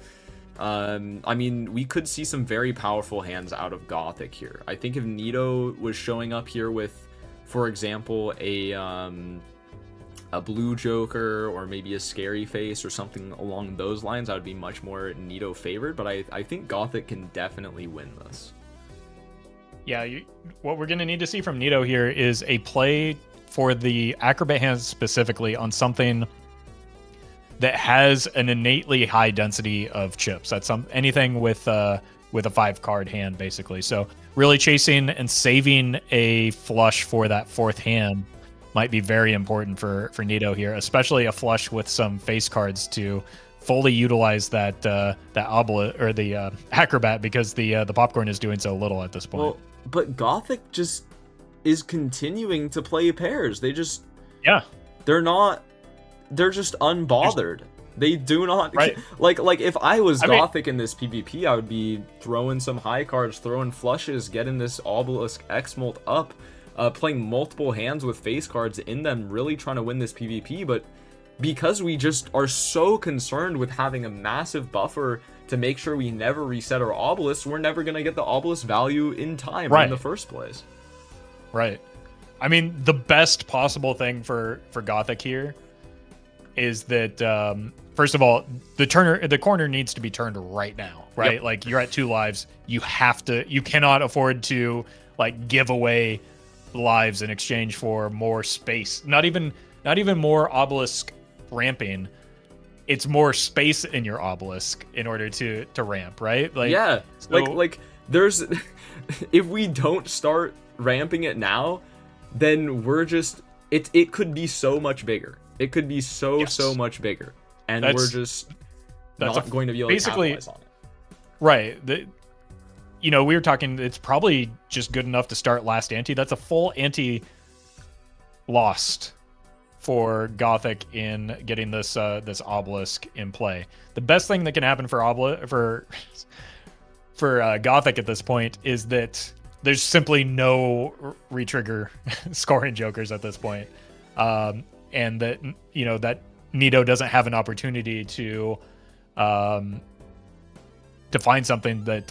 [SPEAKER 1] I mean, we could see some very powerful hands out of Gothic here. I think if NEATO was showing up here with, for example, a blue Joker or maybe a scary face or something along those lines, I would be much more NEATO favored, but I think Gothic can definitely win this.
[SPEAKER 2] Yeah, what we're going to need to see from NEATO here is a play for the Acrobat hands specifically on something that has an innately high density of chips. That's anything with a 5-card hand, basically. So really chasing and saving a flush for that 4th hand might be very important for NEATO here, especially a flush with some face cards to fully utilize that obelisk or the Acrobat, because the popcorn is doing so little at this point.
[SPEAKER 1] Well, but Gothic just is continuing to play pairs. They're just unbothered. They do not like if I was Gothic in this PvP, I would be throwing some high cards, throwing flushes, getting this obelisk X-Molt up, playing multiple hands with face cards in them, really trying to win this PvP. But because we just are so concerned with having a massive buffer to make sure we never reset our obelisks, we're never going to get the obelisk value in time in the first place.
[SPEAKER 2] Right. I mean, the best possible thing for Gothic here is that, first of all, the corner needs to be turned right now, right? Yep. Like, you're at 2 lives. You cannot afford to, like, give away lives in exchange for more space. Not even more obelisk ramping. It's more space in your obelisk in order to ramp, right? Like,
[SPEAKER 1] yeah, so, like there's if we don't start ramping it now, then we're just it could be so much bigger. It could be so much bigger, and we're just not going to be able to capitalize on it.
[SPEAKER 2] Right. We were talking, it's probably just good enough to start last ante. That's a full ante lost for Gothic in getting this obelisk in play. The best thing that can happen for Gothic at this point is that there's simply no retrigger scoring jokers at this point. And that, that NEATO doesn't have an opportunity to find something that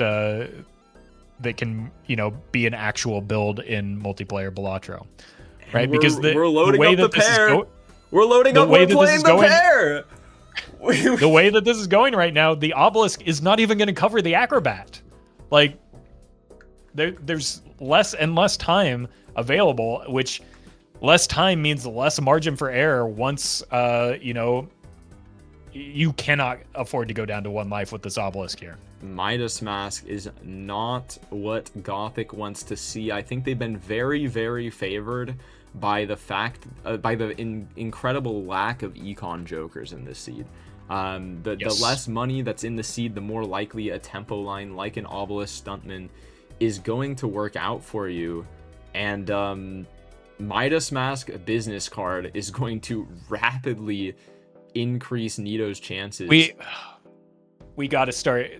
[SPEAKER 2] can, be an actual build in multiplayer Balatro. Right? Because
[SPEAKER 1] we're loading up the pair. We're loading up, we're playing the pair.
[SPEAKER 2] The way that this is going right now, the obelisk is not even going to cover the Acrobat. Like, there's less and less time available, which less time means less margin for error once, you cannot afford to go down to 1 life with this obelisk here.
[SPEAKER 1] Midas Mask is not what Gothic wants to see. I think they've been very, very favored by the fact, by the incredible lack of econ jokers in this seed. The less money that's in the seed, the more likely a tempo line like an obelisk stuntman is going to work out for you. And Midas Mask business card is going to rapidly increase NEATO's chances.
[SPEAKER 2] We got to start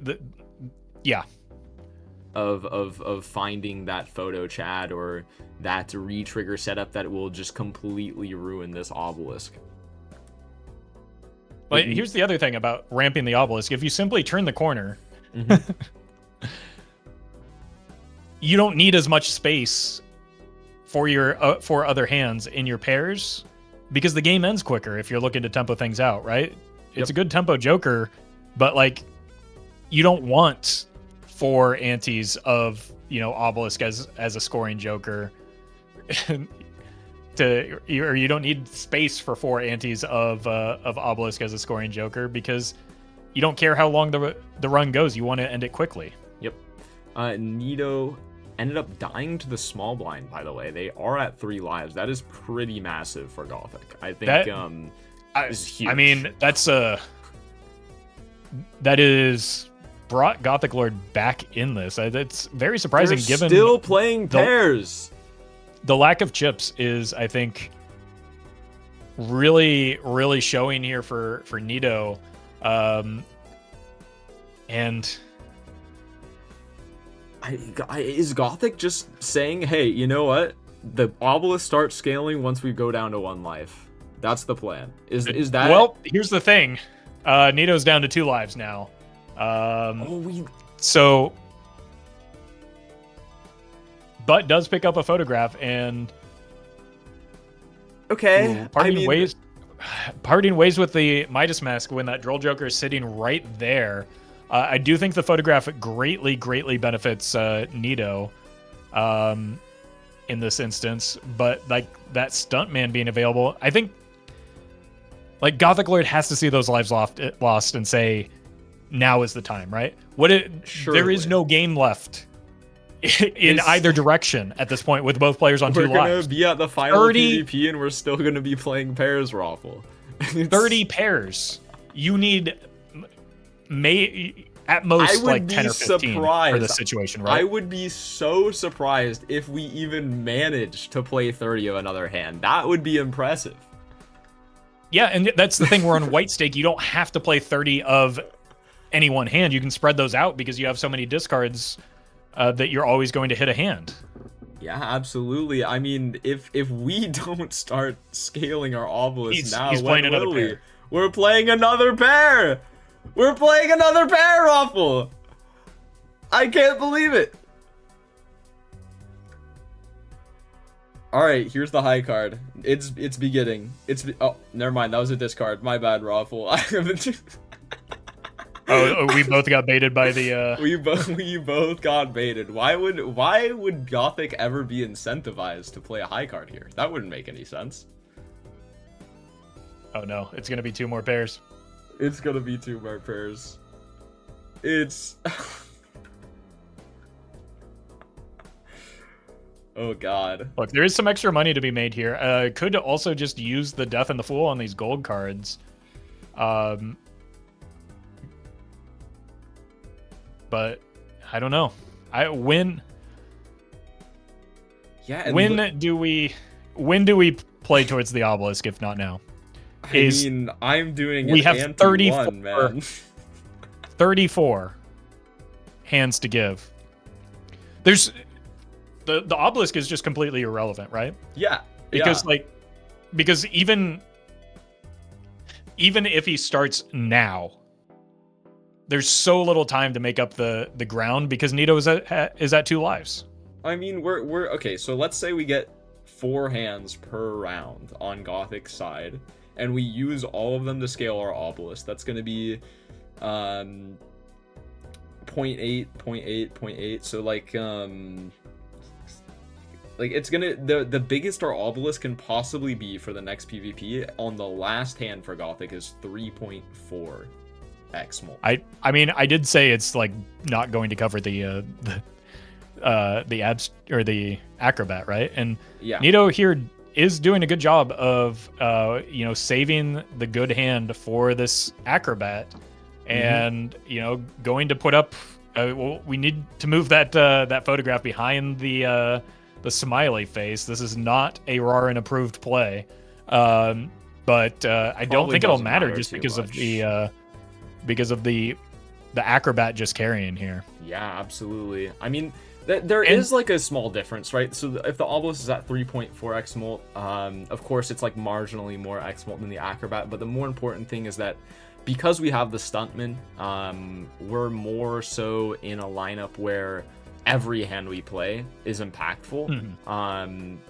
[SPEAKER 1] of finding that photo chat or that re-trigger setup that will just completely ruin this obelisk.
[SPEAKER 2] But here's the other thing about ramping the obelisk. If you simply turn the corner, you don't need as much space for your for other hands in your pairs, because the game ends quicker if you're looking to tempo things out, right? It's a good tempo joker, but like, you don't want 4 antes of obelisk as a scoring joker or you don't need space for 4 antes of obelisk as a scoring joker, because you don't care how long the run goes. You want to end it quickly.
[SPEAKER 1] Yep. NEATO ended up dying to the small blind, by the way. They are at 3 lives. That is pretty massive for Gothic. I think that is huge.
[SPEAKER 2] I mean, that is brought Gothic Lord back in this. That's very surprising.
[SPEAKER 1] They're
[SPEAKER 2] given
[SPEAKER 1] still playing pairs.
[SPEAKER 2] The lack of chips is, I think, really, really showing here for NEATO. And
[SPEAKER 1] is Gothic just saying, hey, you know what? The obelisk starts scaling once we go down to 1 life. That's the plan. Is that?
[SPEAKER 2] Well, here's the thing. NEATO's down to 2 lives now. So, but does pick up a photograph and
[SPEAKER 1] okay.
[SPEAKER 2] parting ways with the Midas Mask when that Droll Joker is sitting right there. I do think the photograph greatly benefits NEATO in this instance, but like that Stuntman being available, I think like Gothic Lord has to see those lives lost and say, now is the time, right? There is no game left in either direction at this point with both players on 2 lives. We're
[SPEAKER 1] going to be at the final PvP and we're still going to be playing pairs, Raffle.
[SPEAKER 2] 30 pairs. You need at most like 10 or 15 for this situation, right?
[SPEAKER 1] I would be so surprised if we even managed to play 30 of another hand. That would be impressive.
[SPEAKER 2] Yeah, and that's the thing. We're on white stake. You don't have to play 30 of any one hand. You can spread those out because you have so many discards that you're always going to hit a hand.
[SPEAKER 1] Yeah, absolutely. I mean, if we don't start scaling our obelisk now,
[SPEAKER 2] he's playing another pair.
[SPEAKER 1] We're playing another pair. We're playing another pair, Raffle. I can't believe it. All right, here's the high card. It's beginning. Oh, never mind. That was a discard. My bad, Raffle. I haven't.
[SPEAKER 2] We both got baited by the.
[SPEAKER 1] We both got baited. Why would Gothic ever be incentivized to play a high card here? That wouldn't make any sense.
[SPEAKER 2] Oh no! It's gonna be 2 more pairs.
[SPEAKER 1] It's gonna be 2 more pairs. It's. Oh god.
[SPEAKER 2] Look, there is some extra money to be made here. Could also just use the Death and the Fool on these gold cards. But I don't know. When do we play towards the obelisk if not now?
[SPEAKER 1] I'm doing
[SPEAKER 2] we have 34,
[SPEAKER 1] man.
[SPEAKER 2] 34 hands to give. There's the obelisk is just completely irrelevant, right?
[SPEAKER 1] Yeah.
[SPEAKER 2] Because because even if he starts now, there's so little time to make up the ground because NEATO is at 2 lives.
[SPEAKER 1] I mean, we're okay. So let's say we get 4 hands per round on Gothic's side, and we use all of them to scale our obelisk. That's going to be 0.8, 0.8, 0.8. So it's gonna the biggest our obelisk can possibly be for the next PvP on the last hand for Gothic is 3.4 x mult.
[SPEAKER 2] I mean I did say it's like not going to cover the abs or the acrobat, right? And
[SPEAKER 1] yeah,
[SPEAKER 2] NEATO here is doing a good job of saving the good hand for this acrobat, and going to put up. We need to move that photograph behind the smiley face. This is not a Rarin approved play, but I don't think it'll matter just because of the acrobat just carrying here.
[SPEAKER 1] Yeah, absolutely. I mean, there is like a small difference, right? So if the obelisk is at 3.4 x mult, of course it's like marginally more x mult than the acrobat, but the more important thing is that because we have the stuntman, we're more so in a lineup where every hand we play is impactful.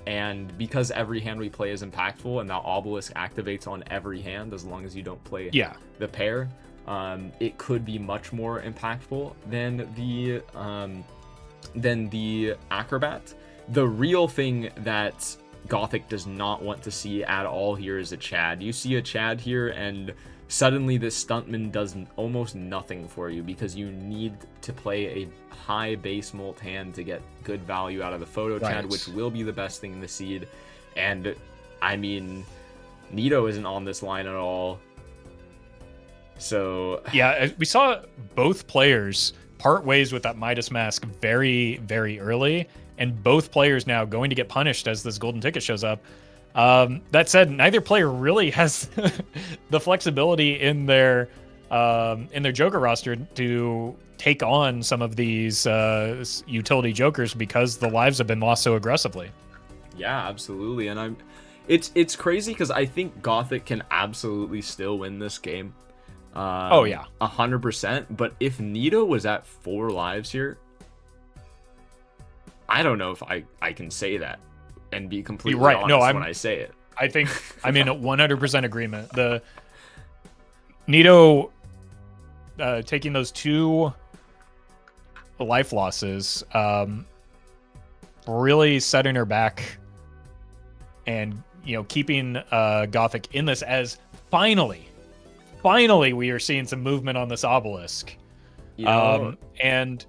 [SPEAKER 1] And because every hand we play is impactful and that obelisk activates on every hand as long as you don't play the pair, it could be much more impactful than the acrobat. The real thing that Gothic does not want to see at all here is a Chad. You see a Chad here and suddenly this stuntman does almost nothing for you because you need to play a high base mult hand to get good value out of the photo Chad, which will be the best thing in the seed. And I mean, NEATO isn't on this line at all. So
[SPEAKER 2] yeah, we saw both players part ways with that Midas Mask very, very early, and both players now going to get punished as this golden ticket shows up. That said, neither player really has the flexibility in their Joker roster to take on some of these utility Jokers because the lives have been lost so aggressively.
[SPEAKER 1] Yeah, absolutely. And it's crazy because I think Gothic can absolutely still win this game.
[SPEAKER 2] Oh yeah,
[SPEAKER 1] 100%. But if NEATO was at 4 lives here, I don't know if I can say that and be completely
[SPEAKER 2] right.
[SPEAKER 1] honest
[SPEAKER 2] No,
[SPEAKER 1] when I say it.
[SPEAKER 2] I think I'm in 100% agreement. The NEATO taking those 2 life losses, really setting her back, and keeping Gothic in this, as finally we are seeing some movement on this obelisk. And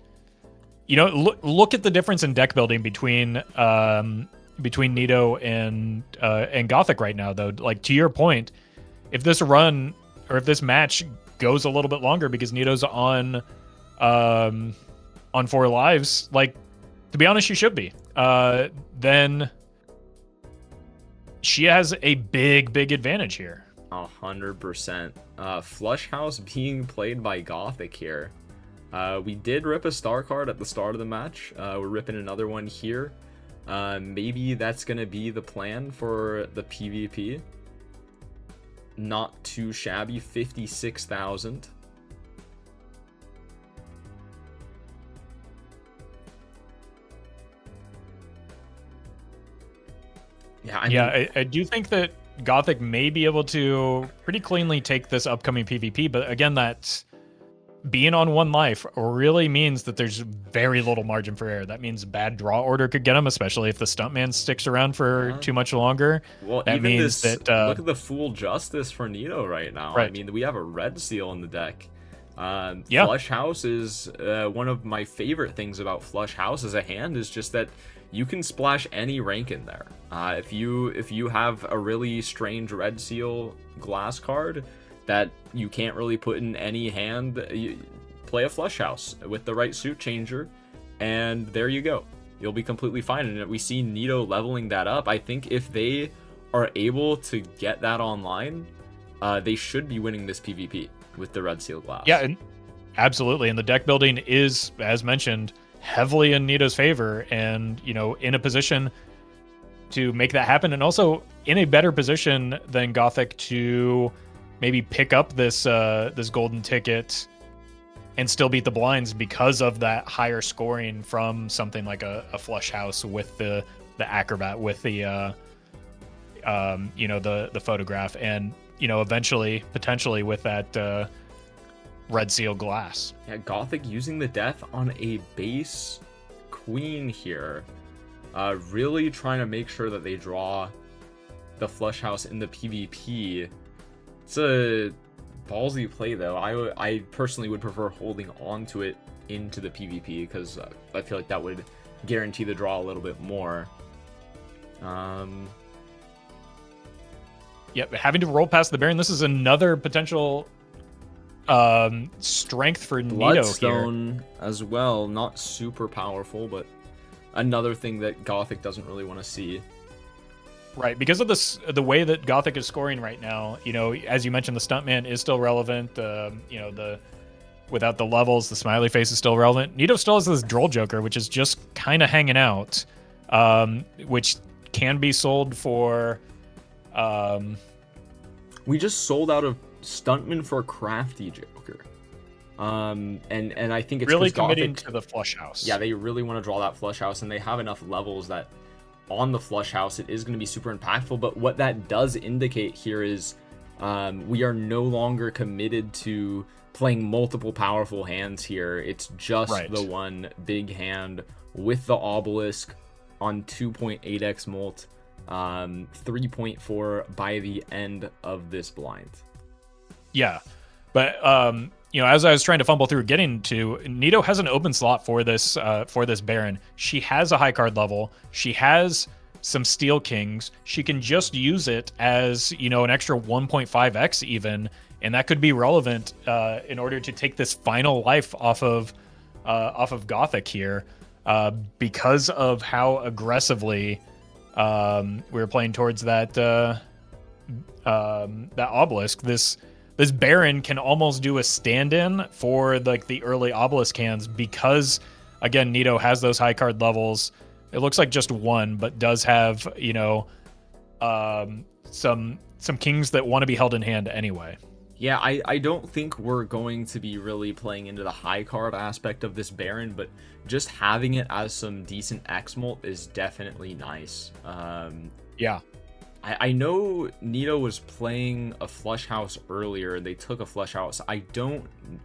[SPEAKER 2] look at the difference in deck building between NEATO and Gothic right now, though. Like, to your point, if this run or if this match goes a little bit longer because NEATO's on 4 lives, like, to be honest, she should be. Then she has a big advantage here.
[SPEAKER 1] 100%. Flush House being played by Gothic here. We did rip a star card at the start of the match. We're ripping another one here. Maybe that's going to be the plan for the PvP. Not too shabby. 56,000.
[SPEAKER 2] Yeah, I do think that Gothic may be able to pretty cleanly take this upcoming PvP, but again, that's being on 1 life really means that there's very little margin for error. That means bad draw order could get him, especially if the stuntman sticks around for too much longer.
[SPEAKER 1] Well,
[SPEAKER 2] that
[SPEAKER 1] even
[SPEAKER 2] means
[SPEAKER 1] this,
[SPEAKER 2] that
[SPEAKER 1] look at the Fool Justice for NEATO right now.
[SPEAKER 2] Right.
[SPEAKER 1] I mean, we have a red seal in the deck.
[SPEAKER 2] Yeah.
[SPEAKER 1] Flush House is one of my favorite things about Flush House as a hand, is just that you can splash any rank in there. If you have a really strange red seal glass card that you can't really put in any hand, you play a Flush House with the right suit changer, and there you go. You'll be completely fine. And we see NEATO leveling that up. I think if they are able to get that online, they should be winning this PvP with the red seal glass.
[SPEAKER 2] Yeah, and absolutely. And the deck building is, as mentioned, heavily in NEATO's favor, and in a position to make that happen, and also in a better position than Gothic to maybe pick up this golden ticket and still beat the blinds because of that higher scoring from something like a Flush House with the acrobat, with the the photograph, and eventually potentially with that red seal glass.
[SPEAKER 1] Yeah, Gothic using the death on a base queen here. Really trying to make sure that they draw the Flush House in the PvP. It's a ballsy play, though. I personally would prefer holding on to it into the PvP, because I feel like that would guarantee the draw a little bit more.
[SPEAKER 2] Yep, having to roll past the Baron. This is another potential strength for NEATO here.
[SPEAKER 1] Bloodstone as well, not super powerful, but another thing that Gothic doesn't really want to see.
[SPEAKER 2] Right, because of this, the way that Gothic is scoring right now, as you mentioned, the stuntman is still relevant. Without the levels, the smiley face is still relevant. NEATO still has this Droll Joker, which is just kind of hanging out, which can be sold for.
[SPEAKER 1] We just sold out of Stuntman for Crafty Joker. And I think it's
[SPEAKER 2] really
[SPEAKER 1] Gothic,
[SPEAKER 2] committing to the Flush House.
[SPEAKER 1] Yeah, they really want to draw that Flush House, and they have enough levels that on the Flush House it is going to be super impactful. But what that does indicate here is we are no longer committed to playing multiple powerful hands here. It's just the one big hand with the obelisk on 2.8x mult, 3.4 by the end of this blind.
[SPEAKER 2] Yeah, but as I was trying to fumble through getting to, NEATO has an open slot for this Baron. She has a high card level. She has some Steel Kings. She can just use it as an extra 1.5x even, and that could be relevant in order to take this final life off of Gothic here, because of how aggressively we were playing towards that obelisk. This Baron can almost do a stand-in for like the early obelisk hands, because again, NEATO has those high card levels. It looks like just one, but does have some kings that want to be held in hand anyway.
[SPEAKER 1] Yeah, I don't think we're going to be really playing into the high card aspect of this Baron, but just having it as some decent X-Molt is definitely nice.
[SPEAKER 2] Yeah.
[SPEAKER 1] I know NEATO was playing a Flush House earlier. They took a Flush House. A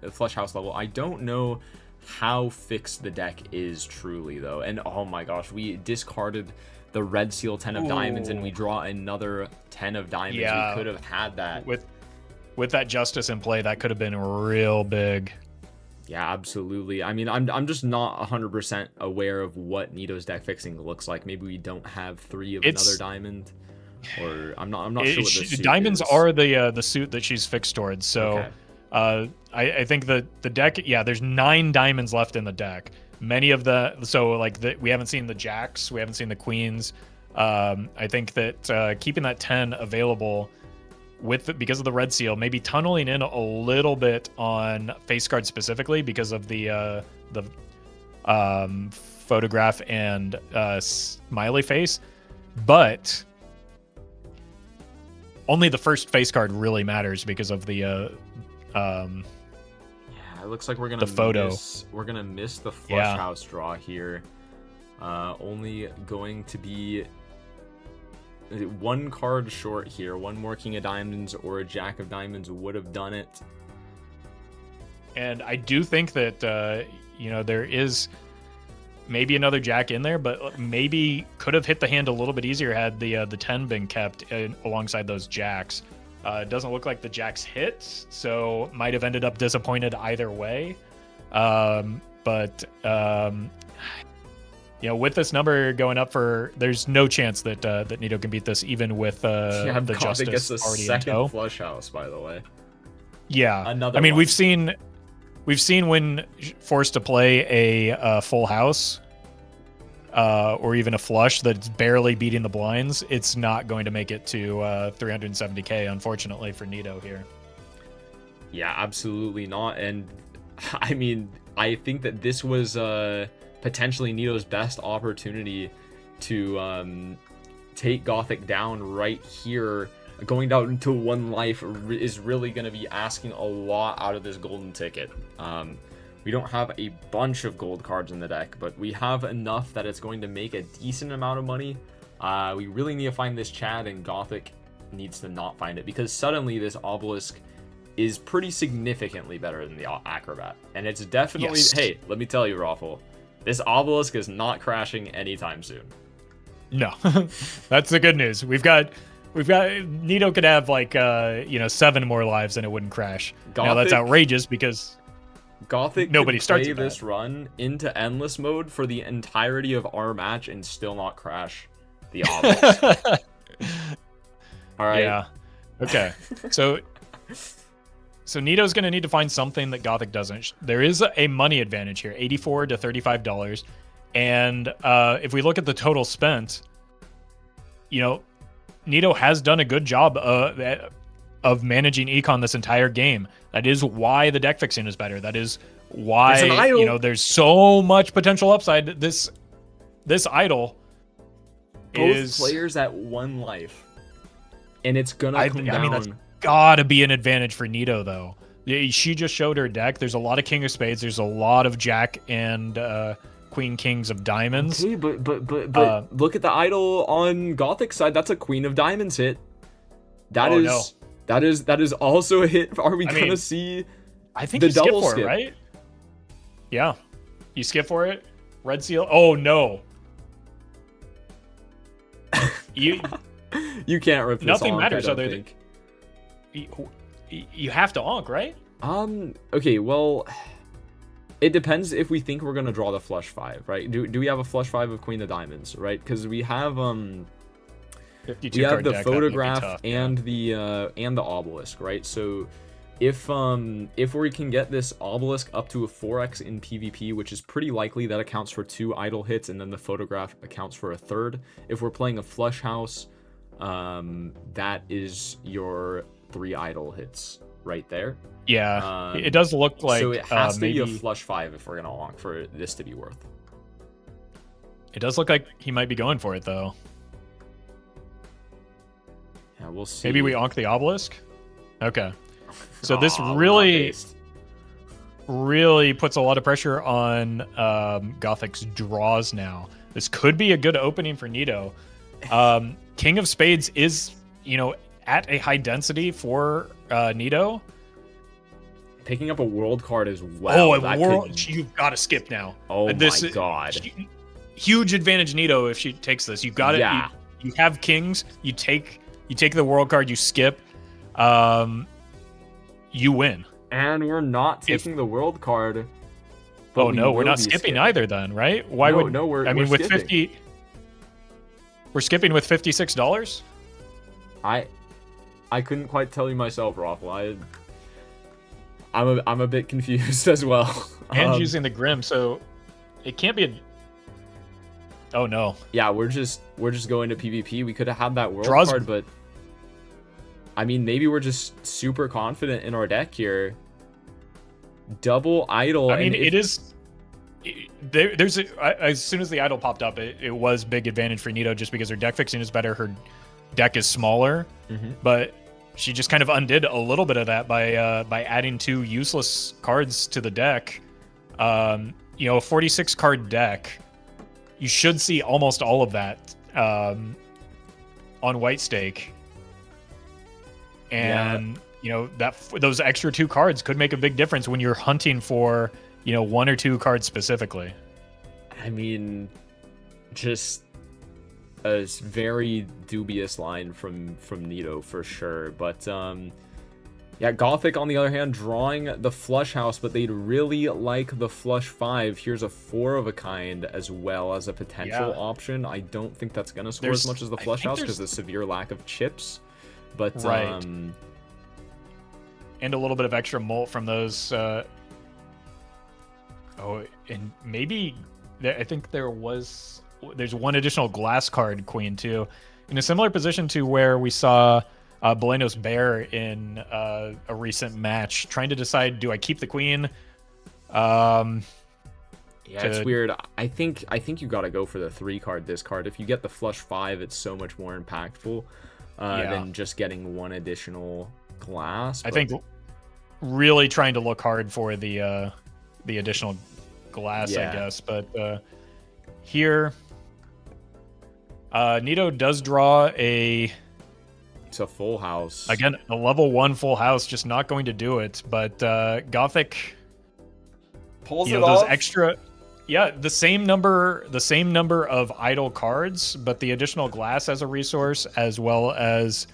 [SPEAKER 1] Flush House level. I don't know how fixed the deck is truly, though. And oh my gosh, we discarded the Red Seal 10 of Diamonds, and we draw another 10 of Diamonds.
[SPEAKER 2] Yeah.
[SPEAKER 1] We could have had that.
[SPEAKER 2] With that Justice in play, that could have been real big.
[SPEAKER 1] Yeah, absolutely. I mean, I'm just not 100% aware of what NEATO's deck fixing looks like. Maybe we don't have 3 of another diamond, or I'm not sure what the suit
[SPEAKER 2] diamonds
[SPEAKER 1] is.
[SPEAKER 2] are the suit that she's fixed towards. So, okay. I think the deck. Yeah, there's 9 diamonds left in the deck. Many of we haven't seen the jacks, we haven't seen the queens. I think that keeping that 10 available because of the Red Seal, maybe tunneling in a little bit on face guard specifically because of the photograph and smiley face, but only the first face card really matters because of the
[SPEAKER 1] it looks like we're gonna miss the Flush House draw here. Only going to be 1 card short here. 1 more King of Diamonds or a Jack of Diamonds would have done it.
[SPEAKER 2] And I do think that there is maybe another Jack in there, but maybe could have hit the hand a little bit easier had the 10 been kept alongside those Jacks. It doesn't look like the Jacks hit, so might have ended up disappointed either way. But with this number going up there's no chance that NEATO can beat this, even with the Justice already in tow.
[SPEAKER 1] Flush House, by the way.
[SPEAKER 2] Yeah,
[SPEAKER 1] another.
[SPEAKER 2] I mean,
[SPEAKER 1] one.
[SPEAKER 2] we've seen when forced to play a full house, or even a flush that's barely beating the blinds, it's not going to make it to 370k, unfortunately, for NEATO here.
[SPEAKER 1] Yeah, absolutely not. And I mean, I think that this was potentially NEATO's best opportunity to take Gothic down right here. Going down to 1 life is really going to be asking a lot out of this golden ticket. We don't have a bunch of gold cards in the deck, but we have enough that it's going to make a decent amount of money. We really need to find this Chad, and Gothic needs to not find it, because suddenly this Obelisk is pretty significantly better than the Acrobat. And it's definitely, hey, let me tell you, Raffle, this Obelisk is not crashing anytime soon.
[SPEAKER 2] No, that's the good news. We've got NEATO could have 7 more lives and it wouldn't crash. Now that's outrageous because
[SPEAKER 1] Gothic
[SPEAKER 2] nobody starts
[SPEAKER 1] play this run into endless mode for the entirety of our match and still not crash the Obelisk. All right.
[SPEAKER 2] Yeah. Okay. So NEATO's going to need to find something that Gothic doesn't. There is a money advantage here, $84 to $35. And if we look at the total spent, NEATO has done a good job of managing econ this entire game. That is why the deck fixing is better. That is why there's so much potential upside. This idol
[SPEAKER 1] both players at 1 life, and it's gonna come down.
[SPEAKER 2] I mean, that's gotta be an advantage for NEATO, though. She just showed her deck. There's a lot of King of Spades. There's a lot of Jack and Queen Kings of Diamonds.
[SPEAKER 1] Okay, but look at the idol on Gothic side. That's a Queen of Diamonds hit. That is also a hit. Are we gonna see?
[SPEAKER 2] I think
[SPEAKER 1] the
[SPEAKER 2] you skip
[SPEAKER 1] double
[SPEAKER 2] for it, right? Yeah, you skip for it. Red Seal. Oh no. You
[SPEAKER 1] can't rip this.
[SPEAKER 2] Nothing matters other than you have to onk, right?
[SPEAKER 1] Okay, well, it depends if we think we're gonna draw the flush 5, right? Do we have a flush 5 of Queen of Diamonds, right? Because we have the photograph and the obelisk, right? So if we can get this obelisk up to a 4x in PvP, which is pretty likely, that accounts for 2 idle hits, and then the photograph accounts for a 3rd. If we're playing a flush house, that is your 3 idle hits right there.
[SPEAKER 2] Yeah, it does look like
[SPEAKER 1] so. It has to be a flush 5 if we're gonna onk for this to be worth.
[SPEAKER 2] It does look like he might be going for it though.
[SPEAKER 1] Yeah, we'll see.
[SPEAKER 2] Maybe we onk the obelisk. Okay. So this
[SPEAKER 1] Aw, we're not
[SPEAKER 2] really,
[SPEAKER 1] based.
[SPEAKER 2] really puts a lot of pressure on Gothic's draws now. This could be a good opening for NEATO. King of Spades is, at a high density for NEATO.
[SPEAKER 1] Picking up a world card as well.
[SPEAKER 2] Oh, a world! You've got to skip now.
[SPEAKER 1] Oh my god!
[SPEAKER 2] Huge advantage NEATO if she takes this. You've got it.
[SPEAKER 1] Yeah.
[SPEAKER 2] You have kings. You take the world card. You skip. You win.
[SPEAKER 1] And we're not taking the world card.
[SPEAKER 2] Oh no, we're not skipping either then, right? Why would
[SPEAKER 1] we're
[SPEAKER 2] with
[SPEAKER 1] skipping.
[SPEAKER 2] 50 we're skipping with $56?
[SPEAKER 1] I couldn't quite tell you myself, Raffle. I'm a bit confused as well.
[SPEAKER 2] And using the Grim, so it can't be a... Oh no.
[SPEAKER 1] Yeah, we're just going to PvP. We could have had that world
[SPEAKER 2] Draws...
[SPEAKER 1] card, but I mean, maybe we're just super confident in our deck here. Double idol.
[SPEAKER 2] I mean, there's as soon as the idol popped up, it was big advantage for NEATO just because her deck fixing is better. Her deck is smaller, but she just kind of undid a little bit of that by adding 2 useless cards to the deck. A 46 card deck, you should see almost all of that on white stake, and those extra 2 cards could make a big difference when you're hunting for 1 or 2 cards specifically.
[SPEAKER 1] I mean, just a very dubious line from NEATO for sure. But yeah, Gothic on the other hand drawing the flush house, but they'd really like the flush 5. Here's a 4 of a kind as well as a potential option. I don't think that's gonna score as much as the flush house because of the severe lack of chips. But and
[SPEAKER 2] a little bit of extra molt from those. And maybe I think there's 1 additional glass card queen too, in a similar position to where we saw Belenos Bear in a recent match, trying to decide, do I keep the queen?
[SPEAKER 1] Yeah, it's weird. I think you got to go for the 3 card discard. If you get the flush 5, it's so much more impactful than just getting 1 additional glass.
[SPEAKER 2] I think really trying to look hard for the additional glass, I guess. But here, NEATO does draw it's
[SPEAKER 1] a full house.
[SPEAKER 2] Again, a level 1 full house, just not going to do it. But Gothic
[SPEAKER 1] pulls it
[SPEAKER 2] those
[SPEAKER 1] off.
[SPEAKER 2] extra, the same number of idle cards, but the additional glass as a resource, as well as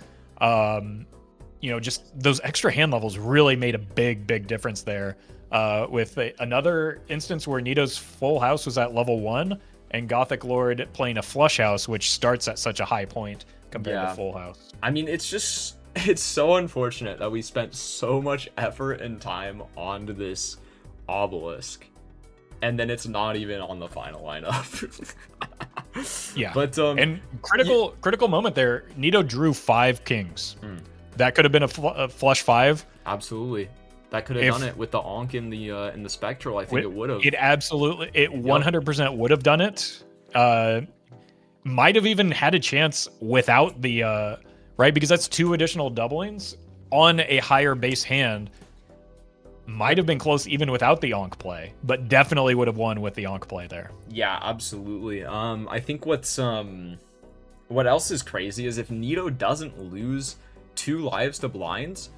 [SPEAKER 2] just those extra hand levels really made a big difference there. With another instance where NEATO's full house was at level 1, and Gothic Lord playing a flush house, which starts at such a high point compared to full house.
[SPEAKER 1] I mean, it's so unfortunate that we spent so much effort and time onto this obelisk, and then it's not even on the final lineup. But
[SPEAKER 2] and critical moment there. NEATO drew 5 kings. That could have been a flush 5.
[SPEAKER 1] Absolutely. That could have done it with the Ankh in the Spectral. I think it would have.
[SPEAKER 2] It 100% would have done it. Might have even had a chance without the right, because that's 2 additional doublings on a higher base hand. Might have been close even without the Ankh play, but definitely would have won with the Ankh play there.
[SPEAKER 1] Yeah, absolutely. I think what else is crazy is if NEATO doesn't lose 2 lives to blinds,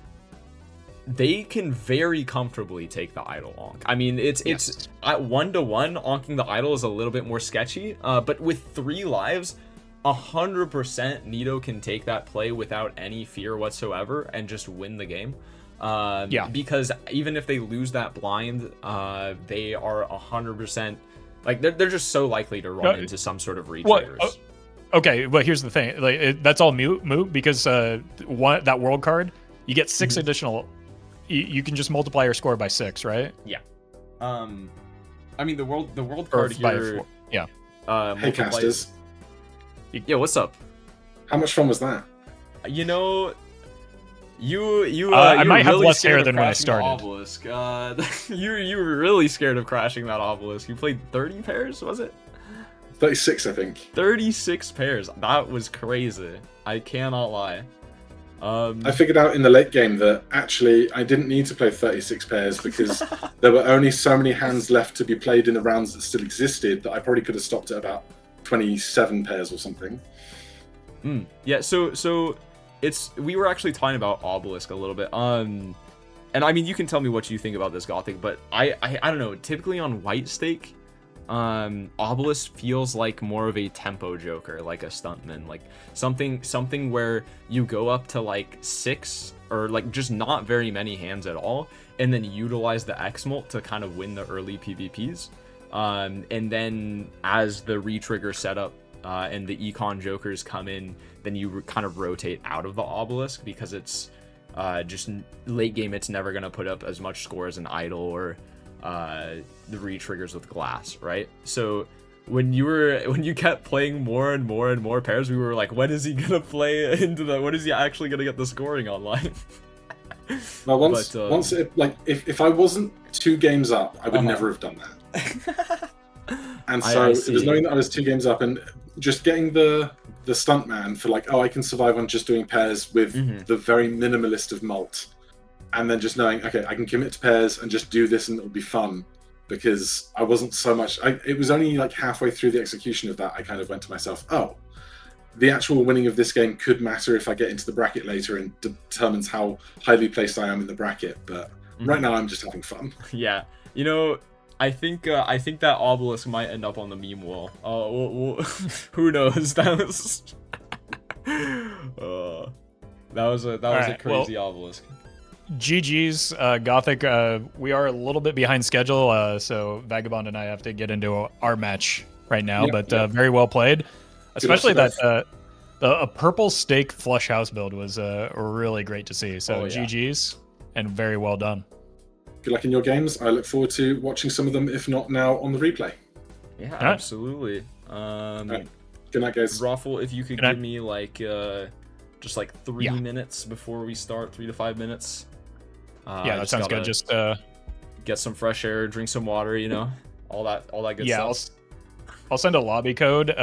[SPEAKER 1] they can very comfortably take the idol Ankh. I mean, it's at 1-to-1, Ankhing the idol is a little bit more sketchy, but with 3 lives, 100% NEATO can take that play without any fear whatsoever and just win the game. Because even if they lose that blind, they are 100%, like, they're just so likely to run into some sort of retriggers.
[SPEAKER 2] Okay, but here's the thing, that's all moot because that world card, you get 6 additional. You can just multiply your score by 6, right?
[SPEAKER 1] Yeah. I mean, the world card here.
[SPEAKER 2] 4. Yeah.
[SPEAKER 3] Hey, casters.
[SPEAKER 1] Yeah, what's up?
[SPEAKER 3] How much fun was that?
[SPEAKER 1] You
[SPEAKER 2] I might have
[SPEAKER 1] really
[SPEAKER 2] less hair
[SPEAKER 1] scared
[SPEAKER 2] than
[SPEAKER 1] of
[SPEAKER 2] when I
[SPEAKER 1] crashing the
[SPEAKER 2] started.
[SPEAKER 1] obelisk. You were really scared of crashing that obelisk. You played 30 pairs, was it?
[SPEAKER 3] 36, I think.
[SPEAKER 1] 36 pairs. That was crazy. I cannot lie.
[SPEAKER 3] I figured out in the late game that actually I didn't need to play 36 pairs because there were only so many hands left to be played in the rounds that still existed that I probably could have stopped at about 27 pairs or something.
[SPEAKER 1] Yeah, so we were actually talking about Obelisk a little bit. And I mean, you can tell me what you think about this Gothic, but I don't know. Typically on White Stake, Obelisk feels like more of a tempo joker, like a stuntman, like something where you go up to like 6 or like just not very many hands at all, and then utilize the X-Molt to kind of win the early PvPs. And then as the re-trigger setup and the econ jokers come in, then you kind of rotate out of the Obelisk because it's just late game. It's never gonna put up as much score as an idol or the re-triggers with glass, right? So when you kept playing more and more and more pairs, we were like, when is he gonna play into the? When is he actually gonna get the scoring online?
[SPEAKER 3] Well, once if I wasn't 2 games up, I would never have done that. And so it was knowing that I was 2 games up and just getting the stuntman for like, oh, I can survive on just doing pairs with the very minimalist of mult, and then just knowing, okay, I can commit to pairs and just do this and it'll be fun, because I wasn't so much. It was only like halfway through the execution of that I kind of went to myself, oh, the actual winning of this game could matter if I get into the bracket later and determines how highly placed I am in the bracket. But right now I'm just having fun.
[SPEAKER 1] Yeah, you know, I think that Obelisk might end up on the meme wall. Who knows? That was a crazy Obelisk.
[SPEAKER 2] GG's Gothic. We are a little bit behind schedule, so Vagabond and I have to get into our match right now. But very well played, especially that a purple stake flush house build was really great to see. So GG's and very well done.
[SPEAKER 3] Good luck in your games. I look forward to watching some of them, if not now, on the replay.
[SPEAKER 1] Yeah, absolutely.
[SPEAKER 3] Right. Good night, guys.
[SPEAKER 1] Raffle, if you could give me like just like 3 minutes before we start, 3 to 5 minutes.
[SPEAKER 2] Yeah, that sounds good. Just
[SPEAKER 1] get some fresh air, drink some water, you know, all that good stuff.
[SPEAKER 2] I'll send a lobby code.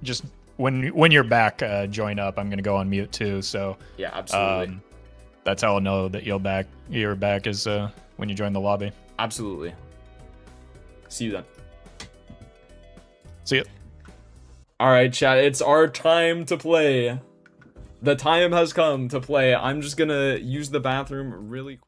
[SPEAKER 2] Just when you're back, join up. I'm gonna go on mute too. So
[SPEAKER 1] yeah, absolutely.
[SPEAKER 2] That's how I'll know that you're back is when you join the lobby.
[SPEAKER 1] Absolutely. See you then.
[SPEAKER 2] See ya.
[SPEAKER 1] All right, chat. It's our time to play. The time has come to play. I'm just gonna use the bathroom really quick.